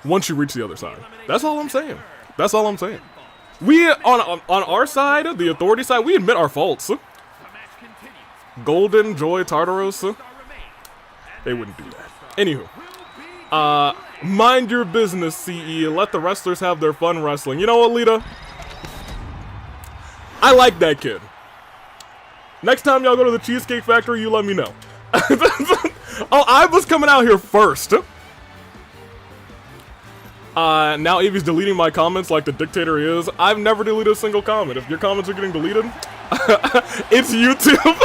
Once you reach the other side. That's all I'm saying. That's all I'm saying. We, on our side, the authority side, we admit our faults. Golden, Joy, Tartaros, they wouldn't do that. Anywho. Mind your business, CE. Let the wrestlers have their fun wrestling. You know what, Lita? I like that kid. Next time y'all go to the Cheesecake Factory, you let me know. Oh, I was coming out here first. Now Avi's deleting my comments like the dictator he is. I've never deleted a single comment. If your comments are getting deleted, it's YouTube.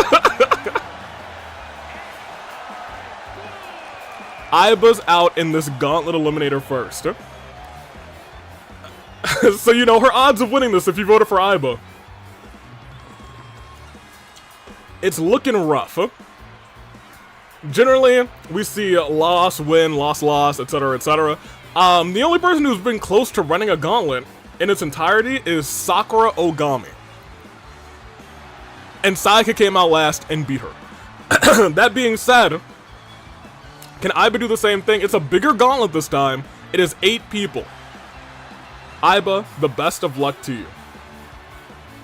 Aiba's out in this Gauntlet Eliminator first. So, you know, her odds of winning this if you voted for Aiba. It's looking rough. Generally, we see loss, win, loss, etc., etc. The only person who's been close to running a gauntlet in its entirety is Sakura Ogami. And Sayaka came out last and beat her. That being said, can Aiba do the same thing? It's a bigger gauntlet this time. It is 8 people. Aiba, the best of luck to you.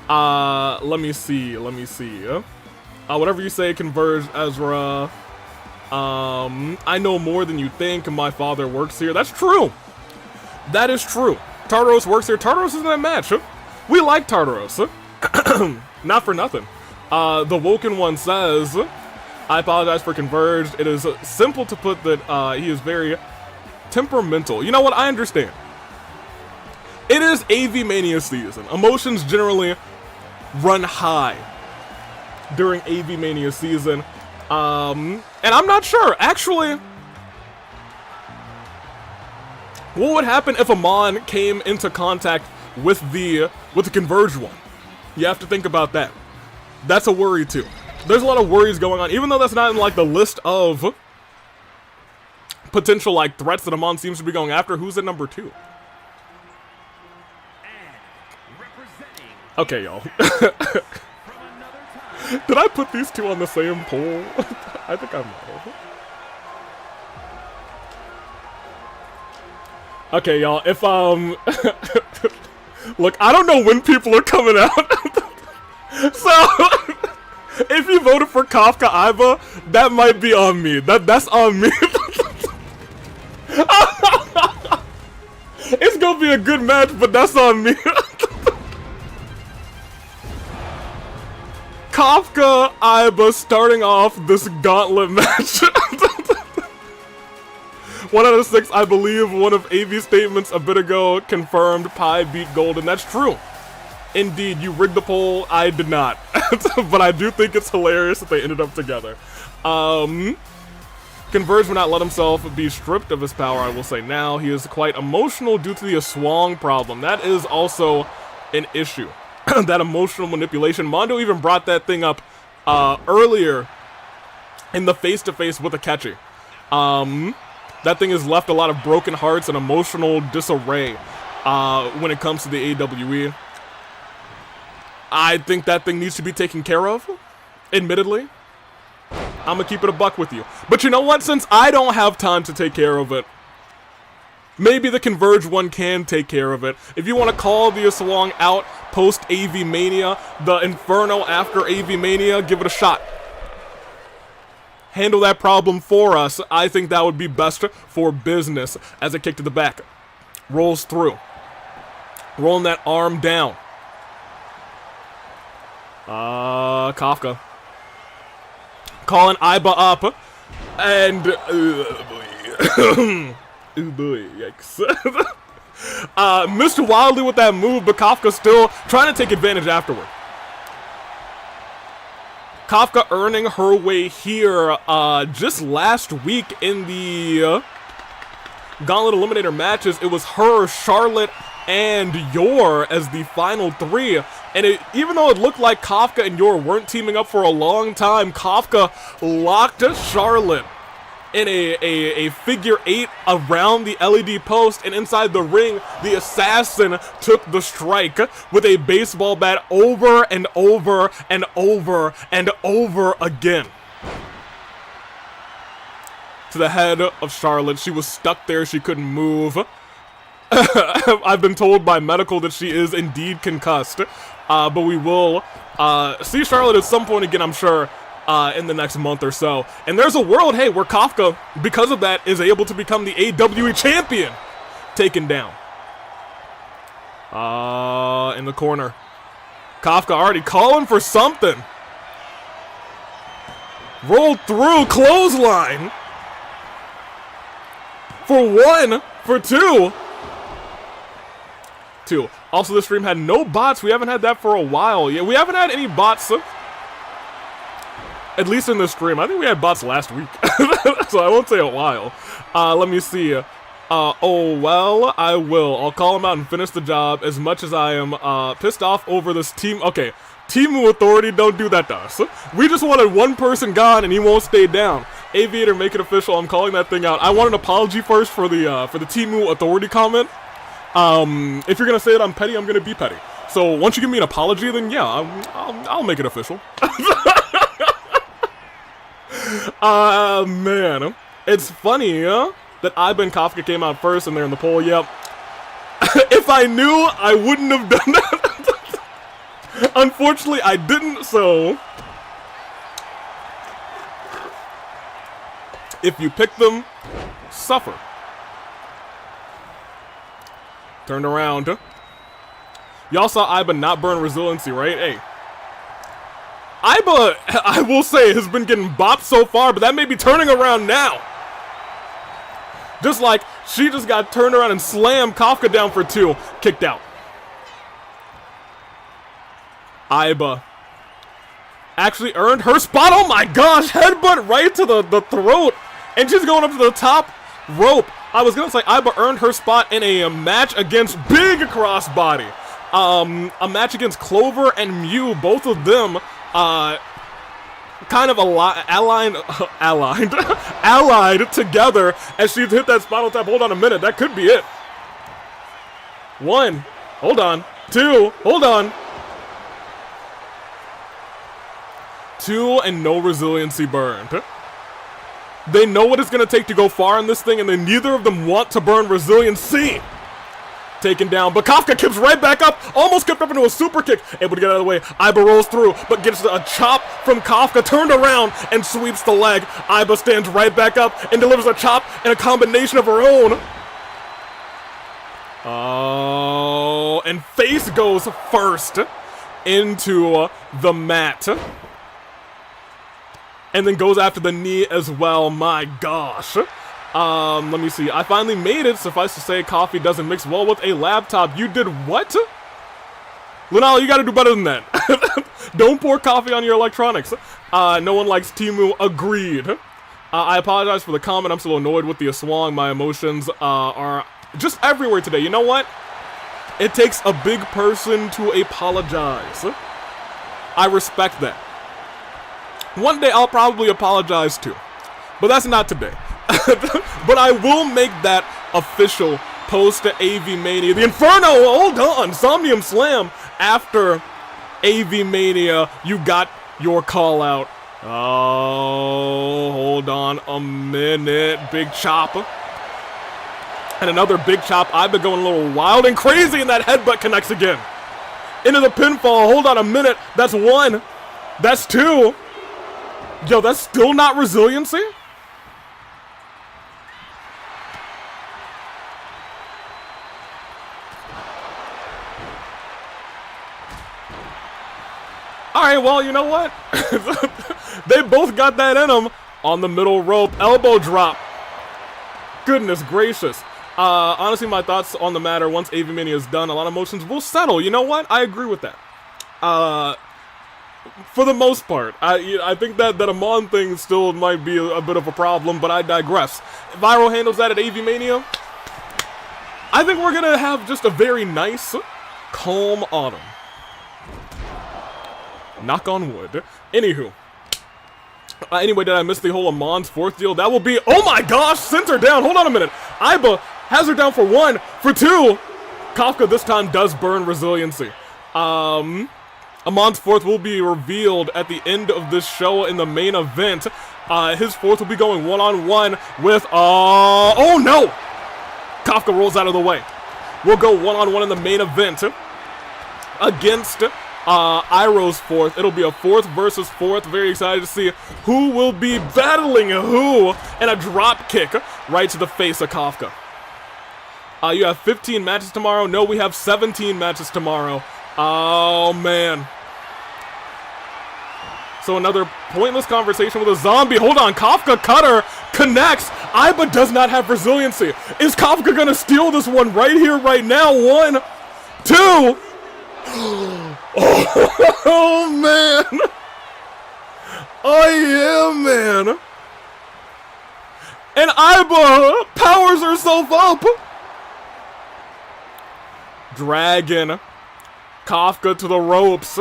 Let me see. Whatever you say, Converge, Ezra. I know more than you think. My father works here. That's true. That is true. Tartaros works here. Tartaros is in that match. We like Tartaros. Not for nothing. The Woken One says, I apologize for Converged. It is simple to put that he is very temperamental. You know what? I understand. It is AV Mania season. Emotions generally run high during AV Mania season. And I'm not sure. Actually, what would happen if Amon came into contact with the Converged One? You have to think about that. That's a worry too. There's a lot of worries going on, even though that's not in like the list of potential like threats that Amon seems to be going after. Who's at number 2? Okay, y'all. Did I put these two on the same poll? I think I might have. Okay, y'all, if, look, I don't know when people are coming out. So, if you voted for Kafka Iba, that might be on me. That's on me. It's gonna be a good match, but that's on me. Kafka Iba starting off this gauntlet match. 1 out of 6, I believe one of AV's statements a bit ago confirmed Pi beat Golden. That's true. Indeed, you rigged the poll. I did not. But I do think it's hilarious that they ended up together. Converge will not let himself be stripped of his power, I will say now. He is quite emotional due to the Aswang problem. That is also an issue. That emotional manipulation. Mondo even brought that thing up earlier in the face-to-face with Aketchi. That thing has left a lot of broken hearts and emotional disarray when it comes to the AWE. I think that thing needs to be taken care of, admittedly. I'm gonna keep it a buck with you. But you know what? Since I don't have time to take care of it, maybe the Converge one can take care of it. If you want to call the Aswang out post AV Mania, the Inferno after AV Mania, give it a shot. Handle that problem for us. I think that would be best for business. As a kick to the back. Rolls through. Rolling that arm down. Kafka. Calling Iba up. And... Ooh boy, yikes. Missed wildly with that move, but Kafka still trying to take advantage afterward. Kafka earning her way here just last week in the Gauntlet Eliminator matches. It was her, Charlotte, and Yor as the final 3. And even though it looked like Kafka and Yor weren't teaming up for a long time, Kafka locked Charlotte in a figure 8 around the LED post, and inside the ring, the assassin took the strike with a baseball bat over and over and over and over again. To the head of Charlotte. She was stuck there, she couldn't move. I've been told by medical that she is indeed concussed, but we will see Charlotte at some point again, I'm sure, in the next month or so. And there's a world, hey, where Kafka, because of that, is able to become the AWE champion. Taken down. In the corner. Kafka already calling for something. Rolled through, clothesline. For 1, for 2. 2. Also, this stream had no bots. We haven't had that for a while. Yeah, we haven't had any bots. At least in this stream. I think we had bots last week. So I won't say a while. Let me see. Oh, well, I will. I'll call him out and finish the job as much as I am pissed off over this team. Okay, Teemu Authority, don't do that to us. We just wanted one person gone and he won't stay down. Aviator, make it official. I'm calling that thing out. I want an apology first for the Teemu Authority comment. If you're going to say that I'm petty, I'm going to be petty. So once you give me an apology, then yeah, I'll make it official. Man, it's funny that Iba and Kafka came out first and they're in the poll. Yep. If I knew, I wouldn't have done that. Unfortunately, I didn't, so... If you pick them, suffer. Turned around. Y'all saw Iba not burn resiliency, right? Hey. Iba, I will say, has been getting bopped so far, but that may be turning around now. Just like she just got turned around and slammed Kafka down for 2. Kicked out. Iba actually earned her spot. Oh my gosh, headbutt right to the throat. And she's going up to the top rope. I was going to say Iba earned her spot in a match against Big Crossbody. A match against Clover and Mew, both of them kind of allied together as she's hit that Spinal Tap. Hold on a minute, that could be it. 1, hold on. 2, hold on. 2 and no resiliency burned. They know what it's going to take to go far in this thing, and then neither of them want to burn resiliency. Taken down, but Kafka kicks right back up, almost kicked up into a super kick, able to get out of the way. Iba rolls through, but gets a chop from Kafka, turned around and sweeps the leg. Iba stands right back up and delivers a chop and a combination of her own. Oh, and face goes first into the mat. And then goes after the knee as well. My gosh. Let me see. I finally made it. Suffice to say, coffee doesn't mix well with a laptop. You did what? Lunala, you gotta do better than that. Don't pour coffee on your electronics. No one likes Timu. Agreed. I apologize for the comment. I'm still annoyed with the Aswang. My emotions are just everywhere today. You know what? It takes a big person to apologize. I respect that. One day I'll probably apologize too, but that's not today. But I will make that official post to AV Mania. The Inferno, hold on, Somnium Slam. After AV Mania, you got your call out. Oh, hold on a minute. Big chop. And another big chop. I've been going a little wild and crazy, and that headbutt connects again. Into the pinfall. Hold on a minute. That's 1. That's 2. Yo, that's still not resiliency? Alright, well, you know what? They both got that in them on the middle rope. Elbow drop. Goodness gracious. Honestly, my thoughts on the matter, once AV Mania is done, a lot of emotions will settle. You know what? I agree with that. For the most part, I think that Amon thing still might be a bit of a problem, but I digress. If Iroh handles that at AV Mania, I think we're gonna have just a very nice, calm autumn. Knock on wood. Anywho. Anyway, did I miss the whole Amon's 4th deal? That will be, oh my gosh, sent her down. Hold on a minute. Iba has her down for 1, for 2. Kafka this time does burn resiliency. Amon's 4th will be revealed at the end of this show in the main event. His 4th will be going one-on-one with, oh no! Kafka rolls out of the way. We'll go one-on-one in the main event against Iroh's 4th. It'll be a 4th versus 4th. Very excited to see who will be battling who, and a drop kick right to the face of Kafka. You have 15 matches tomorrow. No, we have 17 matches tomorrow. Oh, man. So another pointless conversation with a zombie. Hold on, Kafka cutter connects. Iba does not have resiliency. Is Kafka gonna steal this one right here, right now? 1, 2. Oh, man. Oh, yeah, man. And Iba powers herself up. Dragging Kafka to the ropes.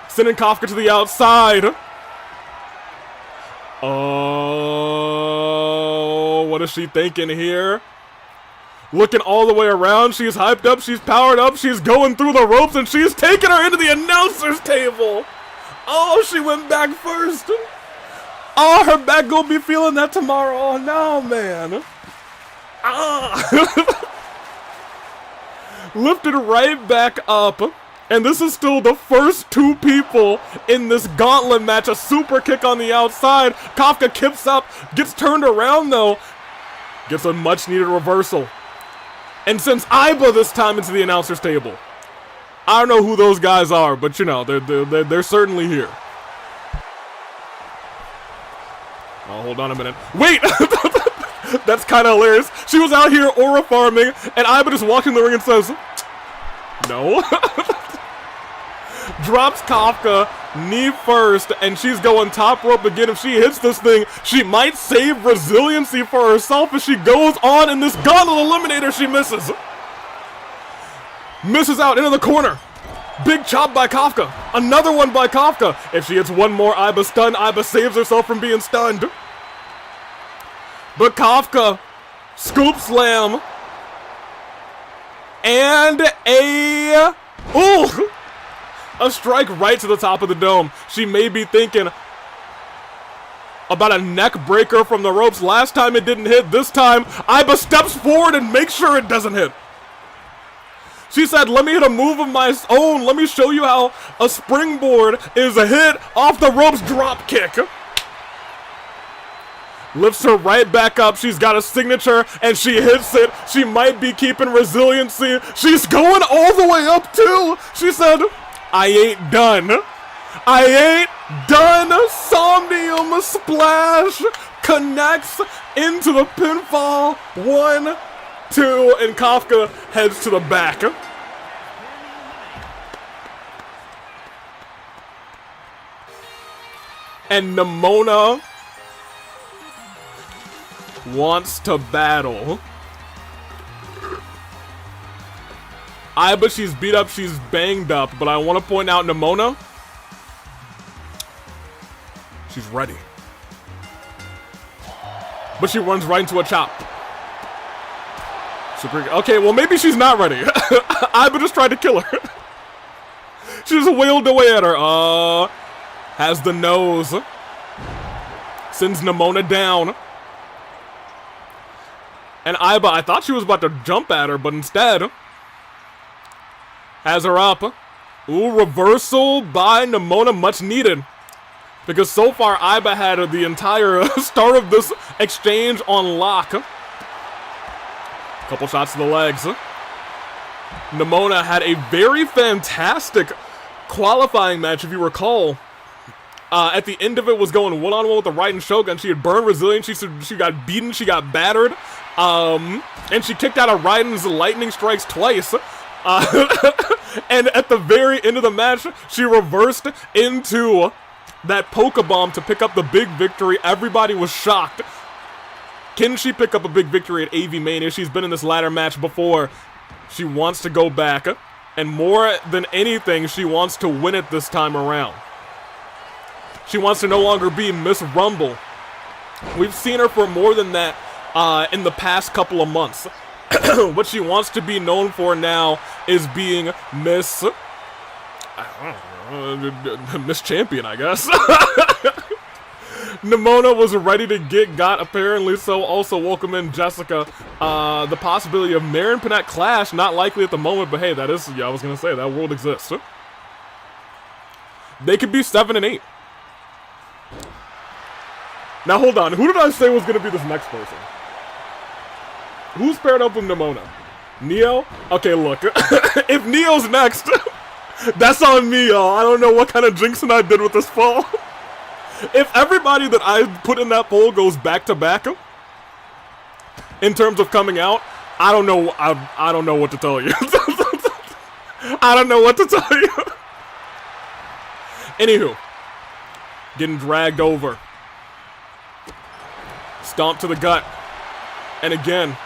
Sending Kafka to the outside. Oh, what is she thinking here? Looking all the way around. She's hyped up. She's powered up. She's going through the ropes, and she's taking her into the announcer's table. Oh, she went back first. Oh, her back gonna be feeling that tomorrow. Oh, no, man. Ah. Lifted right back up. And this is still the first 2 people in this gauntlet match. A super kick on the outside. Kafka kips up, gets turned around though. Gets a much needed reversal. And sends Iba this time into the announcer's table. I don't know who those guys are, but you know, they're certainly here. Oh, hold on a minute. Wait! That's kind of hilarious. She was out here aura farming, and Iba just walks in the ring and says, no. Drops Kafka, knee first, and she's going top rope again. If she hits this thing, she might save resiliency for herself as she goes on in this Gauntlet Eliminator. She misses. Misses out into the corner. Big chop by Kafka. Another one by Kafka. If she hits one more Iba stun, Iba saves herself from being stunned. But Kafka, scoop slam. And a strike right to the top of the dome. She may be thinking about a neck breaker from the ropes. Last time it didn't hit. This time, Iba steps forward and makes sure it doesn't hit. She said, let me hit a move of my own. Let me show you how a springboard is a hit off the ropes drop kick. Lifts her right back up. She's got a signature and she hits it. She might be keeping resiliency. She's going all the way up too. She said, I ain't done. I ain't done. Somnium splash connects into the pinfall. 1, 2, and Kafka heads to the back. And Nimona wants to battle. But she's beat up, she's banged up, but I want to point out Nimona, she's ready. But she runs right into a chop. Okay, well maybe she's not ready. Iba just tried to kill her. She just wailed away at her. Has the nose. Sends Nimona down. And Iba, I thought she was about to jump at her, but instead has her up. Ooh, reversal by Nimona, much needed. Because so far, Iba had the entire start of this exchange on lock. Couple shots to the legs. Nimona had a very fantastic qualifying match, if you recall. At the end of it was going one-on-one with the right and Shogun. She had burned resilience. She got beaten. She got battered. And she kicked out of Raiden's lightning strikes twice. And at the very end of the match, she reversed into that Pokebomb to pick up the big victory. Everybody was shocked. Can she pick up a big victory at AV Mania? She's been in this ladder match before. She wants to go back. And more than anything, she wants to win it this time around. She wants to no longer be Miss Rumble. We've seen her for more than that in the past couple of months. What she wants to be known for now is being Miss... Miss Champion, I guess. Nimona was ready to get got, apparently so. Also, welcome in Jessica. The possibility of Marin Panette clash, not likely at the moment, but hey, that is, yeah, I was gonna say, that world exists. They could be 7 and 8. Now, hold on, who did I say was gonna be this next person? Who's paired up with Nimona? Neo? Okay, look, if Neo's next, that's on me, y'all. I don't know what kind of jinxing I did with this poll. If everybody that I put in that poll goes back to back in terms of coming out, I don't know. I don't know what to tell you. I don't know what to tell you. Anywho, getting dragged over, stomp to the gut, and again,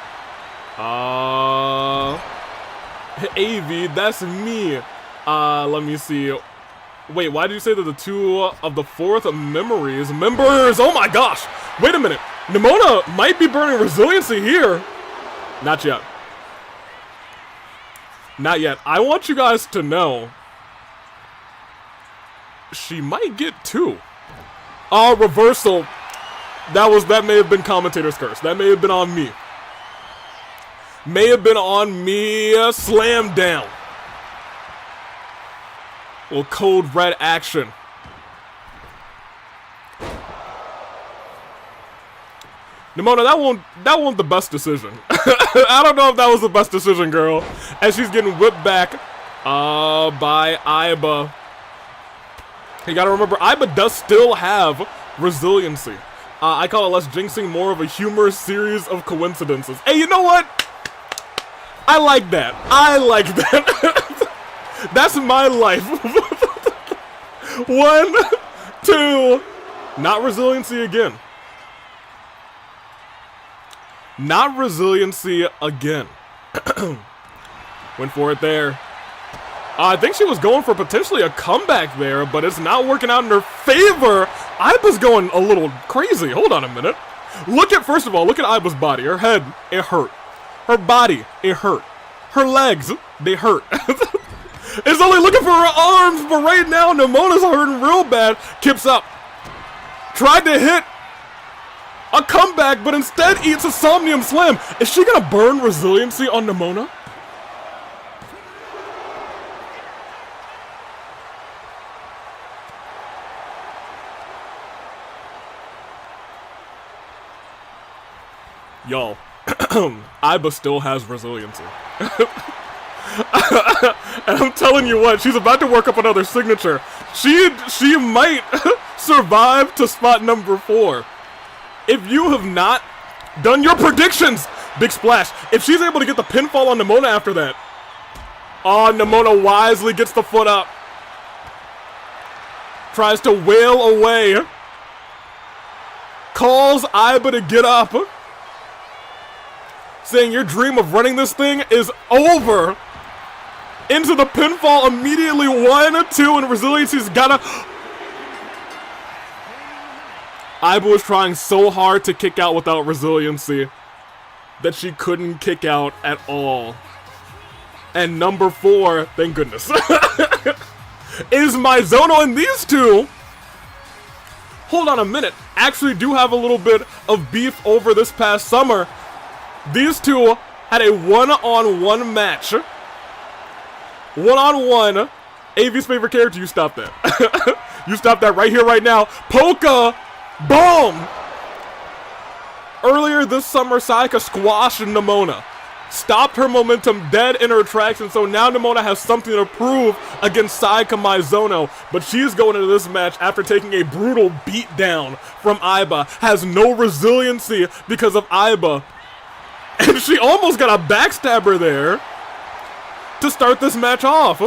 AV, that's me. Let me see. Wait, why did you say that the 2 of the 4th members? Oh my gosh! Wait a minute. Nimona might be burning resiliency here. Not yet. Not yet. I want you guys to know she might get 2. Reversal. That may have been commentator's curse. That may have been on me. May have been on me. Slam down. Little code red action. Nimona, that wasn't the best decision. I don't know if that was the best decision, girl. As she's getting whipped back by Aiba. You gotta remember, Aiba does still have resiliency. I call it less jinxing, more of a humorous series of coincidences. Hey, you know what? I like that. I like that. That's my life. 1, 2, not resiliency again. Not resiliency again. Went for it there. I think she was going for potentially a comeback there, but it's not working out in her favor. Aiba's going a little crazy. Hold on a minute. First of all, look at Aiba's body. Her head, it hurt. Her body, it hurt. Her legs, they hurt. It's only looking for her arms, but right now, Nemona's hurting real bad. Kips up. Tried to hit a comeback, but instead eats a Somnium Slam. Is she gonna burn resiliency on Nimona? Y'all, Aiba still has resiliency. And I'm telling you what, she's about to work up another signature. She might survive to spot number 4. If you have not done your predictions, big splash. If she's able to get the pinfall on Nimona after that. Oh, Nimona wisely gets the foot up. Tries to wail away. Calls Aiba to get up. Saying your dream of running this thing is over. Into the pinfall immediately. 1, 2, and resiliency's gotta... Aiba was trying so hard to kick out without resiliency that she couldn't kick out at all. And number 4, thank goodness, is Mizuno, and these two, hold on a minute, actually do have a little bit of beef over this past summer. These two had a one-on-one match. One-on-one. AV's favorite character, you stop that. You stop that right here, right now. Polka! Boom! Earlier this summer, Sayaka squashed Nimona. Stopped her momentum dead in her tracks, and so now Nimona has something to prove against Sayaka Mizuno. But she's going into this match after taking a brutal beatdown from Aiba. Has no resiliency because of Aiba. And she almost got a backstabber there to start this match off.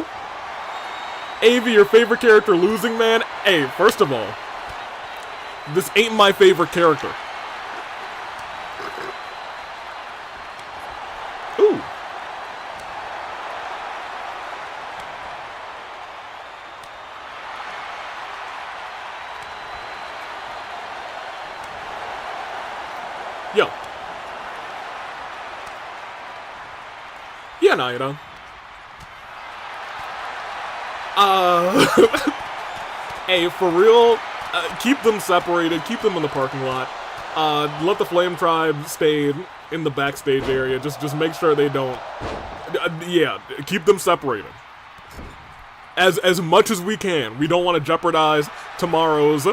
AV, your favorite character losing, man? Hey, first of all, this ain't my favorite character. Ooh. Yo. Yeah, Naira. Hey, for real, keep them separated, keep them in the parking lot. Let the Flame Tribe stay in the backstage area. Just make sure they don't. Yeah, keep them separated. As much as we can. We don't want to jeopardize tomorrow's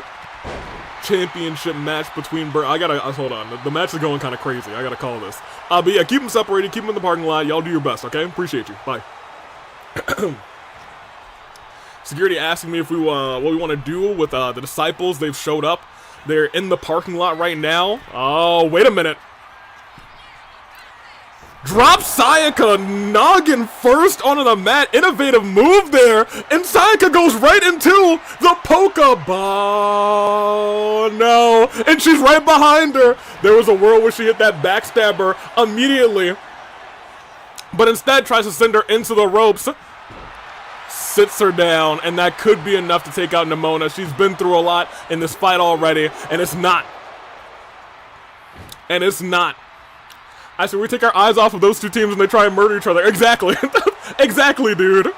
championship match between hold on. The match is going kind of crazy. I gotta call this. But yeah, keep them separated. Keep them in the parking lot. Y'all do your best, okay? Appreciate you. Bye. Security asking me if what we want to do with the disciples. They've showed up. They're in the parking lot right now. Oh, wait a minute. Drop Sayaka noggin first onto the mat. Innovative move there. And Sayaka goes right into the Pokeball. No. And she's right behind her. There was a world where she hit that backstabber immediately. But instead tries to send her into the ropes. Sits her down, and that could be enough to take out Nimona. She's been through a lot in this fight already, and it's not. And it's not. I said we take our eyes off of those two teams and they try and murder each other. Exactly. Exactly, dude.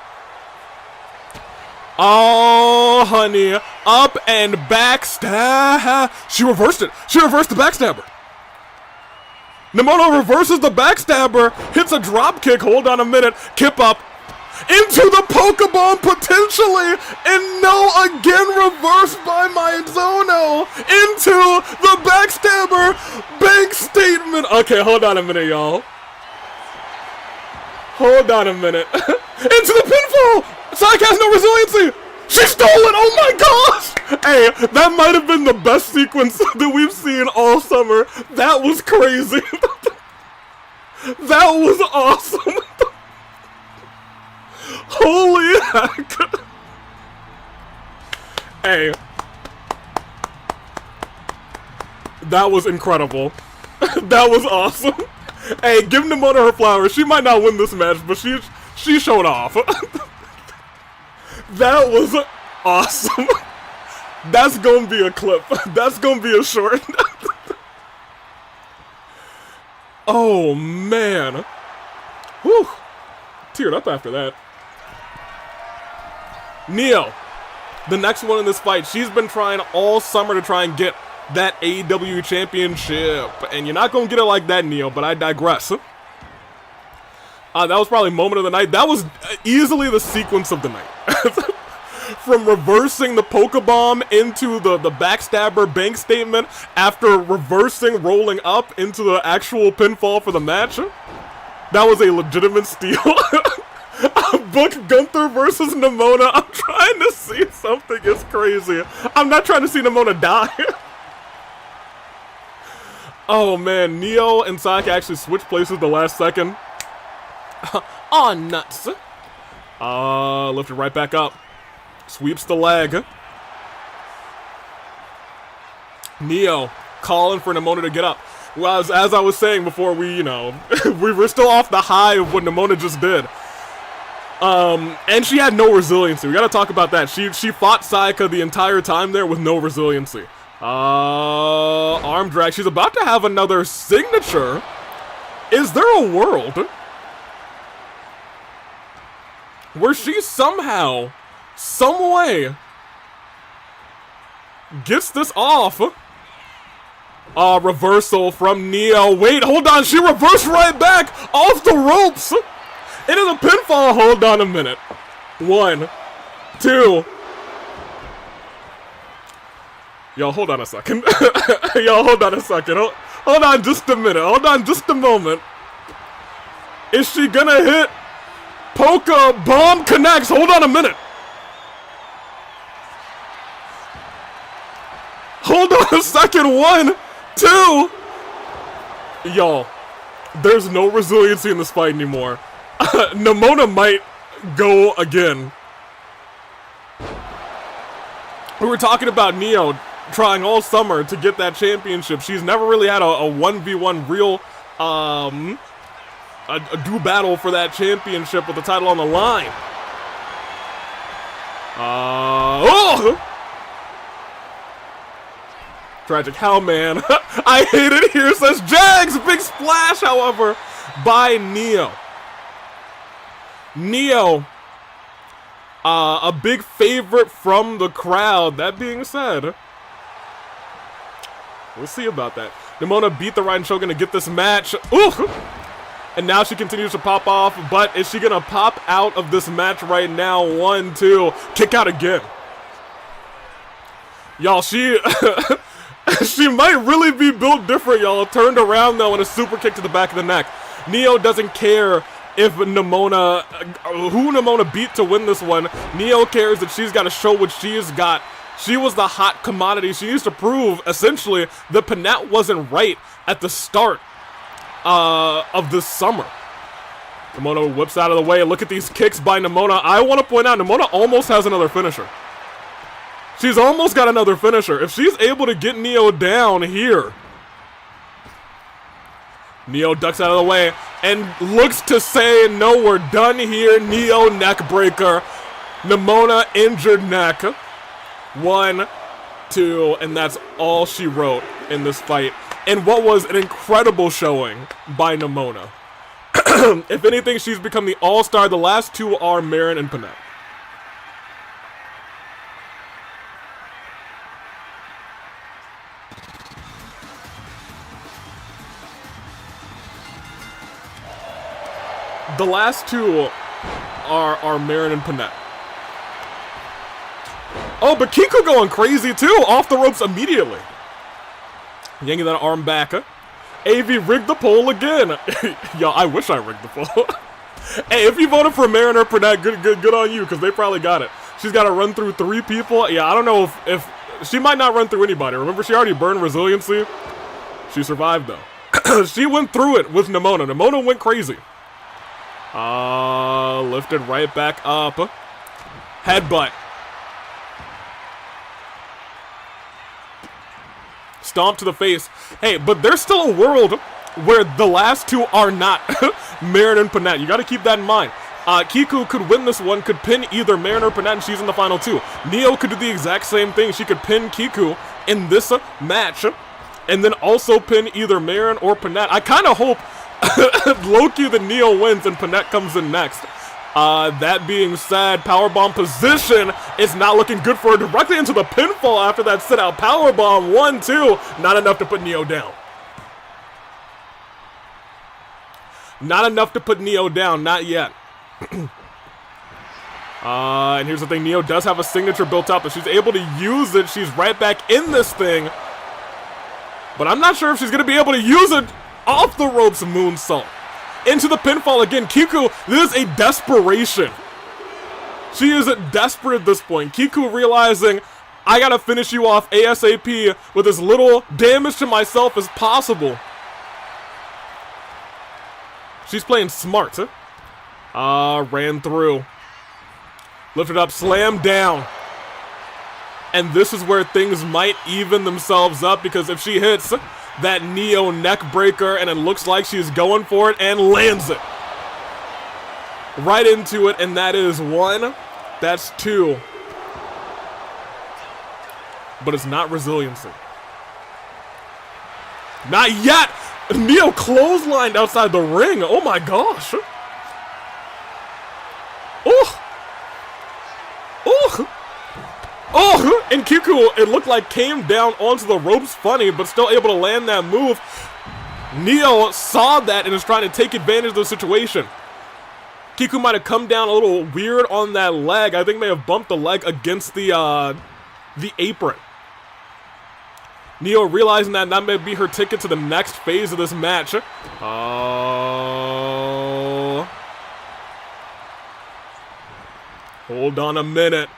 Oh, honey. Up and backstab. She reversed it. She reversed the backstabber. Nimona reverses the backstabber. Hits a drop kick. Hold on a minute. Kip up. into the Pokeball potentially, and no, again reversed by Maizono into the backstabber bank statement. Okay, hold on a minute, y'all. Hold on a minute. Into the pinfall! Sonic has no resiliency! She stole it! Oh my gosh! Hey, that might have been the best sequence that we've seen all summer. That was crazy. That was awesome. Holy heck. Hey. That was incredible. That was awesome. Hey, give Nimona her flowers. She might not win this match, but she showed off. That was awesome. That's gonna be a clip. That's gonna be a short. Oh, man. Whew. Teared up after that. Neo, the next one in this fight. She's been trying all summer to try and get that AEW championship. And you're not gonna get it like that, Neo, but I digress. That was probably moment of the night. That was easily the sequence of the night. From reversing the Pokebomb into the backstabber bank statement after reversing rolling up into the actual pinfall for the match. That was a legitimate steal. Book Gunther versus Nimona. I'm trying to see something. It's crazy. I'm not trying to see Nimona die. Oh man, Neo and Saki actually switched places the last second. Aw, nuts. Lifted right back up. Sweeps the leg. Neo calling for Nimona to get up. Well, as I was saying before, we were still off the high of what Nimona just did. And she had no resiliency. We gotta talk about that. She fought Sayaka the entire time there with no resiliency. Arm drag. She's about to have another signature. Is there a world where she somehow, some way, gets this off? Reversal from Neo. Wait, hold on. She reversed right back off the ropes. It is a pinfall. Hold on a minute. 1, 2. Y'all, hold on a second. Y'all, hold on a second. Hold on just a minute. Hold on just a moment. Is she gonna hit? Poke bomb connects. Hold on a minute. Hold on a second. 1, 2. Y'all, there's no resiliency in this fight anymore. Nimona might go again. We were talking about Neo trying all summer to get that championship. She's never really had a 1v1 real a do battle for that championship with the title on the line. Tragic Hell, man. I hate it here, says Jags. Big splash, however, by Neo. Neo, a big favorite from the crowd. That being said, we'll see about that. Nimona beat the Raiden Shogun to get this match. Ooh! And now she continues to pop off, but is she gonna pop out of this match right now? 1, 2, kick out again. Y'all, she she might really be built different, y'all. Turned around though and a super kick to the back of the neck. Neo doesn't care if Nimona, who Nimona beat to win this one. Neo cares that she's got to show what she's got. She was the hot commodity. She needs to prove, essentially, that Panette wasn't right at the start of this summer. Nimona whips out of the way. Look at these kicks by Nimona. I want to point out, Nimona almost has another finisher. She's almost got another finisher. If she's able to get Neo down here. Neo ducks out of the way and looks to say, no, we're done here. Neo neck breaker. Nimona injured neck. 1, 2, and that's all she wrote in this fight. And what was an incredible showing by Nimona. If anything, she's become the all-star. The last two are Marin and Panette. The last two are Marin and Panette. Oh, but Kiku going crazy too, off the ropes immediately. Yanking that arm back. AV rigged the pole again. Yo, I wish I rigged the pole. Hey, if you voted for Marin or Panette, good on you, because they probably got it. She's got to run through 3 people. Yeah, I don't know if she might not run through anybody. Remember, she already burned resiliency. She survived though. She went through it with Nemona. Nemona went crazy. Lifted right back up. Headbutt. Stomp to the face. Hey, but there's still a world where the last 2 are not Marin and Panette. You got to keep that in mind. Kiku could win this one, could pin either Marin or Panette, and she's in the final 2. Neo could do the exact same thing. She could pin Kiku in this match, and then also pin either Marin or Panette. I kind of hope low-key the Neo wins and Panette comes in next. That being said, powerbomb position is not looking good for her. Directly into the pinfall after that sit-out. Powerbomb 1-2. Not enough to put Neo down. Not enough to put Neo down. Not yet. And here's the thing. Neo does have a signature built up. If she's able to use it, she's right back in this thing. But I'm not sure if she's going to be able to use it off the ropes moonsault. Into the pinfall again. Kiku, this is a desperation. She is desperate at this point. Kiku realizing, I gotta finish you off ASAP with as little damage to myself as possible. She's playing smart. Ran through. Lifted up, slammed down. And this is where things might even themselves up, because if she hits that Neo neck breaker and it looks like she's going for it and lands it right into it, and that is 1, that's 2, but it's not resiliency. Not yet. Neo clotheslined outside the ring. Oh my gosh. Oh. Oh. Oh, and Kiku, it looked like, came down onto the ropes funny, but still able to land that move. Neo saw that and is trying to take advantage of the situation. Kiku might have come down a little weird on that leg. I think may have bumped the leg against the apron. Neo realizing that may be her ticket to the next phase of this match. Oh. Hold on a minute.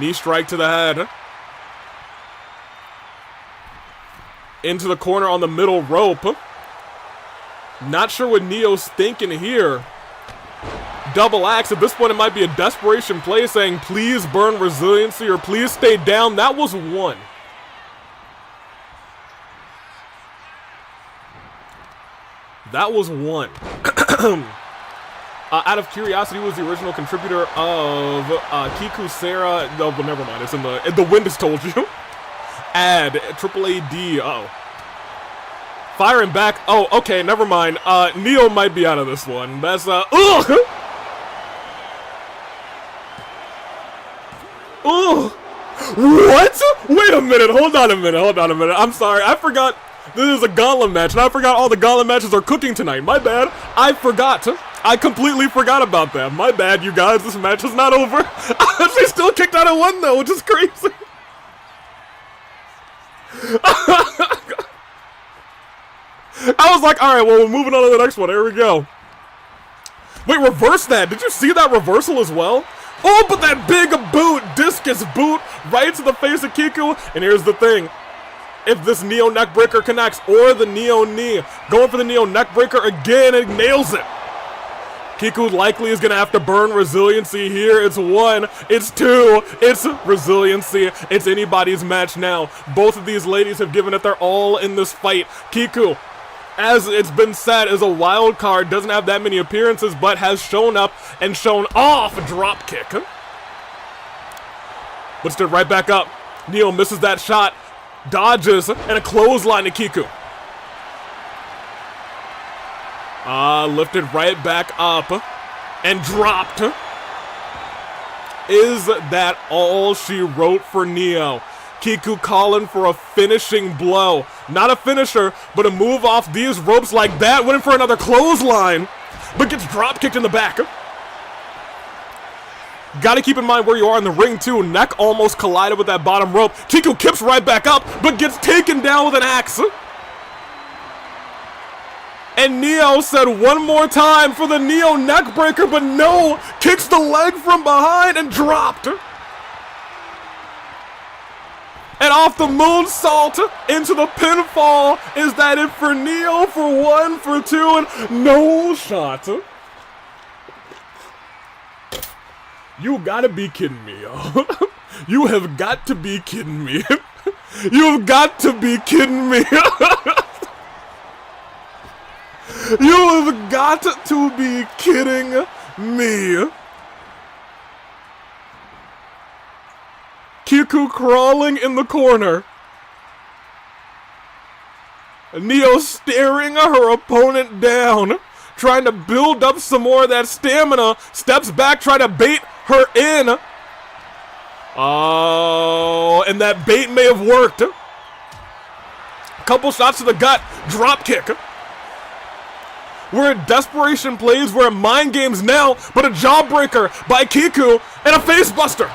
Knee strike to the head. Into the corner on the middle rope. Not sure what Neo's thinking here. Double axe. At this point, it might be a desperation play saying, please burn resiliency or please stay down. That was 1. That was 1. Out of curiosity, who was the original contributor of Kiku Sarah? No, but never mind. It's in the wind has told you. Add triple AD. Uh-oh. Firing back. Oh, okay. Never mind. Neo might be out of this one. That's ugh. Ugh. What? Wait a minute. Hold on a minute. I'm sorry. I forgot. This is a gauntlet match, and I forgot all the gauntlet matches are cooking tonight. My bad. I forgot. I completely forgot about that. My bad, you guys. This match is not over. She still kicked out of 1, though, which is crazy. I was like, all right, well, we're moving on to the next one. Here we go. Wait, reverse that. Did you see that reversal as well? Oh, but that big boot, discus boot, right to the face of Kiku. And here's the thing. If this Neo neckbreaker connects, or the Neo knee, going for the Neo neckbreaker again, it nails it. Kiku likely is going to have to burn resiliency here. It's 1, it's 2, it's resiliency. It's anybody's match now. Both of these ladies have given it their all in this fight. Kiku, as it's been said, is a wild card, doesn't have that many appearances, but has shown up and shown off a drop kick. But stood right back up. Neo misses that shot, dodges, and a clothesline to Kiku. Lifted right back up and dropped. Is that all she wrote for Neo? Kiku calling for a finishing blow. Not a finisher, but a move off these ropes like that. Went in for another clothesline, but gets drop kicked in the back. Gotta keep in mind where you are in the ring too. Neck almost collided with that bottom rope. Kiku kips right back up, but gets taken down with an axe. And Neo said one more time for the Neo neckbreaker, but no, kicks the leg from behind and dropped. And off the moonsault into the pinfall. Is that it for Neo? For 1, for 2, and no shot. You gotta be kidding me, yo. You have got to be kidding me. You've got to be kidding me. You have got to be kidding me. Kiku crawling in the corner. Neo staring her opponent down, trying to build up some more of that stamina. Steps back, trying to bait her in. Oh, and that bait may have worked. Couple shots to the gut, drop kick. We're in desperation plays, we're in mind games now, but a jawbreaker by Kiku and a face buster.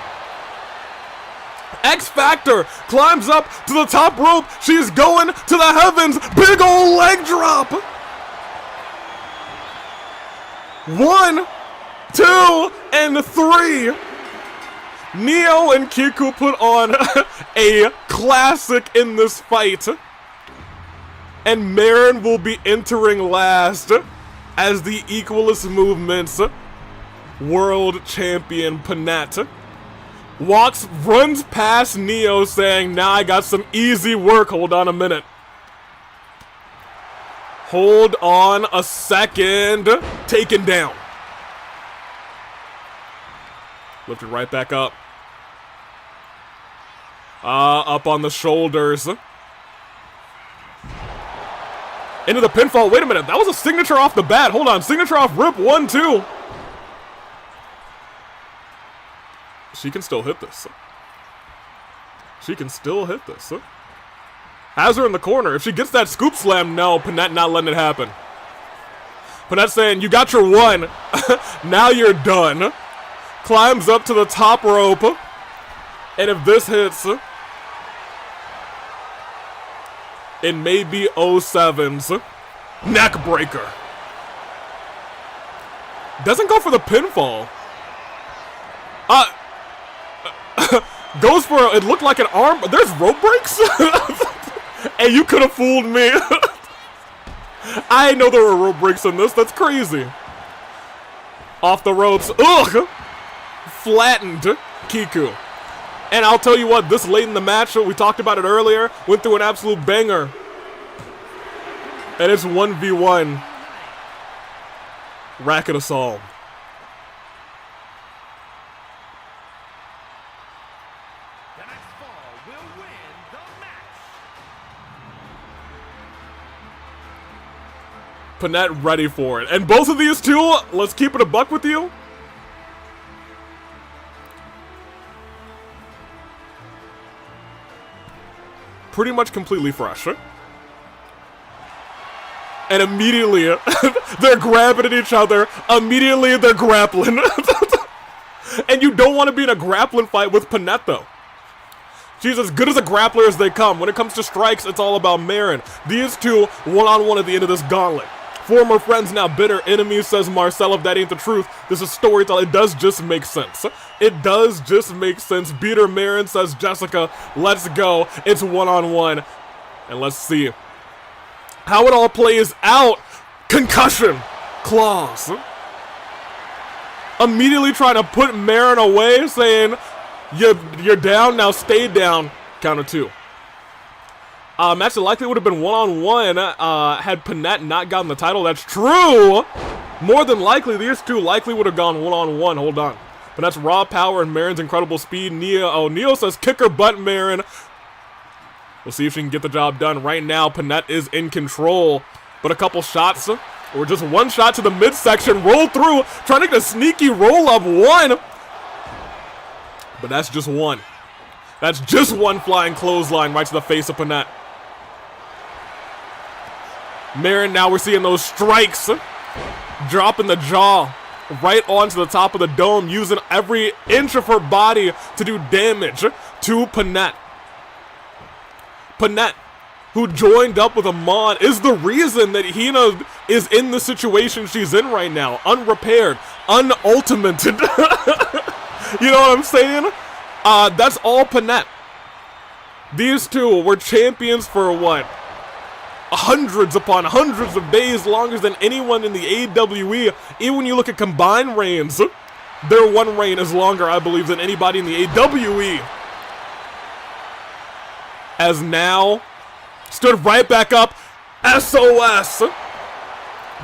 X Factor climbs up to the top rope. She's going to the heavens. Big ol' leg drop. 1, 2, and 3. Neo and Kiku put on a classic in this fight. And Marin will be entering last as the Equalist Movement's world champion Panette runs past Neo saying, "Nah, I got some easy work. Hold on a minute. Hold on a second." Taken down. Lifted right back up. Up on the shoulders. Into the pinfall. Wait a minute. That was a signature off the bat. Hold on. Signature off rip. 1, 2. She can still hit this. She can still hit this. Has her in the corner. If she gets that scoop slam, no, Panette not letting it happen. Panette saying, "You got your 1. Now you're done." Climbs up to the top rope. And if this hits, it may be 07's neck breaker. Doesn't go for the pinfall. Goes for it looked like an arm. There's rope breaks? And you could have fooled me. I didn't know there were rope breaks in this. That's crazy. Off the ropes. Ugh! Flattened Kiku. And I'll tell you what, this late in the match, we talked about it earlier, went through an absolute banger. And it's 1v1. Racket us all. Panette ready for it. And both of these two, let's keep it a buck with you. Pretty much completely fresh. And immediately, they're grabbing at each other. Immediately, they're grappling. And you don't want to be in a grappling fight with Panette, though. She's as good as a grappler as they come. When it comes to strikes, it's all about Marin. These two, one-on-one at the end of this gauntlet. Former friends, now bitter enemies, says Marcel. If that ain't the truth, this is storytelling. It does just make sense. It does just make sense. Beater Marin, says Jessica. Let's go. It's one-on-one. And let's see how it all plays out. Concussion. Claws. Immediately trying to put Marin away, saying, you're down, now stay down. Count of 2. Match that likely would have been one-on-one had Panette not gotten the title. That's true. More than likely, these two likely would have gone one-on-one. Hold on. Panette's raw power and Marin's incredible speed. Neo says kick her butt, Marin. We'll see if she can get the job done. Right now, Panette is in control. But a couple shots, or just one shot to the midsection. Roll through, trying to get a sneaky roll-up. 1. But that's just 1. That's just 1 flying clothesline right to the face of Panette. Marin, now we're seeing those strikes. Dropping the jaw right onto the top of the dome, using every inch of her body to do damage to Panette. Panette, who joined up with Amon, is the reason that Hina is in the situation she's in right now. Unrepaired, unultimated. You know what I'm saying? That's all Panette. These two were champions for what? Hundreds upon hundreds of days, longer than anyone in the AWE. Even when you look at combined reigns, their one reign is longer, I believe, than anybody in the AWE. As now, stood right back up. SOS.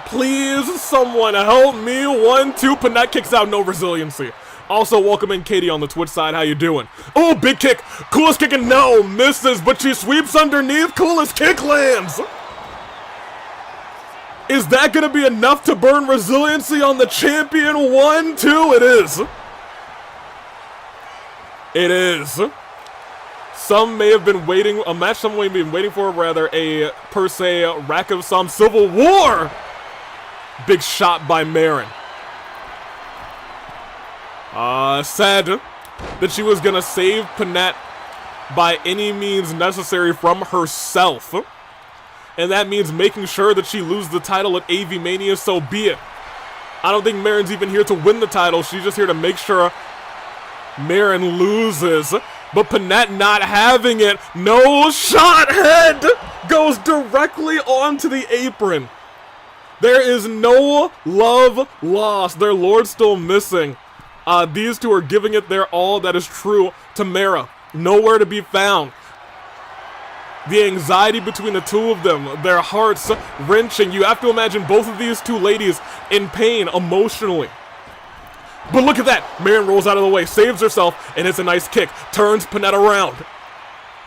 Please, someone help me. 1-2. Panette kicks out, no resiliency. Also, welcome in Katie on the Twitch side. How you doing? Oh, big kick. Coolest kick and no, misses, but she sweeps underneath. Coolest kick lands. Is that going to be enough to burn resiliency on the champion? 1-2. It is. It is. Some may have been waiting, a match some may have been waiting for, rather, a, per se, rack of some civil war. Big shot by Marin. Said that she was gonna save Panette by any means necessary from herself. And that means making sure that she loses the title at AV Mania, so be it. I don't think Marin's even here to win the title, she's just here to make sure Marin loses. But Panette not having it. No shot, head goes directly onto the apron. There is no love lost. Their Lord still missing. These two are giving it their all. That is true. Tamara, nowhere to be found. The anxiety between the two of them, their hearts wrenching. You have to imagine both of these two ladies in pain emotionally. But look at that. Marin rolls out of the way, saves herself, and it's a nice kick. Turns Panette around.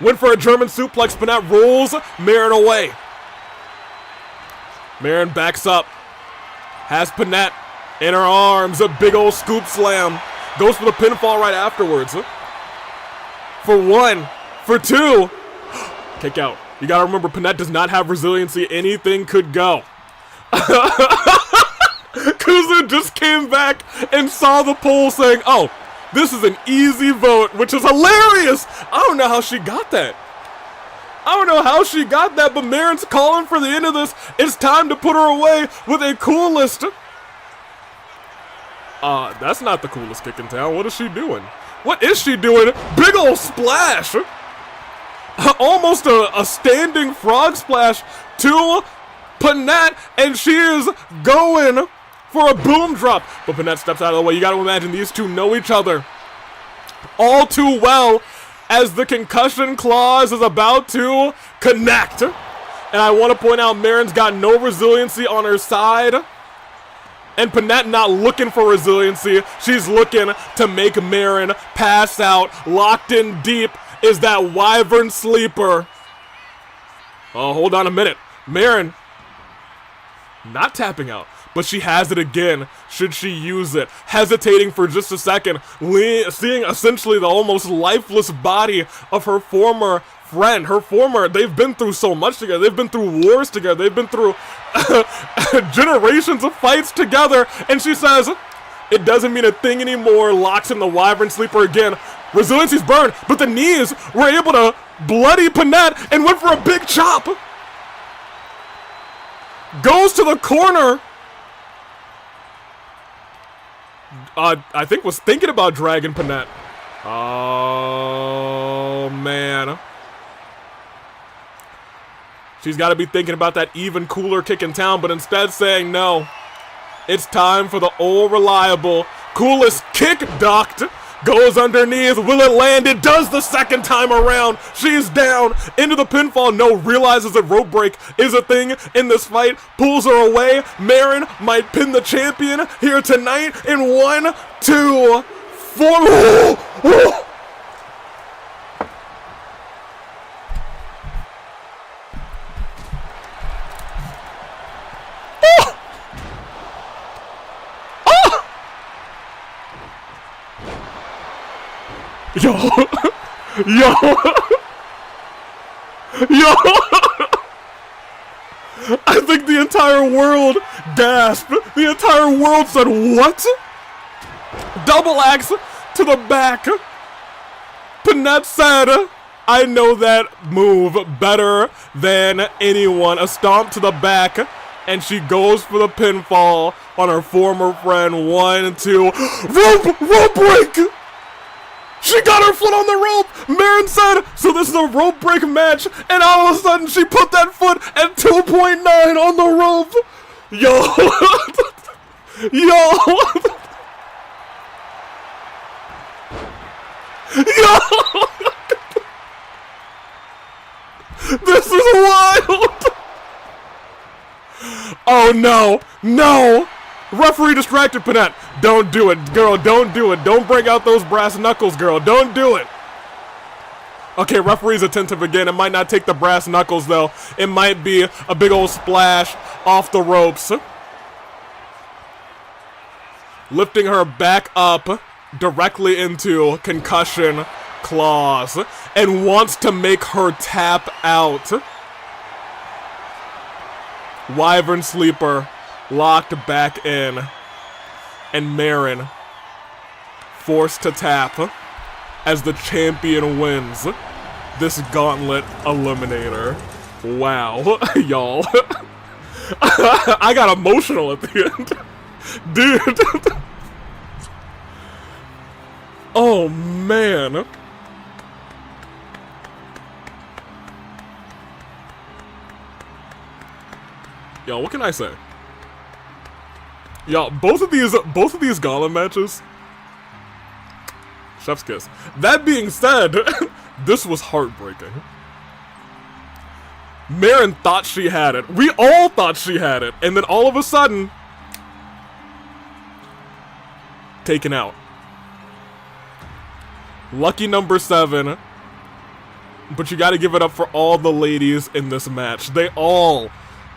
Went for a German suplex. Panette rolls Marin away. Marin backs up. Has Panette in her arms. A big old scoop slam. Goes for the pinfall right afterwards. For one. For two. Kick out. You gotta remember, Panette does not have resiliency. Anything could go. Kuzu just came back and saw the poll saying, oh, this is an easy vote, which is hilarious. I don't know how she got that. I don't know how she got that, but Marin's calling for the end of this. It's time to put her away with a coolest. That's not the coolest kick in town. What is she doing? What is she doing? Big ol' splash. Almost a standing frog splash to Panette, and she is going for a boom drop. But Panette steps out of the way. You gotta imagine these two know each other all too well, as the concussion clause is about to connect. And I want to point out Marin's got no resiliency on her side. And Panette not looking for resiliency. She's looking to make Marin pass out. Locked in deep is that Wyvern Sleeper. Oh, hold on a minute. Marin not tapping out, but she has it again. Should she use it? Hesitating for just a second, seeing essentially the almost lifeless body of her former friend. They've been through so much together. They've been through wars together. They've been through generations of fights together. And she says, it doesn't mean a thing anymore. Locks in the Wyvern Sleeper again. Resiliency's burned, but the knees were able to bloody Panette and went for a big chop. Goes to the corner. I think was thinking about dragging Panette. Oh, man. She's got to be thinking about that even cooler kick in town, but instead saying no. It's time for the old reliable coolest kick ducked. Goes underneath. Will it land? It does the second time around. She's down into the pinfall. No, realizes a rope break is a thing in this fight. Pulls her away. Marin might pin the champion here tonight in 1, 2, 4. Yo, yo, yo, I think the entire world gasped. The entire world said, what? Double axe to the back. Panette said, I know that move better than anyone. A stomp to the back, and she goes for the pinfall on her former friend. 1, 2, rope break! She got her foot on the rope! Marin said, so this is a rope break match, and all of a sudden she put that foot at 2.9 on the rope! Yo! Yo! Yo! This is wild! Oh no! No! Referee distracted Panette. Don't do it, girl. Don't do it. Don't break out those brass knuckles, girl. Don't do it. Okay, referee's attentive again. It might not take the brass knuckles, though. It might be a big old splash off the ropes. Lifting her back up directly into concussion claws and wants to make her tap out. Wyvern sleeper locked back in, and Marin forced to tap as the champion wins this Gauntlet Eliminator. Wow, y'all. I got emotional at the end. Dude. Oh, man. Yo, what can I say? Yo, both of these Gauntlet matches, chef's kiss. That being said, this was heartbreaking. Marin thought she had it. We all thought she had it. And then all of a sudden, taken out. Lucky number 7. But you gotta give it up for all the ladies in this match. They all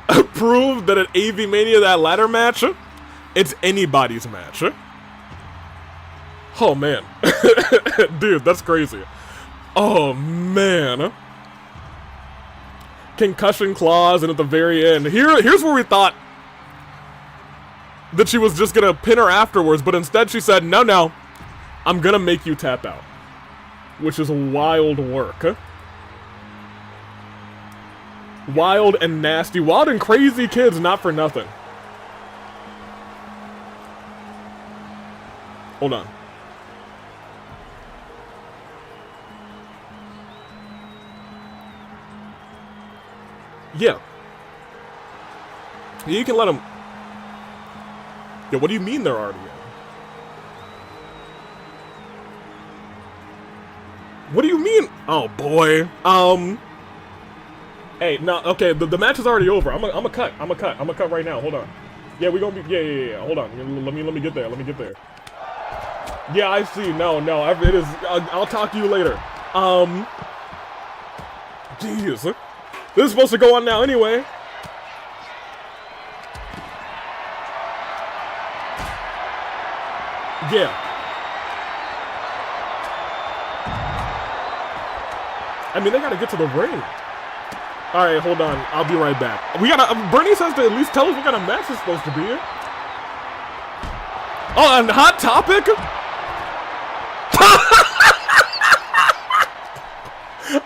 proved that at AV Mania, that ladder match, it's anybody's match. Oh, man. Dude, that's crazy. Oh, man. Concussion claws, and at the very end, here's where we thought that she was just gonna pin her afterwards, but instead she said, no, I'm gonna make you tap out. Which is wild work. Wild and nasty. Wild and crazy kids, not for nothing. Hold on. Yeah. You can let them... Yeah, what do you mean they're already in? What do you mean? Oh, boy. Hey, no, okay, the match is already over. I'm a cut right now. Hold on. Yeah, we gonna be... Yeah. Hold on. Let me get there. Yeah, I see. No, it is... I'll talk to you later. Jeez. This is supposed to go on now anyway. Yeah. I mean, they gotta get to the ring. Alright, hold on. I'll be right back. We gotta... Burnice has to at least tell us what kind of match it's supposed to be. Oh, and Hot Topic?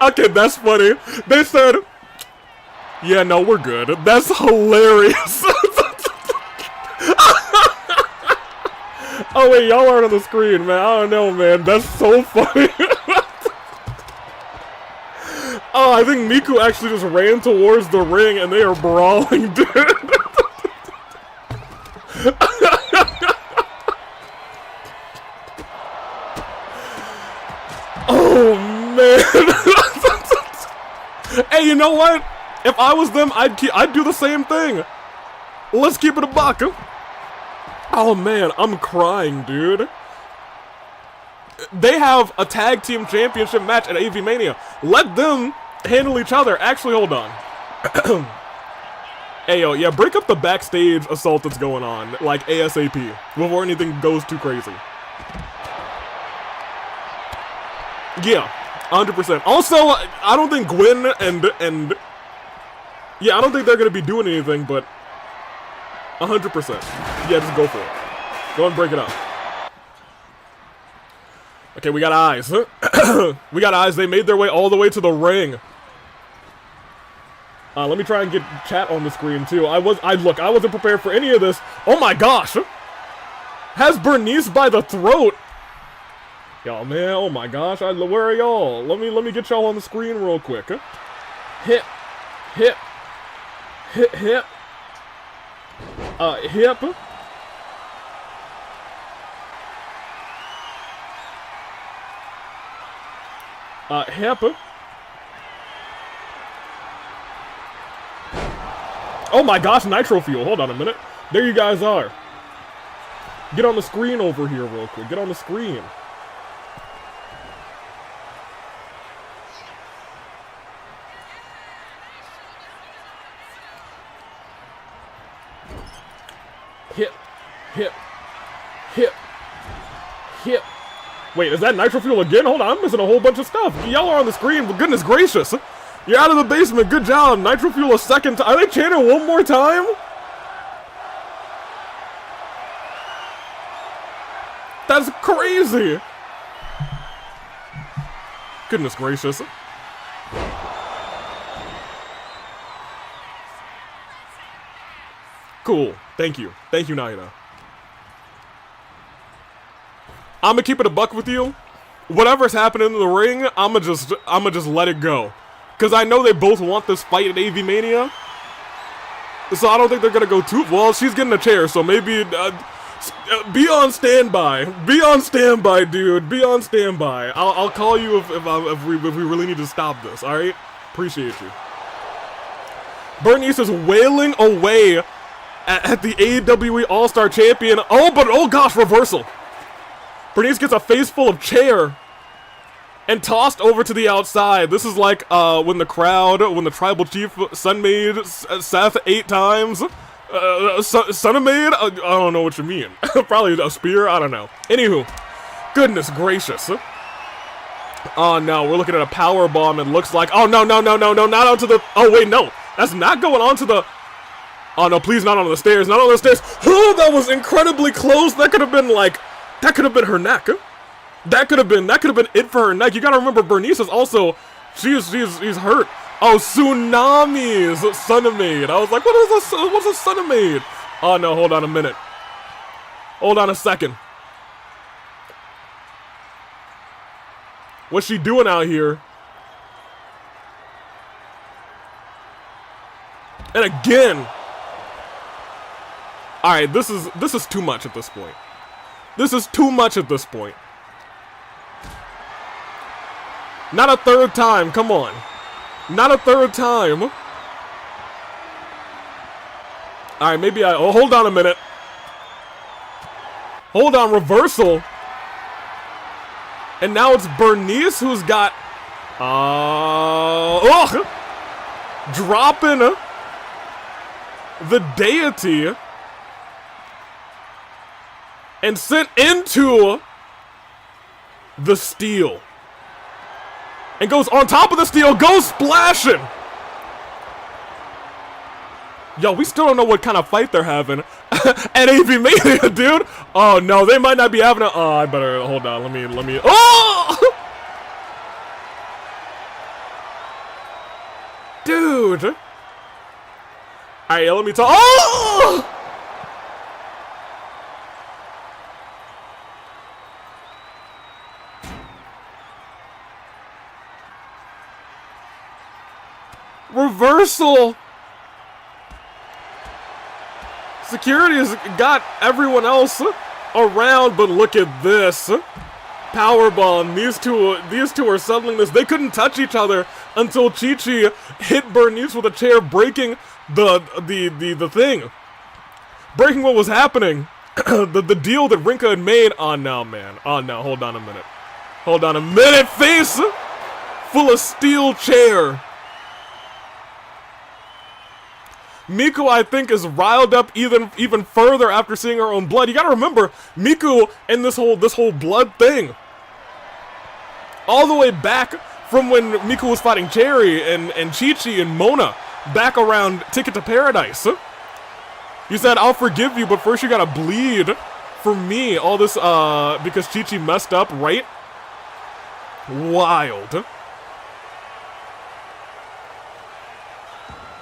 Okay, that's funny. They said... Yeah, no, we're good. That's hilarious. Oh, wait, y'all aren't on the screen, man. I don't know, man. That's so funny. Oh, I think Miku actually just ran towards the ring and they are brawling, dude. Oh, man. Hey, you know what? If I was them, I'd do the same thing. Let's keep it a buck. Oh, man, I'm crying, dude. They have a tag team championship match at AV Mania. Let them handle each other. Actually, hold on. Hey, yo, yeah, break up the backstage assault that's going on, like ASAP, before anything goes too crazy. Yeah, 100%. Also, I don't think Gwen Yeah, I don't think they're going to be doing anything, but 100%. Yeah, just go for it. Go and break it up. Okay, we got eyes. We got eyes. They made their way all the way to the ring. Let me try and get chat on the screen, too. I wasn't prepared for any of this. Oh my gosh! Has Burnice by the throat. Y'all, man, oh my gosh. Where are y'all? Let me get y'all on the screen real quick. Hip. Hip. Hip. Hip. Hip. Hip. Oh my gosh, nitro fuel. Hold on a minute. There you guys are. Get on the screen over here real quick. Get on the screen. Hip. Hip. Hip. Hip. Wait, is that nitro fuel again? Hold on, I'm missing a whole bunch of stuff. Y'all are on the screen, but goodness gracious. You're out of the basement. Good job. Nitro fuel a second time. Are they chanting one more time? That's crazy. Goodness gracious. Cool. Thank you. Thank you, Hina. I'm gonna keep it a buck with you. Whatever's happening in the ring, I'ma just let it go. Cause I know they both want this fight at AV Mania. So I don't think they're gonna go too well. She's getting a chair, so maybe be on standby. Be on standby, dude. Be on standby. I'll call you if we really need to stop this. All right? Appreciate you. Burnice is wailing away at the AEW All-Star Champion. Oh gosh, reversal. Burnice gets a face full of chair and tossed over to the outside. This is like when the tribal chief sunmade Seth 8 times. Sunmade? I don't know what you mean. Probably a spear? I don't know. Anywho, goodness gracious. Oh no, we're looking at a power bomb. It looks like. Oh no, not onto the. Oh wait, no, that's not going onto the. Oh no, please not on the stairs. Not on the stairs. Oh, that was incredibly close. That could have been like. That could have been her neck. That could have been it for her neck. You gotta remember, Burnice is also, she's hurt. Oh, tsunamis, Sunamade. I was like, what's a Sunamade? Oh no, hold on a minute. Hold on a second. What's she doing out here? And again. All right, this is too much at this point. This is too much at this point. Not a third time, come on. Not a third time. Alright, maybe oh, hold on a minute. Hold on, reversal. And now it's Burnice who's got... dropping the Deity. And sent into the steel. And goes on top of the steel, goes splashing! Yo, we still don't know what kind of fight they're having at AV Mania, dude! Oh no, they might not be having a. Oh, I better hold on. Let me. Oh! Dude! Alright, let me talk. Oh! Reversal! Security has got everyone else around, but look at this. Powerbomb. These two are settling this. They couldn't touch each other until Chi-Chi hit Burnice with a chair, breaking the thing. Breaking what was happening. the deal that Rinka had made. Oh no, man. Oh no, hold on a minute. Hold on a minute. Face full of steel chair. Miku, I think, is riled up even further after seeing her own blood. You gotta remember, Miku and this whole blood thing. All the way back from when Miku was fighting Cherry and Chi-Chi and Mona. back around Ticket to Paradise. You said, I'll forgive you, but first you gotta bleed for me. All this, because Chi-Chi messed up, right? Wild.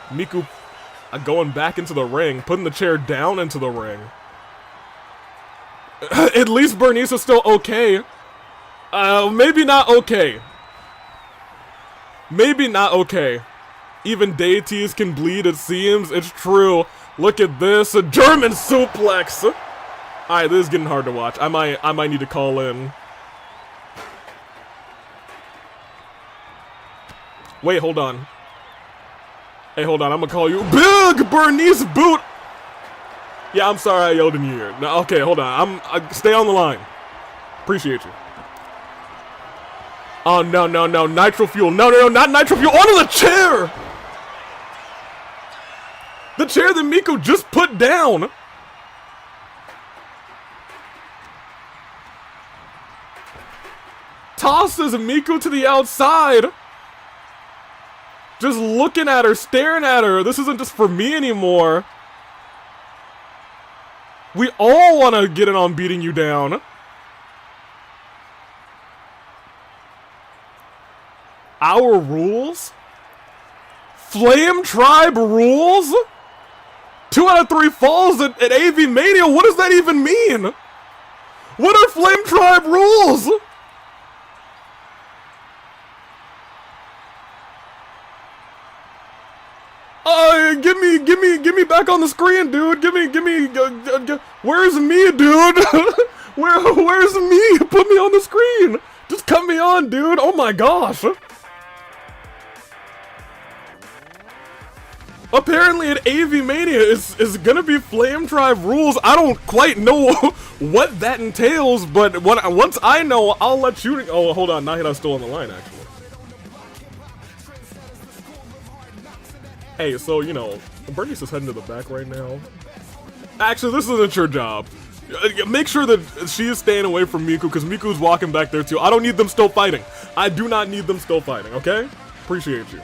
Miku going back into the ring, putting the chair down into the ring. At least Burnice is still okay. Maybe not okay. Maybe not okay. Even deities can bleed, it seems. It's true. Look at this. A German suplex. Alright, this is getting hard to watch. I might need to call in. Wait, hold on. Hey, hold on. I'm gonna call you. Big Burnice boot. Yeah, I'm sorry I yelled in your ear. No, okay, hold on. Stay on the line. Appreciate you. Oh, no, no, no. Nitro Fuel. No, no, no, not Nitro Fuel. Onto the chair! The chair that Miku just put down. Tosses Miku to the outside. Just looking at her, staring at her. This isn't just for me anymore. We all want to get in on beating you down. Our rules? Flame Tribe rules? 2 out of 3 falls at AV Mania? What does that even mean? What are Flame Tribe rules? Give me back on the screen, dude. Where's me, dude? Where's me? Put me on the screen. Just cut me on, dude. Oh my gosh. Apparently at AV Mania is gonna be Flame Tribe rules. I don't quite know what that entails, but once I know, I'll let you. Oh, hold on. Hina's still on the line, actually. Hey, so, you know, Burnice is heading to the back right now. Actually, this isn't your job. Make sure that she is staying away from Miku, because Miku's walking back there, too. I don't need them still fighting. I do not need them still fighting, okay? Appreciate you.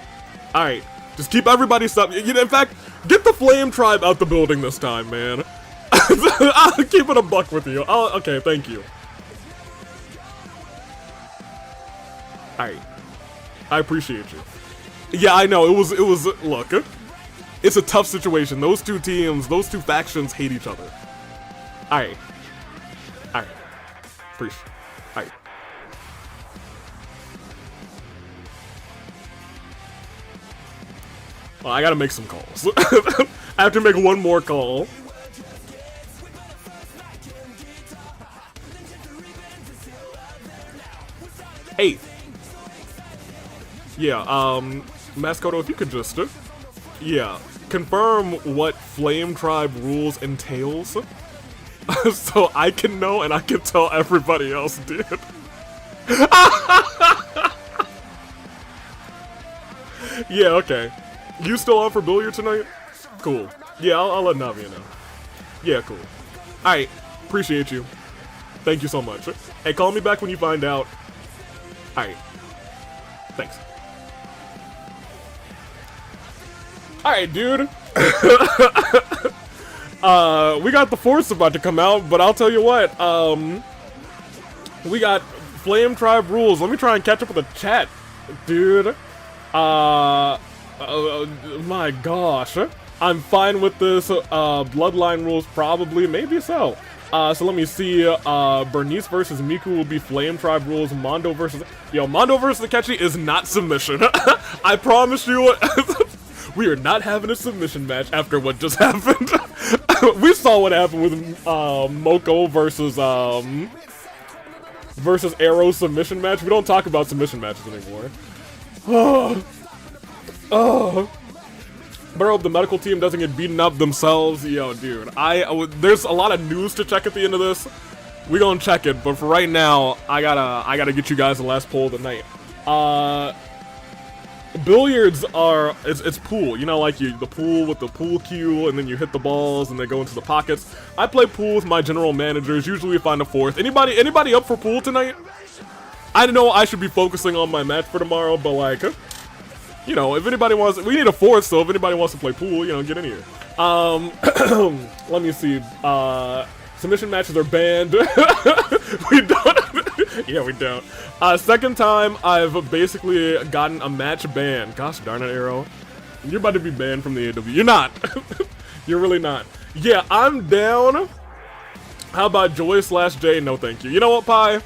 Alright, just keep everybody stuff. You know, in fact, get the Flame Tribe out the building this time, man. I'll keep it a buck with you. Okay, thank you. Alright. I appreciate you. Yeah, I know, it was, look, it's a tough situation. Those two teams, those two factions hate each other. Alright. Alright. Appreciate it. Alright. Well, I gotta make some calls. I have to make one more call. Hey. Yeah, Mascoto, if you could just, yeah, confirm what Flame Tribe rules entails, so I can know and I can tell everybody else, dude. Yeah, okay. You still on for billiard tonight? Cool. Yeah, I'll let Navia know. Yeah, cool. Alright, appreciate you. Thank you so much. Hey, call me back when you find out. Alright. Thanks. Alright, dude. We got the Force about to come out, but I'll tell you what, we got Flame Tribe rules. Let me try and catch up with the chat, dude. My gosh. I'm fine with this, Bloodline rules probably, maybe so. So let me see, Burnice versus Miku will be Flame Tribe rules, Mondo versus... Yo, Mondo versus Aketchi is not submission. I promise you... We are not having a submission match after what just happened. We saw what happened with Moko versus Iroh submission match. We don't talk about submission matches anymore. But I hope the medical team doesn't get beaten up themselves. Yo, dude, there's a lot of news to check at the end of this. We gonna check it, but for right now, I gotta get you guys the last poll of the night. Billiards are, it's pool, you know, like the pool with the pool cue, and then you hit the balls and they go into the pockets. I play pool with my general managers, usually we find a fourth. Anybody up for pool tonight? I know I should be focusing on my match for tomorrow, but like, you know, if anybody wants, we need a fourth, so if anybody wants to play pool, you know, get in here. Let me see. Submission matches are banned. We don't. Yeah, we don't. Second time I've basically gotten a match ban. Gosh darn it, Iroh. You're about to be banned from the AW. You're not. You're really not. Yeah, I'm down. How about Joy/J? No, thank you. You know what, Pi?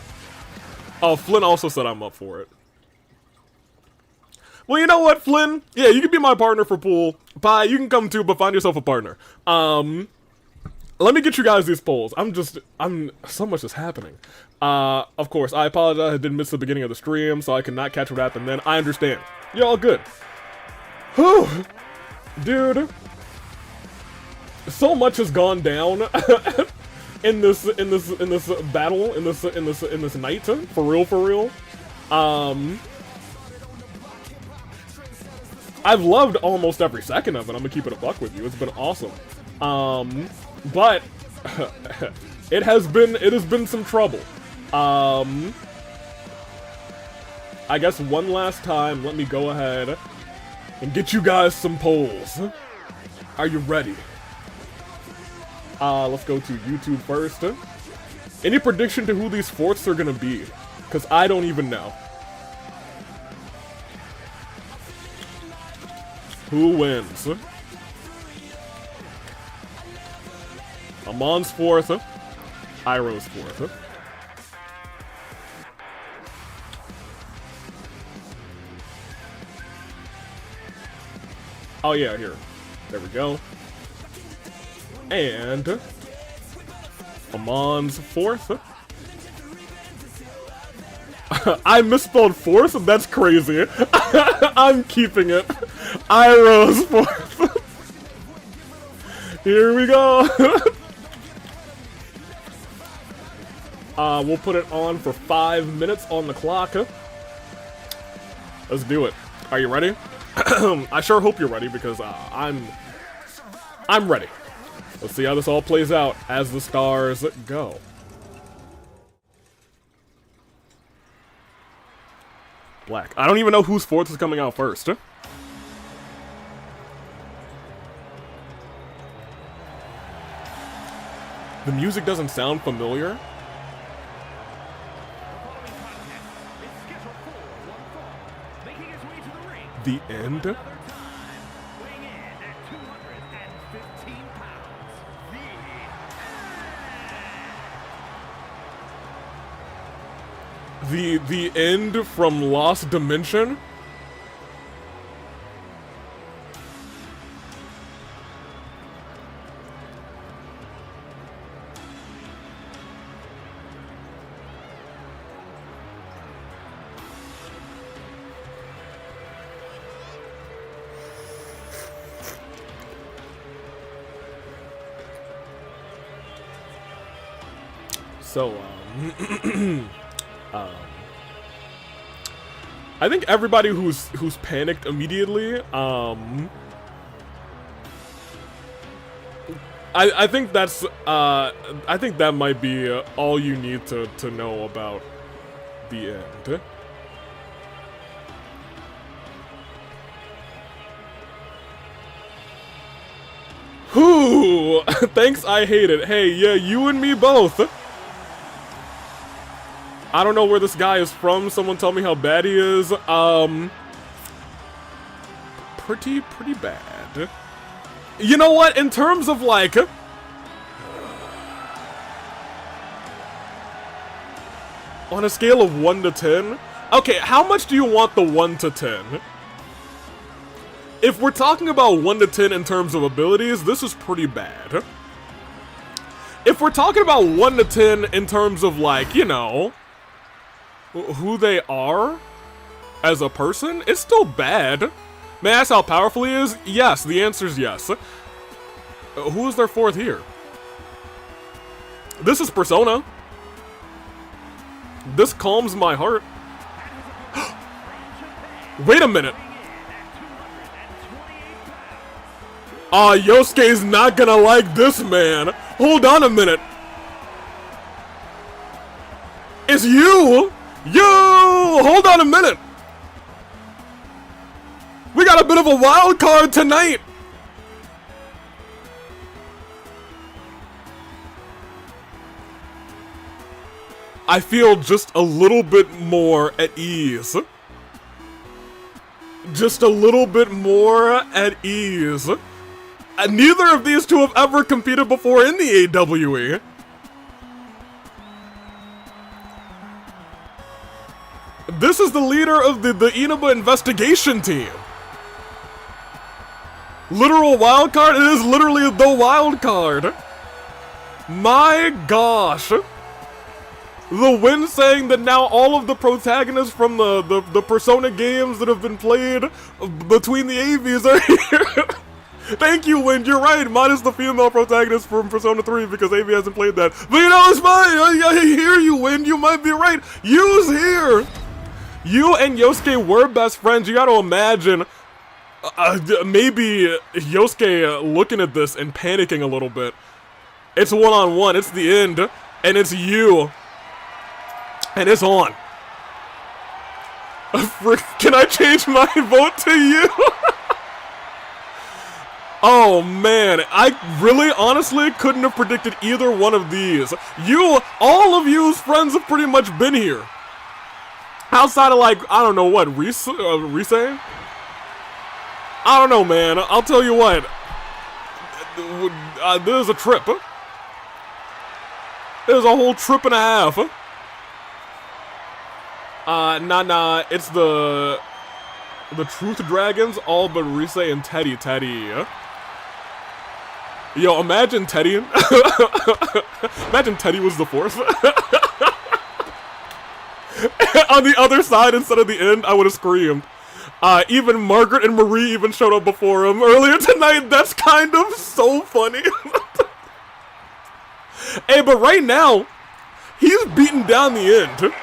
Oh, Flynn also said I'm up for it. Well, you know what, Flynn? Yeah, you can be my partner for pool. Pi, you can come too, but find yourself a partner. Let me get you guys these polls. So much is happening. Of course, I apologize. I did miss the beginning of the stream, so I could not catch what happened then. I understand. You're all good. Whew. Dude. So much has gone down in this battle, in this night, for real. I've loved almost every second of it. I'm gonna keep it a buck with you. It's been awesome. But it has been some trouble. I guess one last time, let me go ahead and get you guys some polls. Are you ready? Let's go to YouTube first. Any prediction to who these fourths are gonna be? Because I don't even know. Who wins? Amon's fourth. Iroh's fourth. Oh yeah, here. There we go. And Amon's fourth. I misspelled fourth? That's crazy. I'm keeping it. Iroh's fourth. Here we go. We'll put it on for 5 minutes on the clock. Let's do it. Are you ready? I sure hope you're ready because I'm ready. Let's see how this all plays out as the stars go. Black. I don't even know whose fourth is coming out first. The music doesn't sound familiar. The end? The end from Lost Dimension? So, I think everybody who's panicked immediately, I think that's, I think that might be all you need to know about the end. Whew! Thanks, I hate it. Hey, yeah, you and me both. I don't know where this guy is from. Someone tell me how bad he is. Pretty bad. You know what? In terms of like, on a scale of 1 to 10, okay, how much do you want the 1 to 10? If we're talking about 1 to 10 in terms of abilities, this is pretty bad. If we're talking about 1 to 10 in terms of like, you know, who they are as a person, it's still bad. May I ask how powerful he is? Yes, the answer is yes. Who is their fourth here? This is Persona. This calms my heart. Wait a minute. Yosuke's not gonna like this, man. Hold on a minute. It's you! You! Hold on a minute! got a bit of a wild card tonight. I feel just a little bit more at ease. Just a little bit more at ease. Neither of these two have ever competed before in the AWE. This is the leader of the Inaba investigation team. Literal wild card? It is literally the wild card. My gosh. The Win saying that now all of the protagonists from the Persona games that have been played between the AVs are here. Thank you, Win. You're right. Minus the female protagonist from Persona 3 because AV hasn't played that. But you know, it's fine. I hear you, Win. You might be right. Yu's here. You and Yosuke were best friends. You gotta imagine maybe Yosuke looking at this and panicking a little bit. It's one-on-one. It's the end. And it's you. And it's on. Can I change my vote to you? Oh man, I really honestly couldn't have predicted either one of these. All of you's friends have pretty much been here. Outside of like, I don't know what, Rise? I don't know, man. I'll tell you what. There's a trip. There's a whole trip and a half. Nah, it's the Truth Dragons, all but Rise and Teddy. Yo, imagine Teddy. Imagine Teddy was the fourth. On the other side instead of the end, I would have screamed. Even Margaret and Marie even showed up before him earlier tonight. That's kind of so funny. Hey, but right now, he's beating down the end.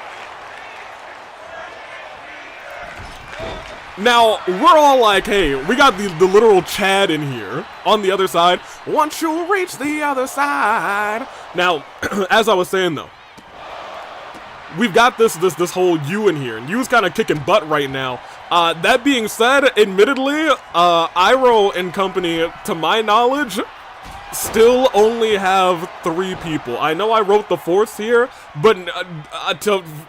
Now, we're all like, hey, we got the literal Chad in here on the other side. Once you reach the other side. Now, as I was saying though, we've got this whole Yu in here, and Yu's kind of kicking butt right now. That being said, admittedly, Iroh and company, to my knowledge, still only have 3 people. I know I wrote the fourth here, but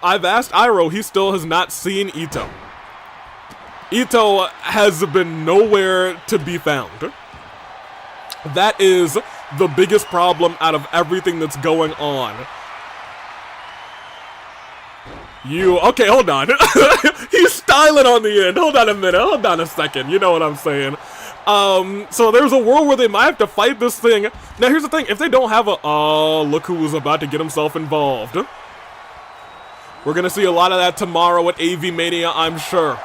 I've asked Iroh, he still has not seen Ito. Ito has been nowhere to be found. That is the biggest problem out of everything that's going on. Okay, hold on. He's styling on the end. Hold on a minute. Hold on a second. You know what I'm saying. So there's a world where they might have to fight this thing. Now, here's the thing. If they don't have a... look who was about to get himself involved. We're gonna see a lot of that tomorrow at AV Mania, I'm sure.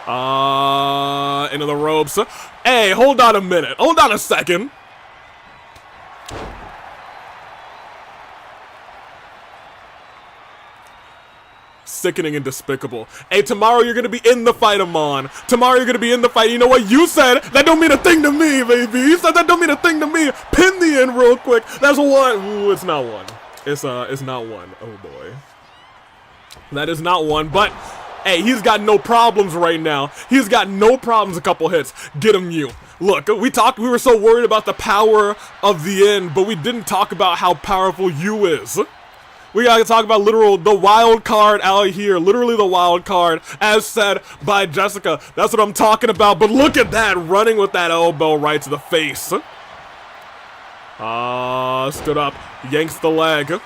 Into the ropes. Hey, hold on a minute. Hold on a second. Sickening and despicable. Hey, tomorrow you're gonna be in the fight, Amon. Tomorrow you're gonna be in the fight. You know what you said? That don't mean a thing to me, baby. You said that don't mean a thing to me. Pin the end real quick. That's one. Ooh, it's not one. It's not one. Oh boy. That is not one, but hey, he's got no problems right now. He's got no problems, a couple hits. Get him, you. Look, we were so worried about the power of the end, but we didn't talk about how powerful you is. We gotta talk about the wild card out here. Literally the wild card, as said by Jessica. That's what I'm talking about, but look at that, running with that elbow right to the face. Stood up, yanks the leg.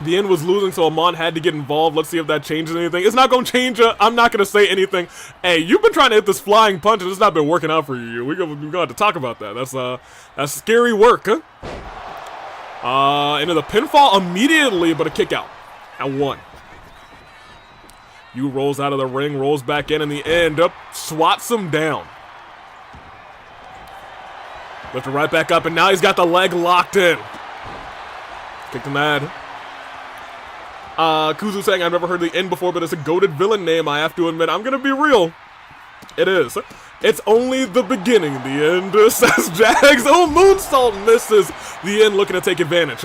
The end was losing, so Amon had to get involved. Let's see if that changes anything. It's not gonna change it. I'm not gonna say anything. Hey, you've been trying to hit this flying punch, and it's not been working out for you. We're gonna have to talk about that. That's scary work, huh? Into the pinfall immediately, but a kick out. At 1. Yu rolls out of the ring, rolls back in the end, swats him down. Lifted right back up, and now he's got the leg locked in. Kicked him mad. Kuzu saying, I've never heard the end before, but it's a goated villain name, I have to admit. I'm gonna be real. It is. It's only the beginning, the end, says Jags. Oh, Moonsault misses. The end looking to take advantage.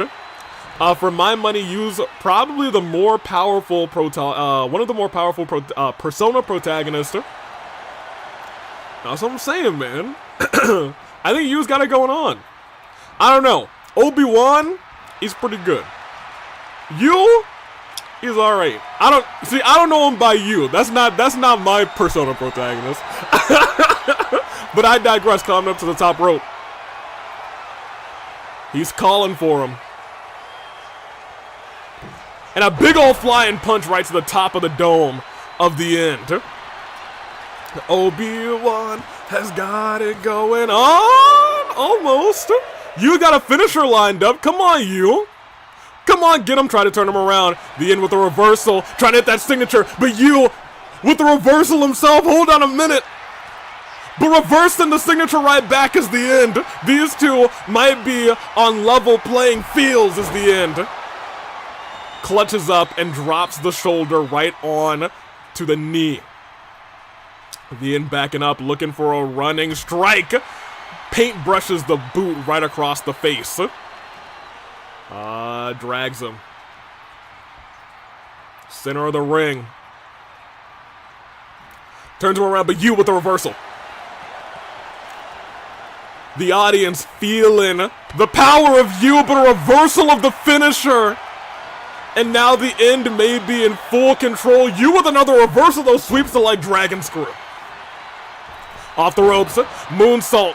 For my money, use probably the more powerful one of the more powerful Persona protagonists. That's what I'm saying, man. I think Yu's got it going on. I don't know. Obi-Wan, he's pretty good. Yu, he's alright. I don't know him by Yu. That's not my Persona protagonist. But I digress, climbing up to the top rope. He's calling for him. And a big old flying punch right to the top of the dome of the end. Obi-Wan has got it going on. Almost. You got a finisher lined up. Come on, you. Come on, get him. Try to turn him around. The end with a reversal. Trying to hit that signature. But you, with the reversal himself. Hold on a minute. But reversing the signature right back is the end. These two might be on level playing fields is the end. Clutches up and drops the shoulder right on to the knee. The end backing up, looking for a running strike. Paint brushes the boot right across the face. Drags him. Center of the ring. Turns him around, but you with the reversal. The audience feeling the power of you, but a reversal of the finisher. And now the end may be in full control. You with another reversal, though, sweeps the like dragon screw. Off the ropes, moonsault.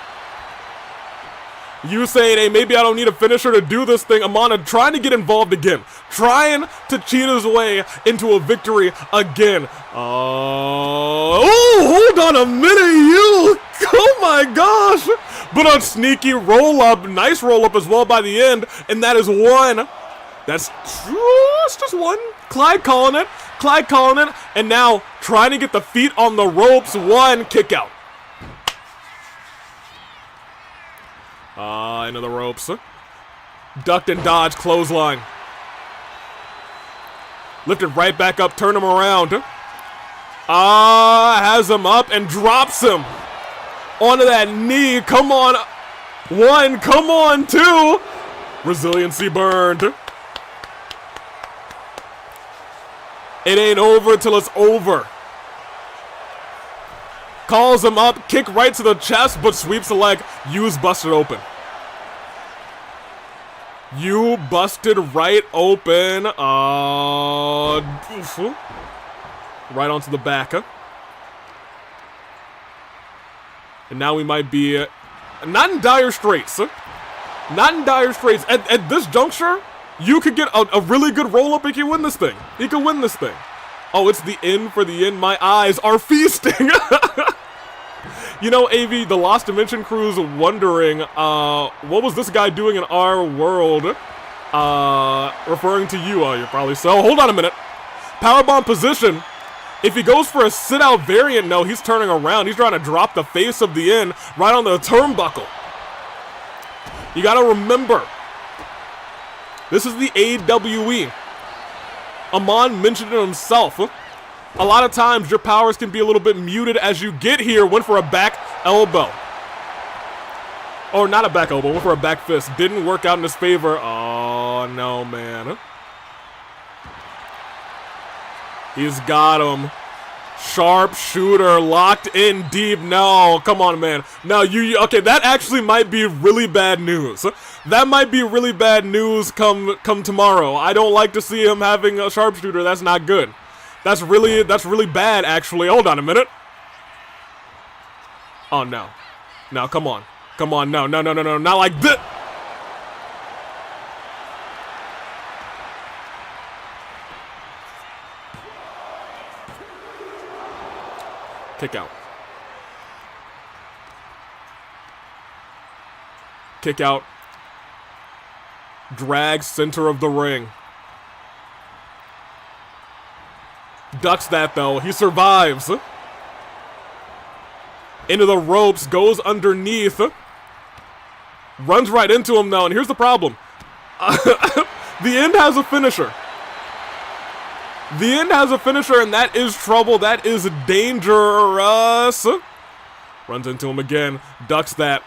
You saying, hey, maybe I don't need a finisher to do this thing. Amon trying to get involved again. Trying to cheat his way into a victory again. Oh, hold on a minute, you. Oh my gosh. But a sneaky roll-up. Nice roll-up as well by the end. And that is one. That's just one. Clyde calling it. Clyde calling it. And now trying to get the feet on the ropes. One kick out. Into the ropes. Ducked and dodged, clothesline. Lifted right back up, turn him around. Has him up and drops him. Onto that knee, come on. One, come on, two. Resiliency burned. It ain't over till it's over. Calls him up, kick right to the chest, but sweeps the leg. Yu's busted open. You busted right open. Right onto the back. And now we might be not in dire straits. Not in dire straits. At this juncture, you could get a really good roll-up and he can win this thing. He could win this thing. Oh, it's the end for the end. My eyes are feasting. You know, AV, the Lost Dimension crew's wondering, what was this guy doing in our world? Referring to you, you're probably so. Hold on a minute. Powerbomb position. If he goes for a sit-out variant, no, he's turning around. He's trying to drop the face of the end right on the turnbuckle. You gotta remember, this is the AWE. Amon mentioned it himself. A lot of times your powers can be a little bit muted as you get here. Went for a back elbow. Or not a back elbow, went for a back fist. Didn't work out in his favor. Oh, no, man. He's got him. Sharp shooter, locked in deep. No, come on, man. Now, okay, that actually might be really bad news. That might be really bad news come tomorrow. I don't like to see him having a sharpshooter. That's not good. That's really bad, actually. Hold on a minute. Oh, no. No, come on. Come on, no. Not like this. Kick out. Kick out. Drag center of the ring. Ducks that, though. He survives. Into the ropes. Goes underneath. Runs right into him, though. And here's the problem. The end has a finisher. The end has a finisher, and that is trouble. That is dangerous. Runs into him again. Ducks that.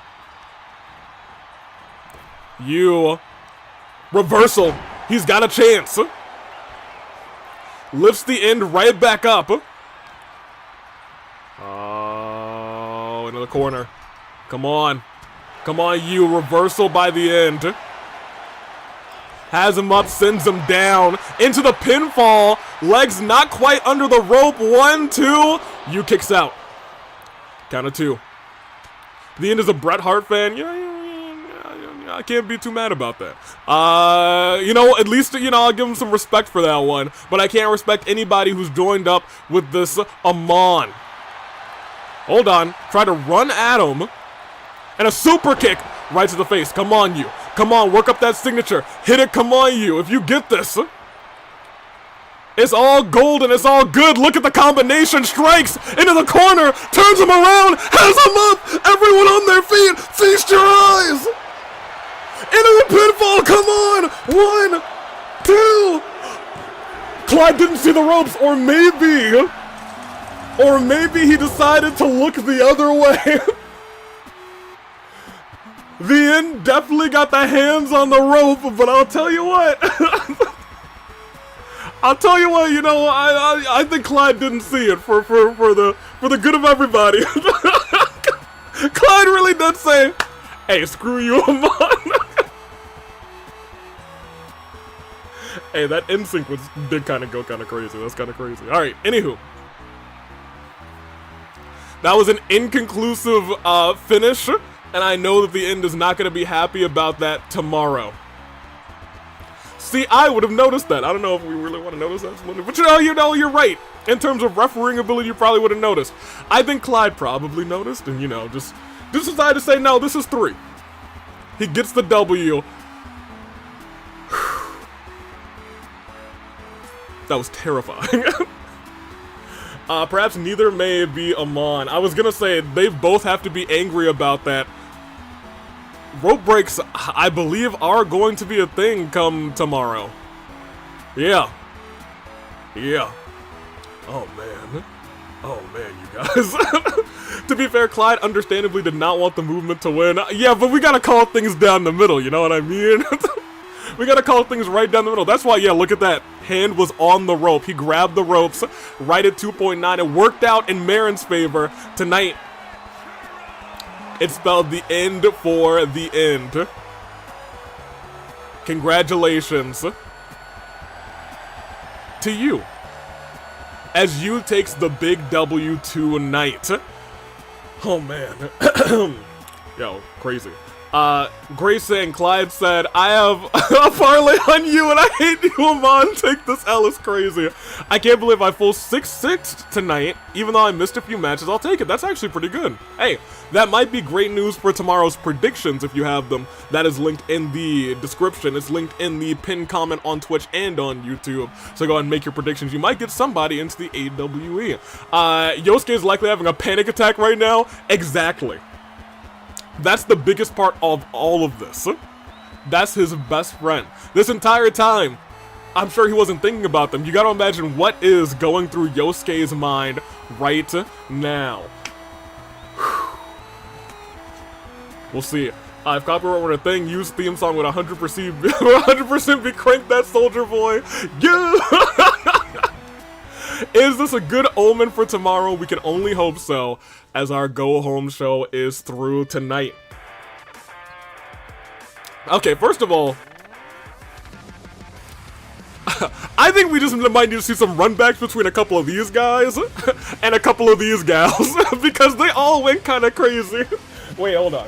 Reversal. He's got a chance. Lifts the end right back up. Oh, into the corner. Come on. Come on, you. Reversal by the end. Has him up, sends him down. Into the pinfall. Legs not quite under the rope. 1, 2. You kicks out. Count of 2. The end is a Bret Hart fan. I can't be too mad about that. You know, at least, you know, I'll give him some respect for that one. But I can't respect anybody who's joined up with this Amon. Hold on. Try to run at him. And a super kick right to the face. Come on, you. Come on, work up that signature. Hit it, come on, you. If you get this. It's all golden, it's all good. Look at the combination. Strikes into the corner. Turns him around. Has him up. Everyone on their feet. Feast your eyes. Into the pinfall. Come on. 1, 2. Clyde didn't see the ropes. Or maybe he decided to look the other way. The end definitely got the hands on the rope, but I'll tell you what. You know, I think Clyde didn't see it for the good of everybody. Clyde really did say, "Hey, screw you, Amon." Hey, that end sequence did kind of go kind of crazy. That's kind of crazy. All right, anywho. That was an inconclusive finish. And I know that the end is not going to be happy about that tomorrow. See, I would have noticed that. I don't know if we really want to notice that. But you know, you're right. In terms of refereeing ability, you probably would have noticed. I think Clyde probably noticed. And, you know, just decided to say, no, this is 3. He gets the W. That was terrifying. Perhaps neither may be Amon. I was going to say, they both have to be angry about that. Rope breaks, I believe, are going to be a thing come tomorrow. Yeah. Oh, man, you guys. To be fair, Clyde understandably did not want the movement to win. Yeah, but we gotta call things down the middle, you know what I mean? We gotta call things right down the middle. That's why, yeah, look at that. Hand was on the rope. He grabbed the ropes right at 2.9. It worked out in Marin's favor tonight. It spelled the end for the end. Congratulations to you, as you takes the big W tonight. Oh, man. Yo, crazy. Grace saying, Clyde said, I have a parlay on you and I hate you, Amon. Take this L, is crazy. I can't believe I full 6-6 tonight, even though I missed a few matches. I'll take it. That's actually pretty good. Hey, that might be great news for tomorrow's predictions if you have them. That is linked in the description. It's linked in the pinned comment on Twitch and on YouTube. So go ahead and make your predictions. You might get somebody into the AWE. Yosuke is likely having a panic attack right now. Exactly. That's the biggest part of all of this. That's his best friend. This entire time, I'm sure he wasn't thinking about them. You gotta imagine what is going through Yosuke's mind right now. We'll see. If copyright were a thing, use theme song with 100% be Crank That Soldier Boy. Yeah! Is this a good omen for tomorrow? We can only hope so, as our go-home show is through tonight. Okay, first of all, I think we just might need to see some runbacks between a couple of these guys and a couple of these gals, because they all went kind of crazy. Wait, hold on.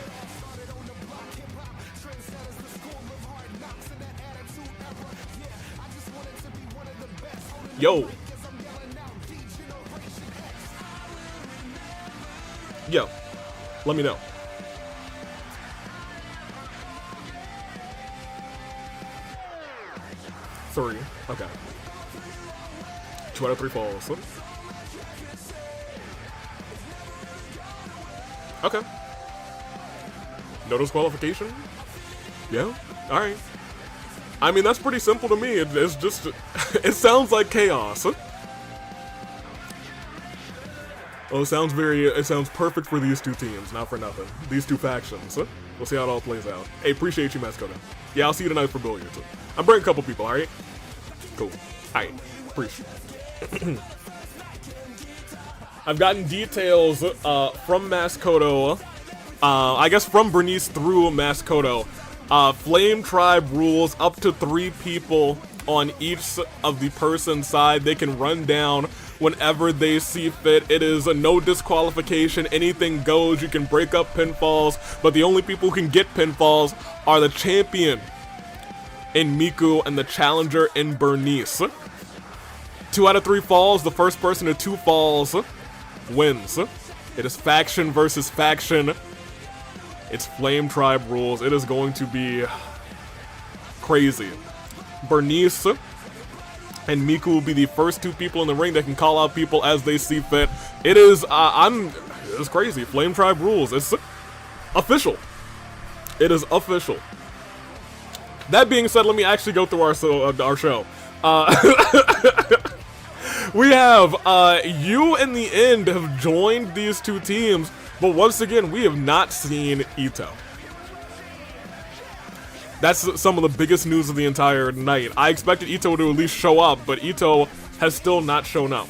Yo. Yo, let me know. Three. Okay. 2 out of 3 falls. Okay. No disqualification? Yeah? Alright. I mean, that's pretty simple to me. It's just... it sounds like chaos. Well, it sounds perfect for these two teams, not for nothing. These two factions. We'll see how it all plays out. Hey, appreciate you, Mascota. Yeah, I'll see you tonight for billiards. I'm bringing a couple people, alright? Cool. Alright. Appreciate it. I've gotten details from Maskoto, I guess from Burnice through Maskoto. Flame Tribe rules up to 3 people on each of the person's side. They can run down whenever they see fit. It is a no disqualification, anything goes. You can break up pinfalls, but the only people who can get pinfalls are the champion in Miku and the challenger in Burnice. 2 out of 3 falls, the first person to 2 falls wins. It is faction versus faction. It's Flame Tribe rules. It is going to be crazy. Burnice and Miku will be the first 2 people in the ring that can call out people as they see fit. It is, it's crazy. Flame Tribe rules. It's official. It is official. That being said, let me actually go through our show. We have, you in the end have joined these 2 teams, but once again, we have not seen Ito. That's some of the biggest news of the entire night. I expected Ito to at least show up, but Ito has still not shown up.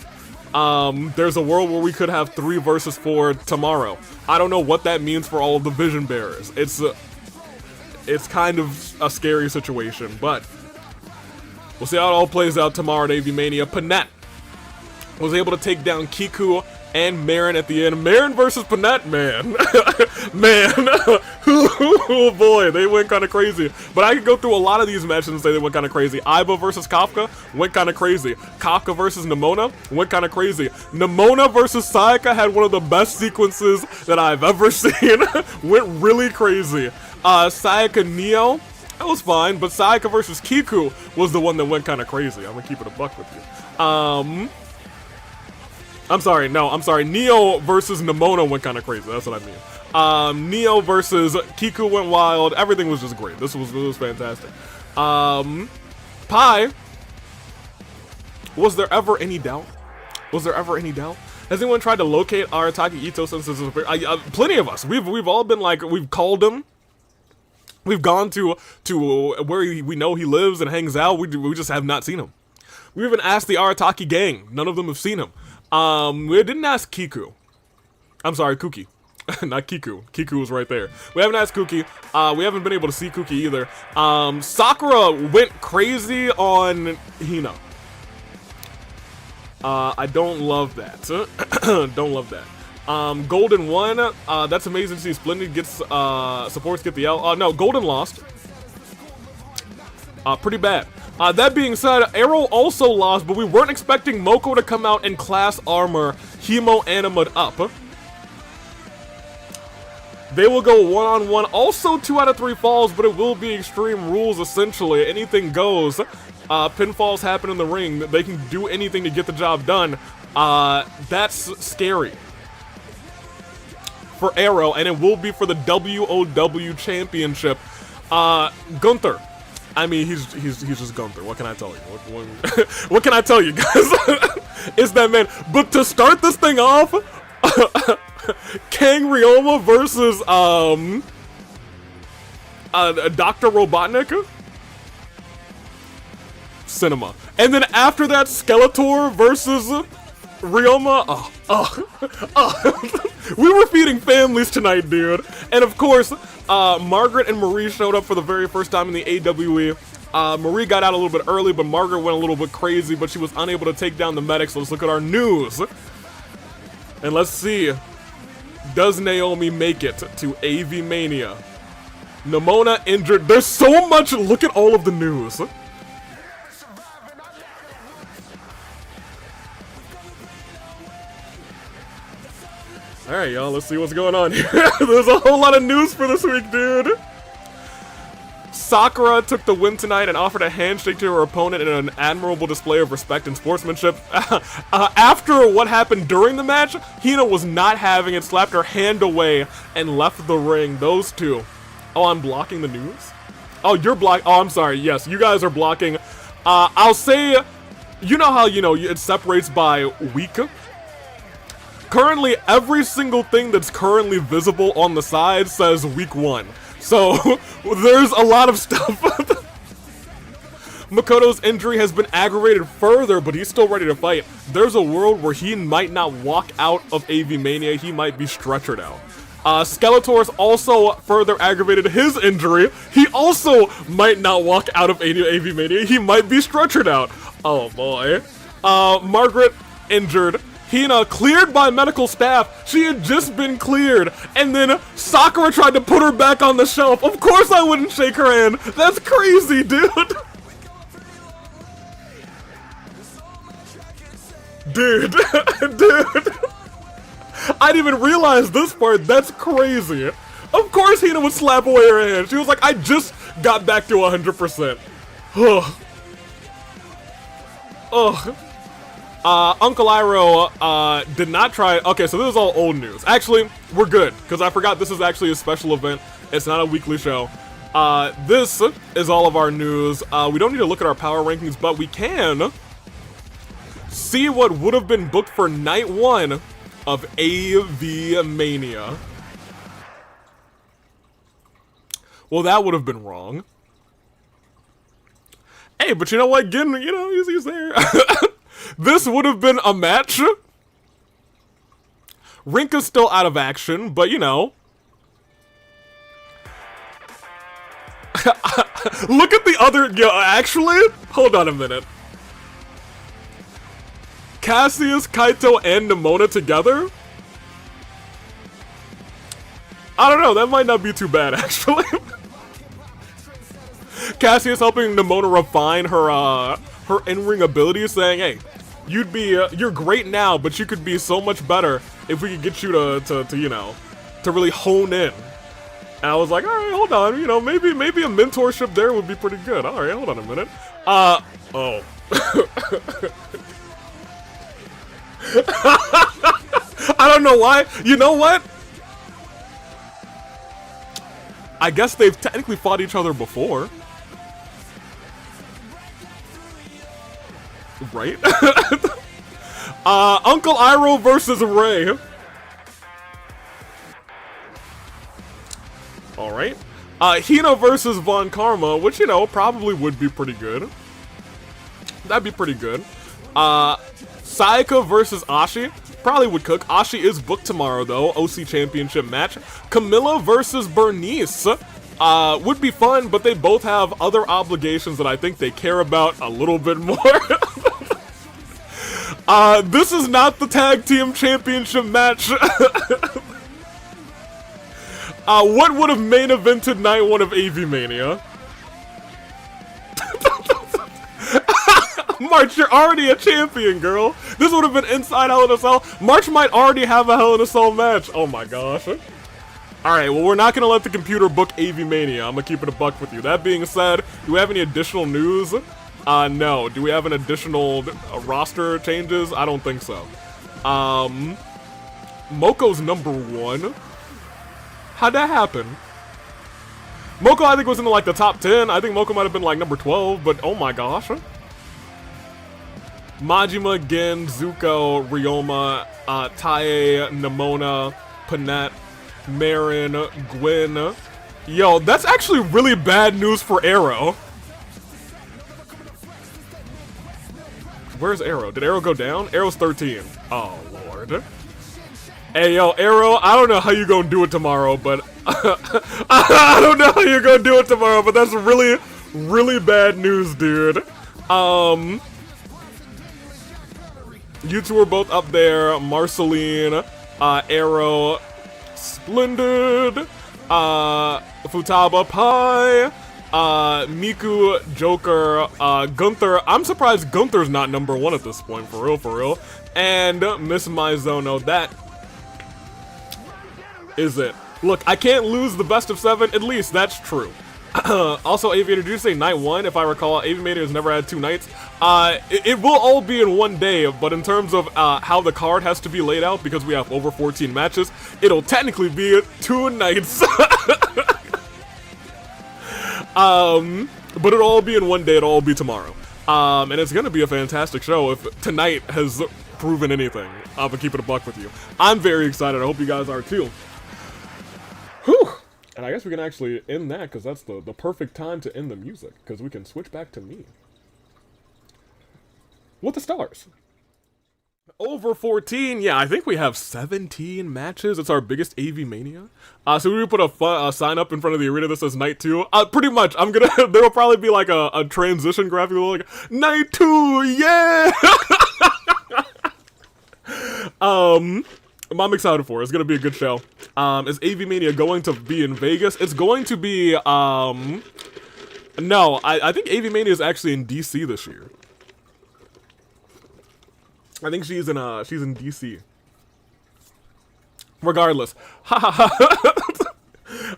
There's a world where we could have 3 versus 4 tomorrow. I don't know what that means for all of the Vision Bearers. It's kind of a scary situation, but we'll see how it all plays out tomorrow at AV Mania. Panette was able to take down Kiku and Marin at the end. Marin versus Panette, man. Man. Oh boy, they went kind of crazy. But I could go through a lot of these matches and say they went kind of crazy. Aiba versus Kafka went kind of crazy. Kafka versus Nimona went kind of crazy. Nimona versus Sayaka had one of the best sequences that I've ever seen. Went really crazy. Sayaka Neo, that was fine, but Sayaka versus Kiku was the one that went kind of crazy. I'm gonna keep it a buck with you. I'm sorry, Neo versus Nimona went kind of crazy, that's what I mean. Neo versus Kiku went wild, everything was just great, this was fantastic. Pai, was there ever any doubt? Was there ever any doubt? Has anyone tried to locate Arataki Ito since this is plenty of us, we've all been like, we've called him. We've gone to where we know he lives and hangs out, we just have not seen him. We even asked the Arataki gang, none of them have seen him. We didn't ask Kiku. I'm sorry, Kuki. Not Kiku. Kiku was right there. We haven't asked Kuki. We haven't been able to see Kuki either. Sakura went crazy on Hina. I don't love that. Don't love that. Golden won. That's amazing to see. Splendid gets, supports get the L. No, Golden lost. Pretty bad. That being said, Iroh also lost, but we weren't expecting Moko to come out in class armor, Hemo Animate up. They will go one-on-one, also 2 out of 3 falls, but it will be Extreme Rules essentially. Anything goes. Pinfalls happen in the ring. They can do anything to get the job done. That's scary for Iroh, and it will be for the WOW Championship. Gunther. I mean, he's just Gunther. What can I tell you? What can I tell you, guys? It's that man. But to start this thing off, Kang Ryoma versus Dr. Robotnik. Cinema. And then after that, Skeletor versus Ryoma. We were feeding families tonight, dude. And of course, Margaret and Marie showed up for the very first time in the AWE. Marie got out a little bit early, but Margaret went a little bit crazy, but she was unable to take down the medic. So let's look at our news. And let's see, does Naomi make it to AV Mania? Nimona injured. There's so much. Look at all of the news. Alright, y'all, let's see what's going on here. There's a whole lot of news for this week, dude. Sakura took the win tonight and offered a handshake to her opponent in an admirable display of respect and sportsmanship. After what happened during the match, Hina was not having it, slapped her hand away, and left the ring. Those two. Oh, I'm blocking the news? Oh, you're blocking. Oh, I'm sorry. Yes, you guys are blocking. I'll say, you know how, it separates by week? Currently, every single thing that's currently visible on the side says week 1. So, there's a lot of stuff. Makoto's injury has been aggravated further, but he's still ready to fight. There's a world where he might not walk out of AV Mania, he might be stretchered out. Skeletor's also further aggravated his injury. He also might not walk out of AV Mania, he might be stretchered out. Oh boy. Margaret injured. Hina cleared by medical staff. She had just been cleared, and then Sakura tried to put her back on the shelf. Of course I wouldn't shake her hand. That's crazy, dude. Dude. I didn't even realize this part. That's crazy. Of course Hina would slap away her hand. She was like, I just got back to 100%. Ugh. Ugh. Uncle Iroh did not try. Okay, so this is all old news. Actually, we're good, because I forgot this is actually a special event. It's not a weekly show. This is all of our news. We don't need to look at our power rankings, but we can see what would have been booked for night 1 of AV Mania. Well, that would have been wrong. Hey, but you know what? Gin, you know, he's there. This would have been a match. Rinka's still out of action, but you know. Look at the other. Yo, actually, hold on a minute. Cassius, Kaito, and Nemona together? I don't know, that might not be too bad, actually. Cassius helping Nemona refine her in-ring abilities, saying, hey, you're great now, but you could be so much better if we could get you to you know, to really hone in. And I was like, alright, hold on, you know, maybe a mentorship there would be pretty good. Alright, hold on a minute. Oh. I don't know why. You know what? I guess they've technically fought each other before. Right? Uncle Iroh versus Ray. Alright. Hina versus Von Karma, which, you know, probably would be pretty good. That'd be pretty good. Sayaka versus Ashi. Probably would cook. Ashi is booked tomorrow, though. OC Championship match. Camilla versus Burnice. Would be fun, but they both have other obligations that I think they care about a little bit more. This is not the Tag Team Championship match. What would have main evented night 1 of AV Mania? March, you're already a champion, girl. This would have been inside Hell in a Cell. March might already have a Hell in a Cell match. Oh my gosh. Alright, well, we're not going to let the computer book AV Mania. I'm going to keep it a buck with you. That being said, do we have any additional news? No. Do we have an additional roster changes? I don't think so. Moko's number 1. How'd that happen? Moko, I think, was in like the top 10. I think Moko might have been like number 12, but oh my gosh. Majima, Gin, Zuko, Ryoma, Tae, Nemona, Panette, Marin, Gwen. Yo, that's actually really bad news for Iroh. Where's Iroh? Did Iroh go down? Iroh's 13. Oh, Lord. Hey, yo, Iroh, I don't know how you gonna do it tomorrow, but... I don't know how you're gonna do it tomorrow, but that's really, really bad news, dude. You two are both up there. Marceline, Iroh, Splendid, Futaba Pai, Miku, Joker, Gunther. I'm surprised Gunther's not number 1 at this point, for real. And Miss Mizono. That is it. Look, I can't lose the best of 7, at least that's true. Also, Aviator, did you say night 1? If I recall, Avi-Mania has never had 2 nights. It will all be in one day, but in terms of how the card has to be laid out, because we have over 14 matches, it'll technically be 2 nights. But it'll all be in one day, it'll all be tomorrow. And it's gonna be a fantastic show if tonight has proven anything. I'm gonna keep it a buck with you. I'm very excited, I hope you guys are too. Whew. And I guess we can actually end that, because that's the perfect time to end the music, because we can switch back to me. With the stars. Over 14, yeah, I think we have 17 matches. It's our biggest AV Mania. So we put a sign up in front of the arena that says Night 2. Pretty much, I'm gonna, there will probably be like a transition graphic like, Night 2, yeah! I'm excited for it. It's gonna be a good show. Is AV Mania going to be in Vegas? It's going to be, no, I think AV Mania is actually in DC this year. I think she's in DC. Regardless.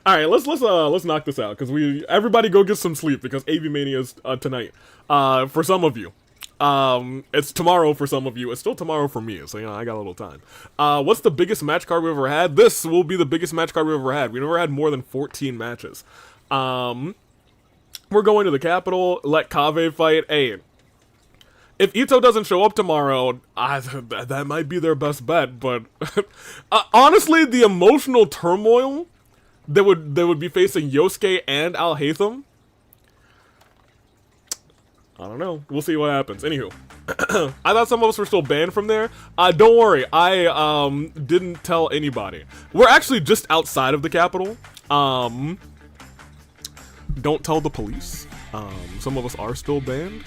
Alright, let's knock this out, because everybody go get some sleep, because AV Mania is tonight. For some of you. It's tomorrow for some of you. It's still tomorrow for me, so I got a little time. What's the biggest match card we've ever had? This will be the biggest match card we've ever had. We've never had more than 14 matches. We're going to the Capitol, let Kave fight. Hey, if Ito doesn't show up tomorrow, that might be their best bet, but honestly, the emotional turmoil that would be facing Yosuke and Al Haytham, I don't know. We'll see what happens. Anywho, I thought some of us were still banned from there. Don't worry, I didn't tell anybody. We're actually just outside of the Capitol. Don't tell the police. Some of us are still banned.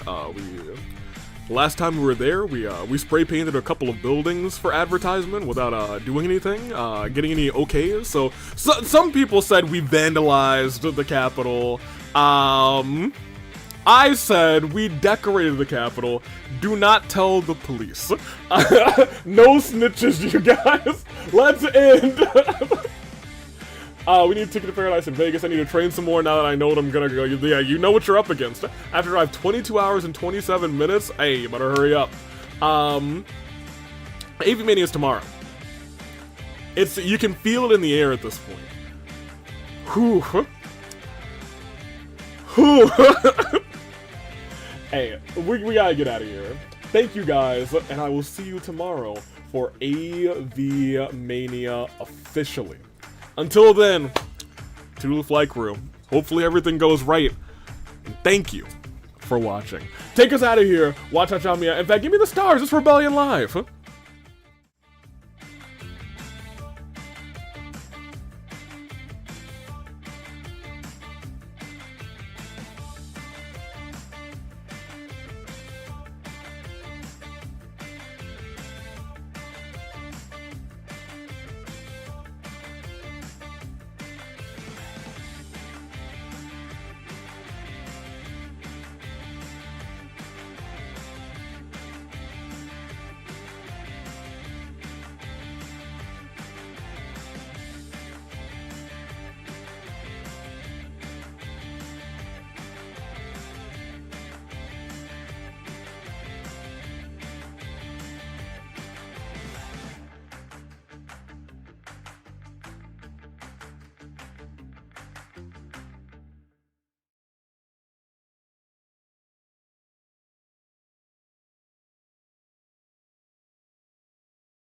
Last time we were there, we spray painted a couple of buildings for advertisement without doing anything, getting any okays. So some people said we vandalized the Capitol. I said we decorated the Capitol. Do not tell the police. No snitches, you guys. Let's end. We need a ticket to Paradise in Vegas. I need to train some more now that I know what I'm gonna go. Yeah, you know what you're up against. I have to drive 22 hours and 27 minutes. Hey, you better hurry up. AV Mania is tomorrow. You can feel it in the air at this point. Whew. Whew. Hey, we gotta get out of here. Thank you guys, and I will see you tomorrow for AV Mania officially. Until then, toodle flight crew. Hopefully everything goes right. And thank you for watching. Take us out of here. Watch Hachamiya. In fact, give me the stars. It's Rebellion Live.